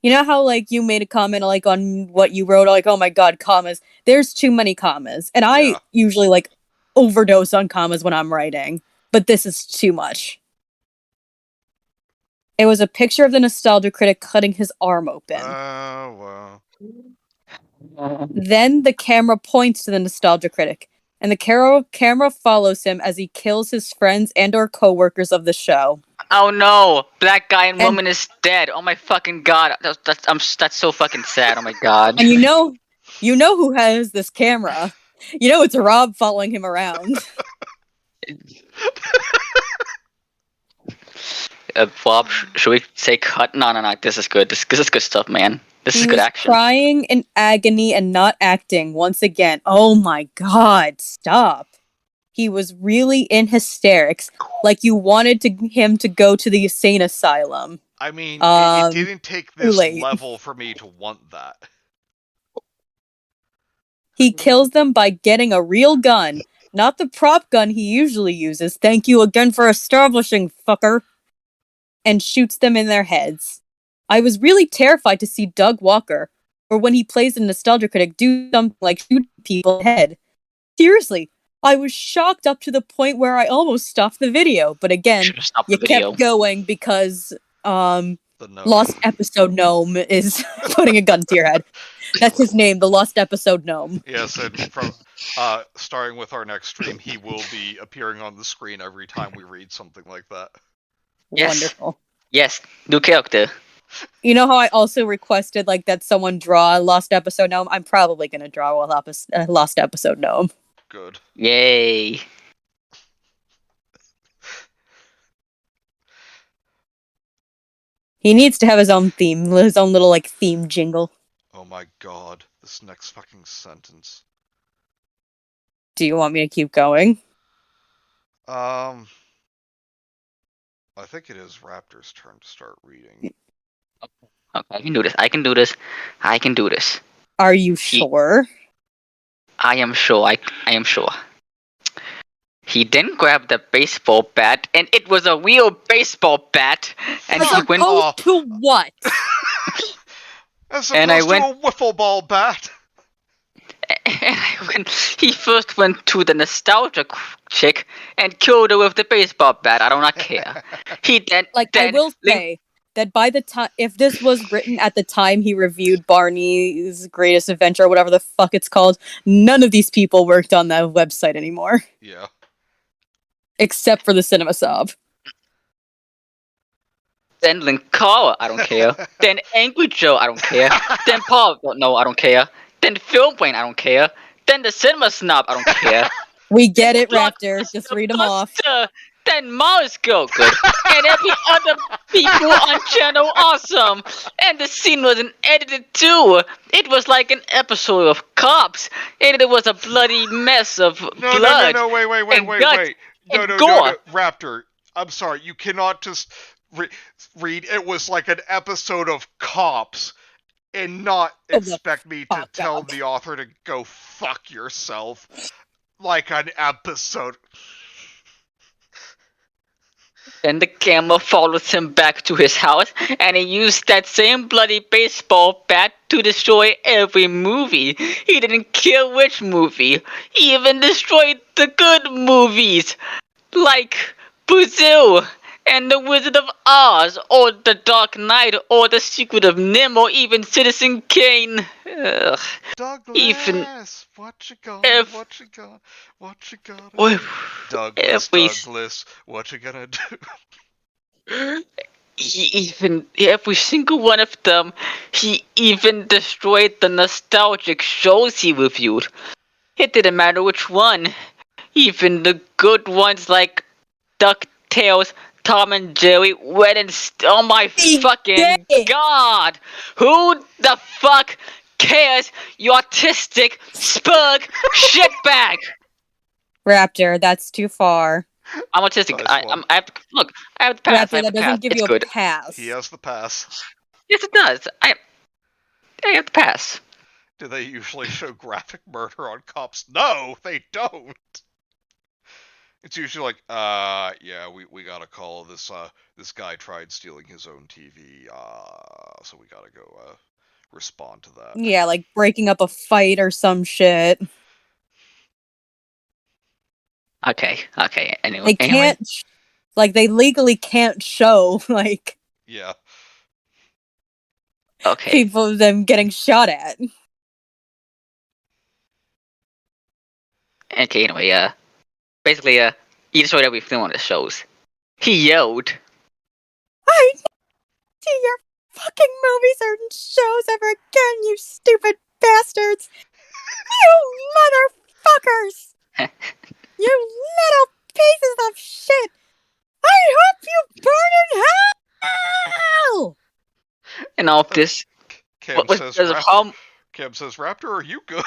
you know how like you made a comment like on what you wrote, like, oh my god, commas. There's too many commas, and I
Yeah.
usually like overdose on commas when I'm writing, but this is too much. It was a picture of the nostalgia critic cutting his arm open.
Well.
Then the camera points to the nostalgia critic, and the camera follows him as he kills his friends and or co-workers of the show.
Oh no! Black guy and
And-
woman is dead. Oh my fucking god! That's so fucking sad. Oh my god.
And you know who has this camera. You know it's Rob following him around.
Bob, should we say cut? No. This is good. This is good stuff, man. This is
He
good
was
action.
crying in agony and not acting once again. Oh my god, stop. He was really in hysterics, like you wanted him to go to the insane asylum.
I mean, it didn't take this
late.
level for me to want that.
He kills them by getting a real gun, not the prop gun he usually uses. Thank you again for establishing, fucker. And shoots them in their heads. I was really terrified to see Doug Walker, or when he plays a nostalgia critic, do something like shoot people in the head. Seriously, I was shocked up to the point where I almost stopped the video. But again,
Should've stopped
you
the video.
kept going because
The gnome.
Lost Episode Gnome is putting a gun to your head. That's his name, the Lost Episode Gnome.
Yes, and from starting with our next stream, he will be appearing on the screen every time we read something like that.
Yes.
Wonderful.
Yes, new character.
You know how I also requested like that someone draw a Lost Episode Gnome? I'm probably gonna draw a Lost Episode Gnome.
Good.
Yay.
He needs to have his own theme, his own little like theme jingle.
Oh my god, this next fucking sentence.
Do you want me to keep going?
I think it is Raptor's turn to start reading.
Okay, I can do this. I can do this. I can do this.
Are you sure?
I am sure. I am sure. He then grabbed the baseball bat, and it was a real baseball bat. And
As
he went.
opposed to what?
As opposed
And I
to
went-
a wiffle ball bat.
He first went to the nostalgia chick and killed her with the baseball bat. I do not care. He then
Like, I will say that by the time, if this was written at the time he reviewed Barney's Greatest Adventure, or whatever the fuck it's called, none of these people worked on that website anymore.
Yeah.
Except for the Cinema Sob.
Then Linkara, I don't care. Then Angry Joe, I don't care. Then Paul, no, I don't care. Then Film Brain, I don't care. Then the Cinema Snob, I don't care.
We get it,
Block-
Raptor. Just read them off.
Buster, then Mars Girl, good. And every other people on Channel Awesome. And the scene wasn't edited too. It was like an episode of Cops. And it was a bloody mess of
No,
blood.
no, wait.
and guts
No,
and
no,
gore.
Raptor, I'm sorry, you cannot just read it was like an episode of Cops and not
Oh, the
expect me to
fuck
tell
up.
the author to go fuck yourself. Like an episode.
Then the camera follows him back to his house, and he used that same bloody baseball bat to destroy every movie. He didn't care which movie. He even destroyed the good movies, like Brazil and The Wizard of Oz, or The Dark Knight, or The Secret of Nim, or even Citizen Kane. Ugh. Even
Douglas, what you gonna,
if,
what you gonna, what you gonna do?
if,
Douglas,
we,
Douglas, what you gonna do?
every single one of them, he even destroyed the nostalgic shows he reviewed. It didn't matter which one. Even the good ones like DuckTales, Tom and Jerry, Red and oh my fucking god! Who the fuck cares, you autistic spug shitbag?
Raptor, that's too far.
I'm autistic.
Nice
I have to, look. I have the pass.
Raptor,
I have
that
the pass.
doesn't give
It's
you a
good.
pass.
He has the pass.
Yes, it does. I have the pass.
Do they usually show graphic murder on cops? No, they don't. It's usually like, yeah, we gotta call this this guy tried stealing his own TV, so we gotta go respond to that.
Yeah, like breaking up a fight or some shit.
Okay. Anyway,
They can't, like, they legally can't show, like,
Yeah.
Okay.
people them getting shot at.
Okay. Anyway, basically, he destroyed every film on the shows. He yelled.
I see your fucking movies or shows ever again, you stupid bastards! You motherfuckers! You little pieces of shit! I hope you burn in hell!
And all of this.
Cam
What was
says,
because of how
Cam says, Raptor, are you good?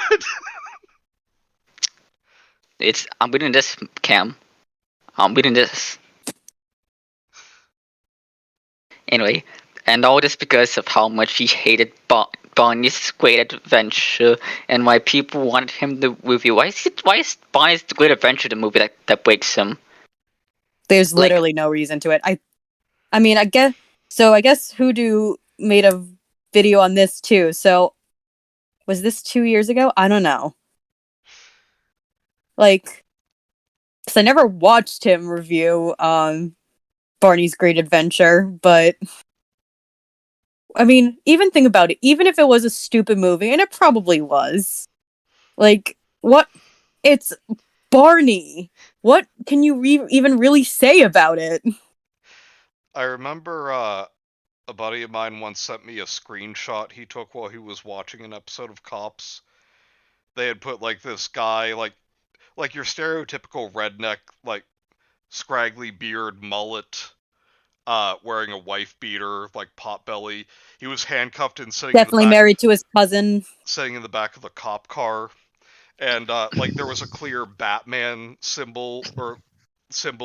I'm reading this, Cam. I'm reading this. Anyway, and all this because of how much he hated Barney's Great Adventure and why people wanted him to review. Why is Barney's Great Adventure the movie that breaks him?
There's literally no reason to it. I mean, I guess Hoodoo made a video on this too. So, was this 2 years ago? I don't know. Like, because I never watched him review Barney's Great Adventure, but I mean, even think about it. Even if it was a stupid movie, and it probably was, like, what? It's Barney. What can you even really say about it?
I remember a buddy of mine once sent me a screenshot he took while he was watching an episode of Cops. They had put like this guy, like your stereotypical redneck, like scraggly beard, mullet, wearing a wife beater, like potbelly. He was handcuffed and sitting
Definitely
in the back,
married to his cousin.
sitting in the back of the cop car, and like there was a clear Batman symbol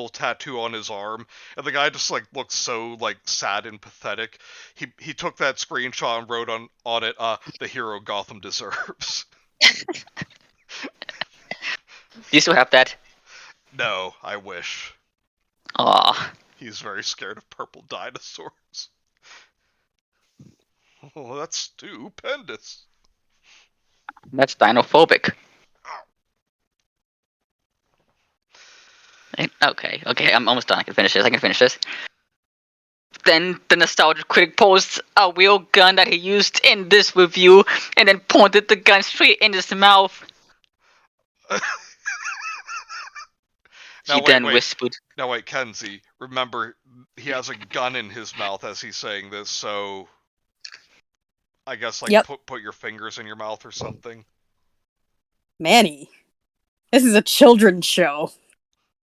tattoo on his arm, and the guy just like looked so like sad and pathetic. He took that screenshot and wrote on it, the hero Gotham deserves.
Do you still have that?
No, I wish.
Aw.
He's very scared of purple dinosaurs. Oh, that's stupendous.
That's dinophobic. Okay, I'm almost done. I can finish this. Then the nostalgia critic posts a real gun that he used in this review, and then pointed the gun straight in his mouth. He then whispered.
Now wait, Kenzie, remember, he has a gun in his mouth as he's saying this, so I guess, like, put your fingers in your mouth or something.
Manny, this is a children's show.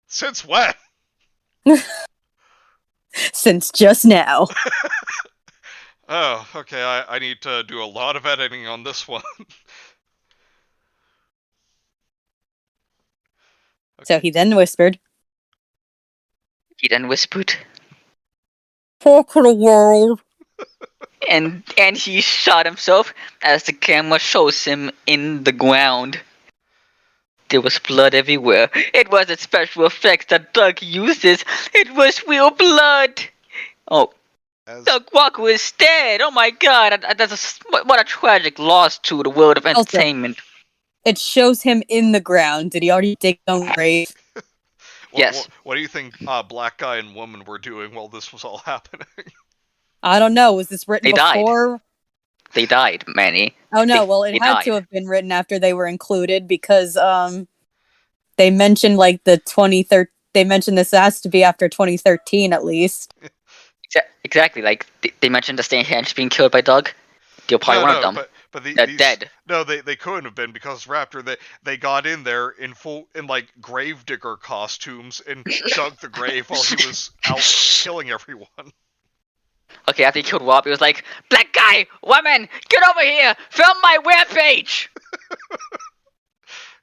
Since when?
Since just now.
Oh, okay, I need to do a lot of editing on this one.
Okay. So he then whispered. Fuck the world.
And he shot himself as the camera shows him in the ground. There was blood everywhere. It wasn't special effects that Doug uses. It was real blood. Oh, Doug Walker is dead. Oh my god, what a tragic loss to the world of entertainment.
Also, it shows him in the ground. Did he already dig his own grave?
Yes,
What do you think black guy and woman were doing while this was all happening?
I don't know. Was this written
they died.
before?
They died, Manny.
Oh no,
They,
well it
they
had to
died.
have been written after they were included because they mentioned like the 2013 they mentioned this has to be after 2013 at least.
Exactly. Like they mentioned the Stan Hanch being killed by Doug. They're probably
No,
one of
no,
them.
but
They're
these
dead.
no, they couldn't have been because Raptor they got in there in like gravedigger costumes and dug the grave while he was out killing everyone.
Okay, after he killed Rob, he was like, "Black guy, woman, get over here! Film my rampage!"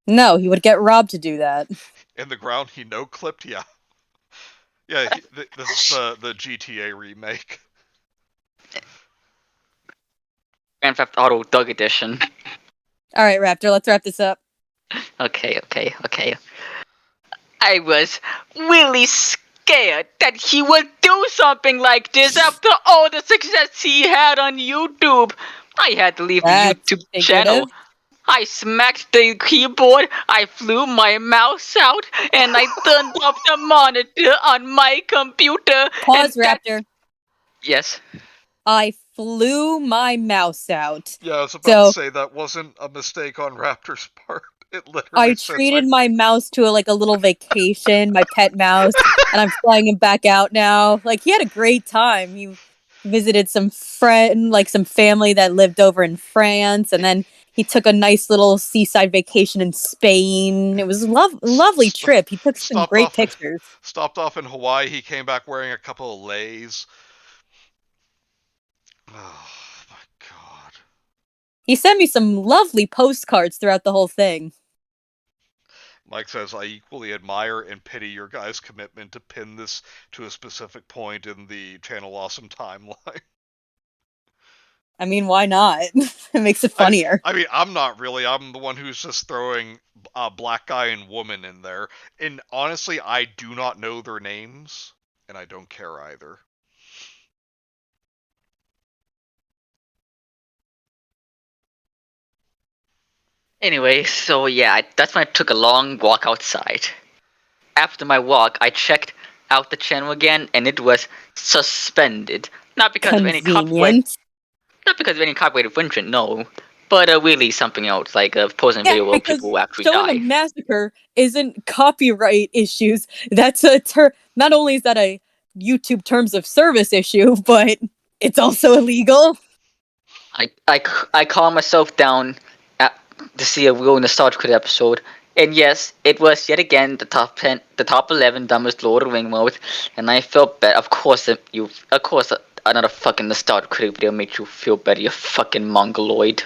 No, he would get Rob to do that.
In the ground, he no clipped. Yeah, yeah. This is the GTA remake.
Grand Theft Auto Doug Edition.
All right, Raptor, let's wrap this up.
Okay. I was really scared that he would do something like this after all the success he had on YouTube. I had to leave the
That's
YouTube
figurative.
channel. I smacked the keyboard, I flew my mouse out, and I turned off the monitor on my computer.
Pause,
and
Raptor.
Yes.
I flew my mouse out.
Yeah, I was about
So
to say that wasn't a mistake on Raptor's part. It literally
I
says
treated my mouse to a little vacation, my pet mouse, and I'm flying him back out now. Like he had a great time. He visited some some family that lived over in France, and then he took a nice little seaside vacation in Spain. It was a lovely trip. He took some
stopped
great
off
pictures.
stopped off in Hawaii. He came back wearing a couple of lays. Oh my god.
He sent me some lovely postcards throughout the whole thing.
Mike says, I equally admire and pity your guys' commitment to pin this to a specific point in the Channel Awesome timeline.
I mean, why not? It makes it funnier.
I mean, I'm not really. I'm the one who's just throwing black guy and woman in there. And honestly, I do not know their names, and I don't care either.
Anyway, so yeah, that's when I took a long walk outside. After my walk, I checked out the channel again, and it was suspended. Not because of any copyright.
Convenient.
Not because of any copyright infringement, no. But really something else, like posting a
Yeah,
video where
because
people actually
showing a
die.
massacre isn't copyright issues. That's not only is that a YouTube terms of service issue, but it's also illegal.
I calmed myself down to see a real nostalgic episode. And yes, it was yet again the top 11 dumbest Lord of the Ring modes, and I felt bad. Of course, another fucking nostalgic critic video made you feel better, you fucking mongoloid.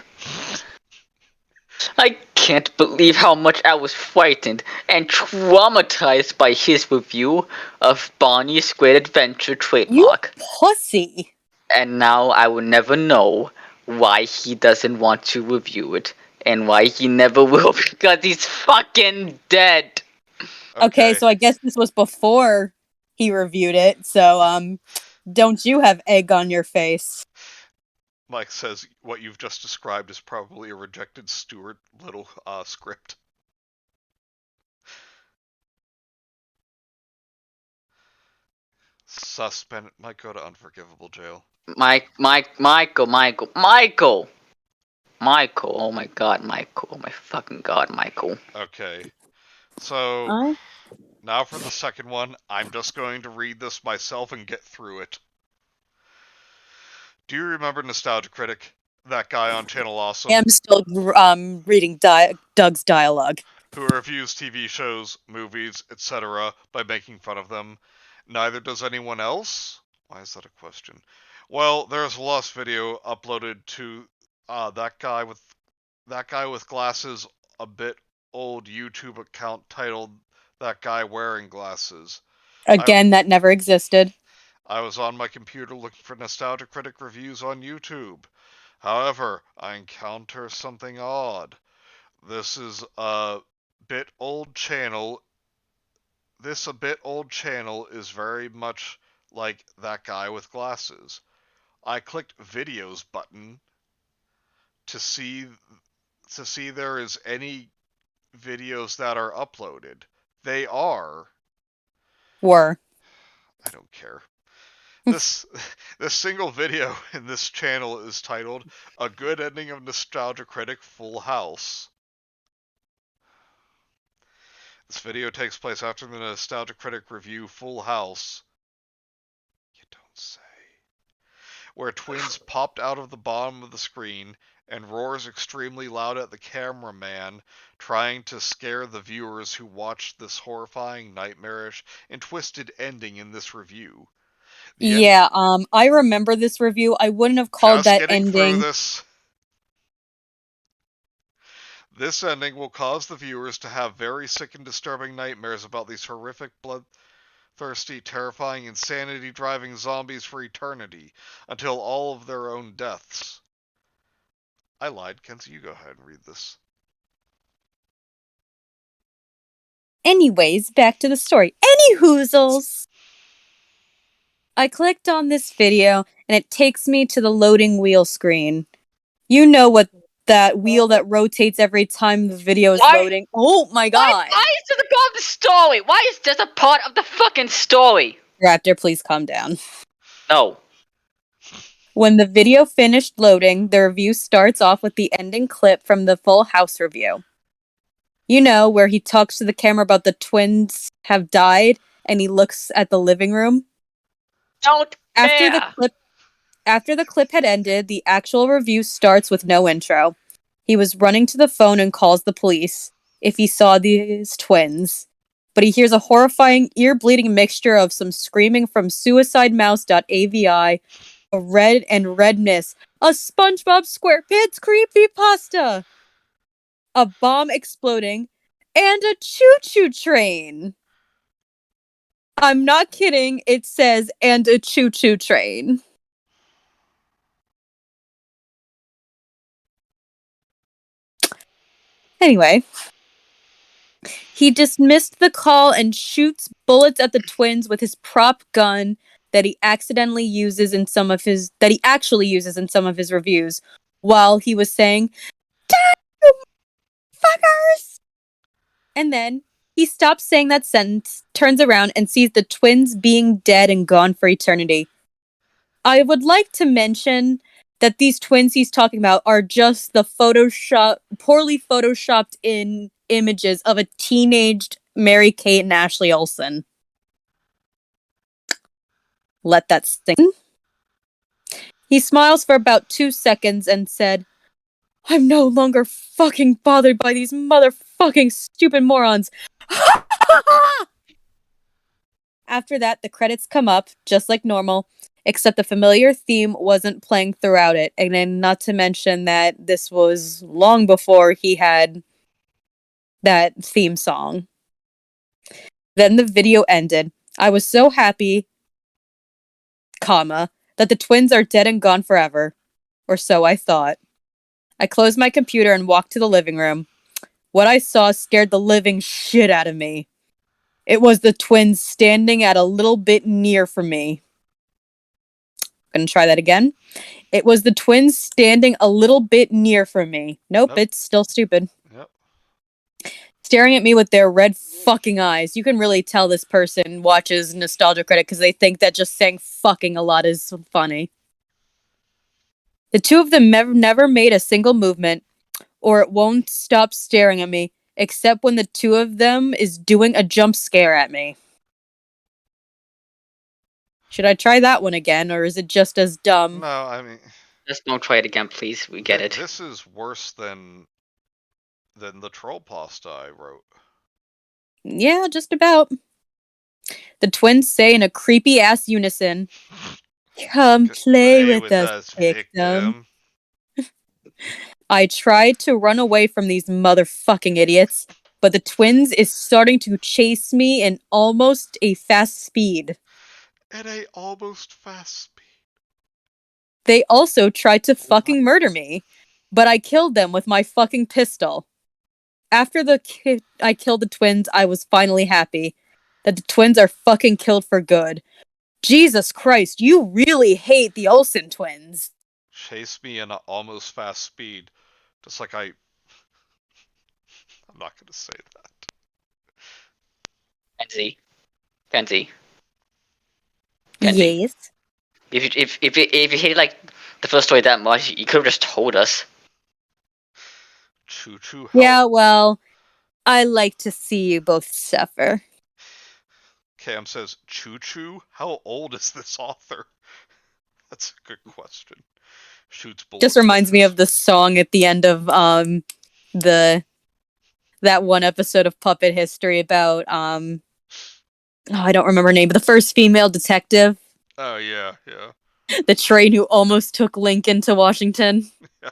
I can't believe how much I was frightened and traumatized by his review of Bonnie's Great Adventure
You
trademark.
pussy.
And now I will never know why he doesn't want to review it. And why he never will, because he's fucking dead.
Okay, so I guess this was before he reviewed it. So don't you have egg on your face?
Mike says what you've just described is probably a rejected Stuart Little script. Suspended might go to unforgivable jail.
Michael. Oh my god, Michael. Oh my fucking god, Michael.
Okay. So, now for the second one. I'm just going to read this myself and get through it. Do you remember Nostalgia Critic? That guy on Channel Awesome?
I'm still reading Doug's dialogue.
Who reviews TV shows, movies, etc. by making fun of them. Neither does anyone else? Why is that a question? Well, there's a lost video uploaded to that guy with glasses, a bit old YouTube account titled That Guy Wearing Glasses.
Again, that never existed.
I was on my computer looking for Nostalgia Critic reviews on YouTube. However, I encounter something odd. This is a bit old channel. This a bit old channel is very much like That Guy with Glasses. I clicked videos button to see there is any videos that are uploaded. They are,
Were.
I don't care. This single video in this channel is titled "A Good Ending of Nostalgia Critic Full House." This video takes place after the Nostalgia Critic review Full House. You don't say. Where twins popped out of the bottom of the screen and roars extremely loud at the cameraman, trying to scare the viewers who watched this horrifying, nightmarish, and twisted ending in this review.
I remember this review. I wouldn't have called
Just
that
getting through
ending.
this. This ending will cause the viewers to have very sick and disturbing nightmares about these horrific, bloodthirsty, terrifying, insanity-driving zombies for eternity, until all of their own deaths. I lied. Kenzie, you go ahead and read this.
Anyways, back to the story. Any hoozles! I clicked on this video, and it takes me to the loading wheel screen. You know what that wheel that rotates every time the video is loading. Oh my god!
Why is this a part of the story? Why is this a part of the fucking story?
Raptor, please calm down.
No.
When the video finished loading, the review starts off with the ending clip from the Full House review. You know, where he talks to the camera about the twins have died, and he looks at the living room.
Don't
After
care.
the clip had ended, the actual review starts with no intro. He was running to the phone and calls the police if he saw these twins. But he hears a horrifying, ear-bleeding mixture of some screaming from suicidemouse.avi, a red and redness, a SpongeBob SquarePants creepypasta, a bomb exploding, and a choo-choo train. I'm not kidding, it says, and a choo-choo train. Anyway, he dismissed the call and shoots bullets at the twins with his prop gun that he actually uses in some of his reviews, while he was saying, "Damn, fuckers!" And then he stops saying that sentence, turns around, and sees the twins being dead and gone for eternity. I would like to mention that these twins he's talking about are just the poorly photoshopped in images of a teenaged Mary-Kate and Ashley Olsen. Let that sink in. He smiles for about 2 seconds and said, "I'm no longer fucking bothered by these motherfucking stupid morons." After that, the credits come up, just like normal, except the familiar theme wasn't playing throughout it. And then not to mention that this was long before he had that theme song. Then the video ended. I was so happy, that the twins are dead and gone forever. Or so I thought. I closed my computer and walked to the living room. What I saw scared the living shit out of me. It was the twins standing at a little bit near from me. Gonna try that again. It was the twins standing a little bit near from me. Nope. It's still stupid.
Yep.
Staring at me with their red fucking eyes. You can really tell this person watches Nostalgia Critic because they think that just saying fucking a lot is funny. The two of them never made a single movement, or it won't stop staring at me, except when the two of them is doing a jump scare at me. Should I try that one again, or is it just as dumb?
No, I mean...
Just don't try it again, please. We get it.
This is worse than the troll pasta I wrote.
Yeah, just about. The twins say in a creepy-ass unison, "Come play with us, victim." I tried to run away from these motherfucking idiots, but the twins is starting to chase me in almost a fast speed.
At a almost fast speed.
They also tried to fucking murder me, but I killed them with my fucking pistol. After I killed the twins, I was finally happy that the twins are fucking killed for good. Jesus Christ, you really hate the Olsen twins.
Chase me in an almost fast speed. Just like I'm not gonna say that.
Kenzie, Kenzie.
Yes.
If you hated like the first story that much, you could have just told us.
Choo choo.
Yeah, well, I like to see you both suffer.
Cam says, choo choo? How old is this author? That's a good question. Shoots bullets.
Just reminds me of the song at the end of that one episode of Puppet History about I don't remember her name, but the first female detective.
Oh yeah.
The train who almost took Lincoln to Washington.
Yeah.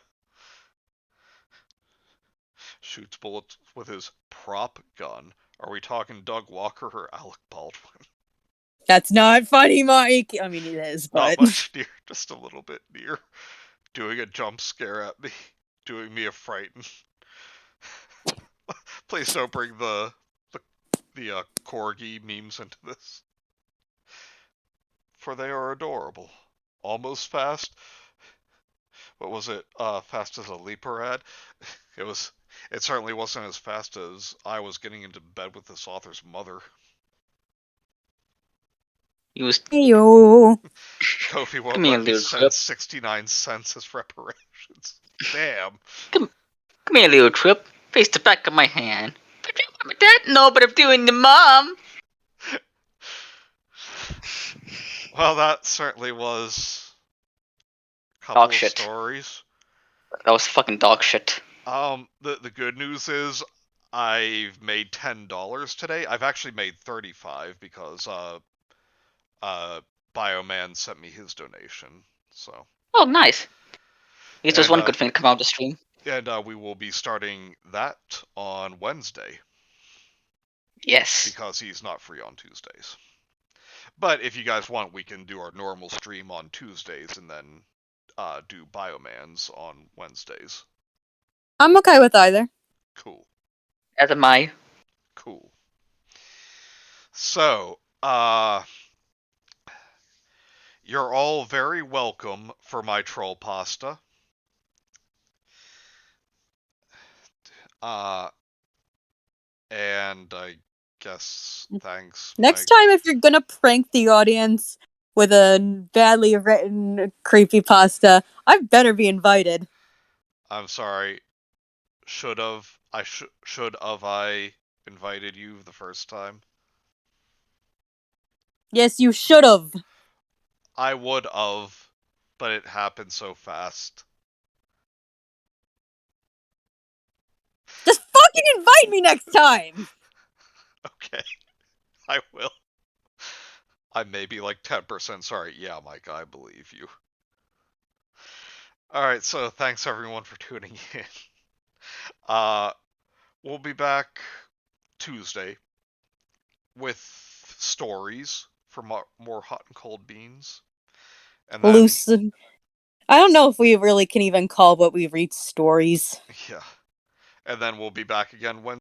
Shoots bullets with his prop gun. Are we talking Doug Walker or Alec Baldwin?
That's not funny, Mike. I mean, it is, but
Not much near, just a little bit near. Doing a jump scare at me, doing me a frighten. Please don't bring the corgi memes into this, for they are adorable. Almost fast. What was it? Fast as a leaper ad. It certainly wasn't as fast as I was getting into bed with this author's mother.
Heyo.
Kofi won't
Come here,
let me
little
send
trip.
69 cents as reparations. Damn.
Come here, little trip. Face the back of my hand. But you want me dad? No, but I'm doing the mom.
Well, that certainly was a couple
Dog
of
shit.
stories.
That was fucking dog shit.
The good news is I've made $10 today. I've actually made 35 because Bioman sent me his donation. So.
Oh, nice. At least there's one good thing to come out of the stream.
And we will be starting that on Wednesday.
Yes.
Because he's not free on Tuesdays. But if you guys want, we can do our normal stream on Tuesdays and then do Bioman's on Wednesdays.
I'm okay with either.
Cool.
As am I.
Cool. So, you're all very welcome for my troll pasta. And I guess thanks.
Next time, if you're gonna prank the audience with a badly written creepypasta, I better be invited.
I'm sorry. Should have I invited you the first time?
Yes, you should have.
I would have, but it happened so fast.
Just fucking invite me next time!
Okay, I will. I may be like 10% sorry. Yeah, Mike, I believe you. Alright, so thanks everyone for tuning in. We'll be back Tuesday with stories for more hot and cold beans. And then,
Loose. I don't know if we really can even call what we read stories.
yeah. And then we'll be back again when